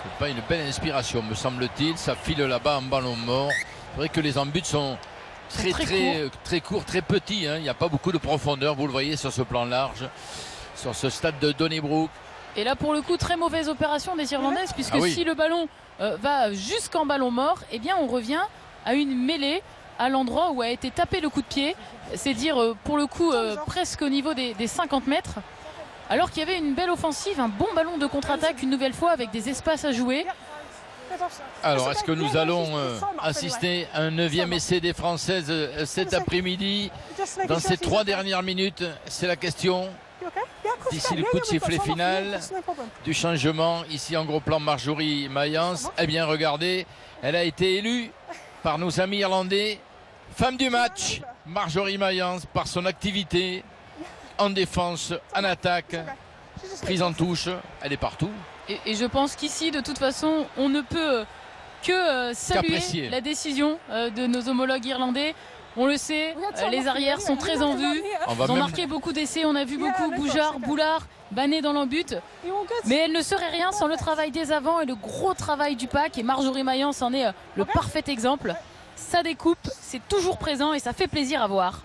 C'est pas une belle inspiration, me semble-t-il. Ça file là-bas en ballon mort. C'est vrai que les embûtes sont très court, très petit. Hein. Il n'y a pas beaucoup de profondeur, vous le voyez sur ce plan large, sur ce stade de Donnybrook. Et là, pour le coup, très mauvaise opération des Irlandaises, puisque si le ballon va jusqu'en ballon mort, eh bien, on revient à une mêlée à l'endroit où a été tapé le coup de pied. C'est dire, pour le coup, presque au niveau des 50 mètres. Alors qu'il y avait une belle offensive, un bon ballon de contre-attaque, une nouvelle fois, avec des espaces à jouer. Alors, est-ce que nous allons assister à un 9e essai des Françaises cet après-midi? Dans ces 3 dernières minutes, c'est la question. D'ici le coup de sifflet final du changement, ici en gros plan Marjorie Mayence. Eh bien, regardez, elle a été élue par nos amis irlandais femme du match. Marjorie Mayence, par son activité en défense, en attaque, prise en touche, elle est partout. Et je pense qu'ici, de toute façon, on ne peut que saluer la décision de nos homologues irlandais. On le sait, les arrières sont très en vue. Ils ont marqué beaucoup d'essais. On a vu beaucoup Boujard, Boulard, Banet dans l'en-but. Mais elle ne serait rien sans le travail des avants et le gros travail du pack. Et Marjorie Mayence en est le parfait exemple. Ça découpe, c'est toujours présent et ça fait plaisir à voir.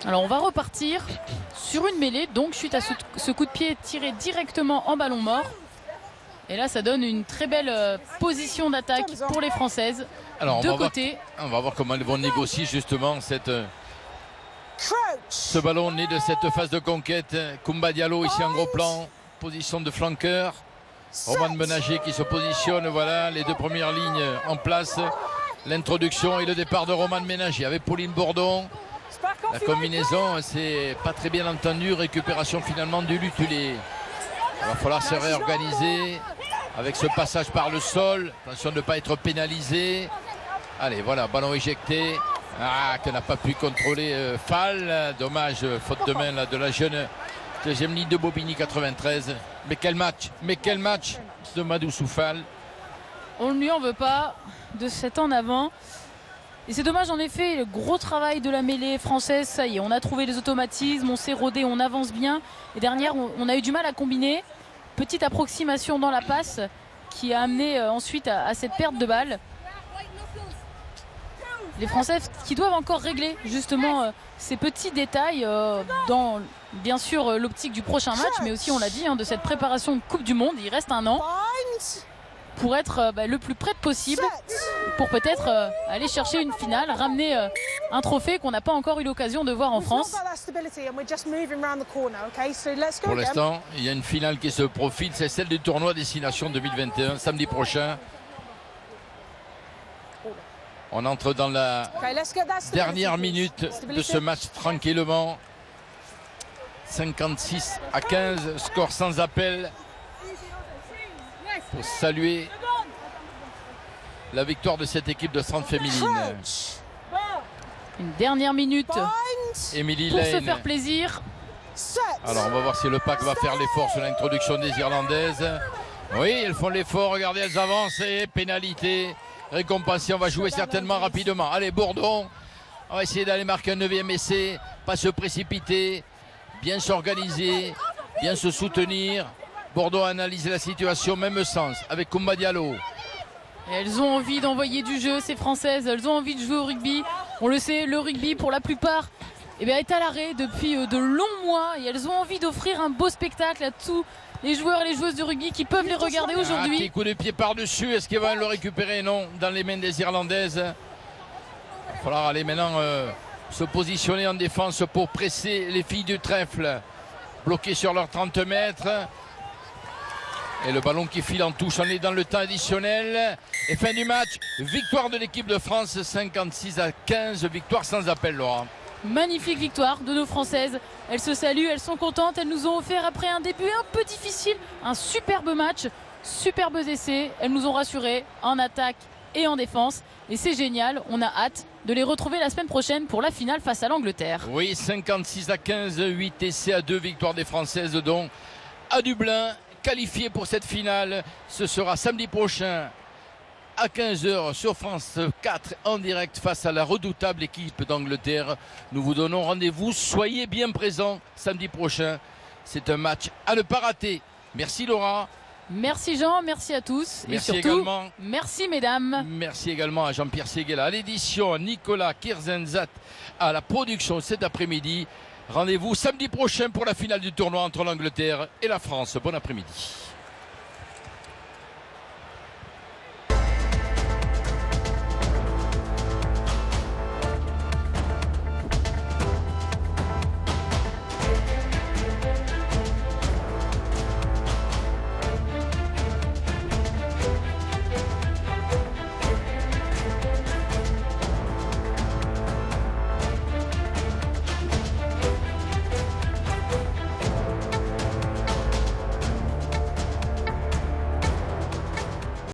Alors on va repartir sur une mêlée, donc suite à ce coup de pied tiré directement en ballon mort. Et là ça donne une très belle position d'attaque pour les Françaises. Alors de côté. On va voir comment elles vont négocier justement ce ballon né de cette phase de conquête. Koumba Diallo ici en gros plan, position de flanqueur. Roman Menager qui se positionne, voilà les 2 premières lignes en place. L'introduction et le départ de Roman Menager avec Pauline Bourdon. La combinaison, c'est pas très bien entendu. Récupération finalement du Lutulé. Il va falloir se réorganiser avec ce passage par le sol. Attention de ne pas être pénalisé. Allez, voilà, ballon éjecté. Que n'a pas pu contrôler Fall. Dommage, faute de main là, de la jeune deuxième ligne de Bobigny 93. Mais quel match de Madoussou Fall. On ne lui en veut pas de 7 ans en avant. Et c'est dommage en effet, le gros travail de la mêlée française, ça y est, on a trouvé les automatismes, on s'est rodé, on avance bien. Et dernière, on a eu du mal à combiner. Petite approximation dans la passe qui a amené ensuite à cette perte de balle. Les Françaises qui doivent encore régler justement ces petits détails dans bien sûr l'optique du prochain match, mais aussi on l'a dit, de cette préparation de Coupe du Monde. Il reste un an pour être le plus près possible, pour peut-être aller chercher une finale, ramener un trophée qu'on n'a pas encore eu l'occasion de voir en France. Pour l'instant, il y a une finale qui se profile, c'est celle du tournoi Destination 2021, samedi prochain. On entre dans la dernière minute de ce match tranquillement. 56-15, score sans appel. Pour saluer la victoire de cette équipe de centre féminine. Une dernière minute Emily pour Lane. se faire plaisir. Alors on va voir si le pack va faire l'effort sur l'introduction des Irlandaises. Oui, elles font l'effort, regardez, elles avancent et pénalité récompensée. On va jouer certainement rapidement. Allez, Bourdon, on va essayer d'aller marquer un 9e essai, pas se précipiter, bien s'organiser, bien se soutenir. Bourdon a analysé la situation, même sens, avec Koumba Diallo. Et elles ont envie d'envoyer du jeu, ces Françaises, elles ont envie de jouer au rugby. On le sait, le rugby, pour la plupart, est à l'arrêt depuis de longs mois. Et elles ont envie d'offrir un beau spectacle à tous les joueurs et les joueuses de rugby qui peuvent les regarder aujourd'hui. Petit coup de pied par-dessus, est-ce qu'ils vont le récupérer? Non, dans les mains des Irlandaises. Il va falloir aller maintenant se positionner en défense pour presser les filles du trèfle. Bloquées sur leurs 30 mètres. Et le ballon qui file en touche, on est dans le temps additionnel. Et fin du match, victoire de l'équipe de France, 56-15, victoire sans appel, Laura. Magnifique victoire de nos Françaises. Elles se saluent, elles sont contentes. Elles nous ont offert après un début un peu difficile un superbe match, superbes essais. Elles nous ont rassurés en attaque et en défense. Et c'est génial, on a hâte de les retrouver la semaine prochaine pour la finale face à l'Angleterre. Oui, 56-15, 8 essais à 2 victoires des Françaises, dont à Dublin. Qualifié pour cette finale, ce sera samedi prochain à 15h sur France 4 en direct face à la redoutable équipe d'Angleterre. Nous vous donnons rendez-vous, soyez bien présents samedi prochain. C'est un match à ne pas rater. Merci Laura Merci Jean, merci à tous. Merci et surtout, également. Merci mesdames. Merci également à Jean-Pierre Séguéla, à l'édition, Nicolas Kirzenzat à la production cet après-midi. Rendez-vous samedi prochain pour la finale du tournoi entre l'Angleterre et la France. Bon après-midi.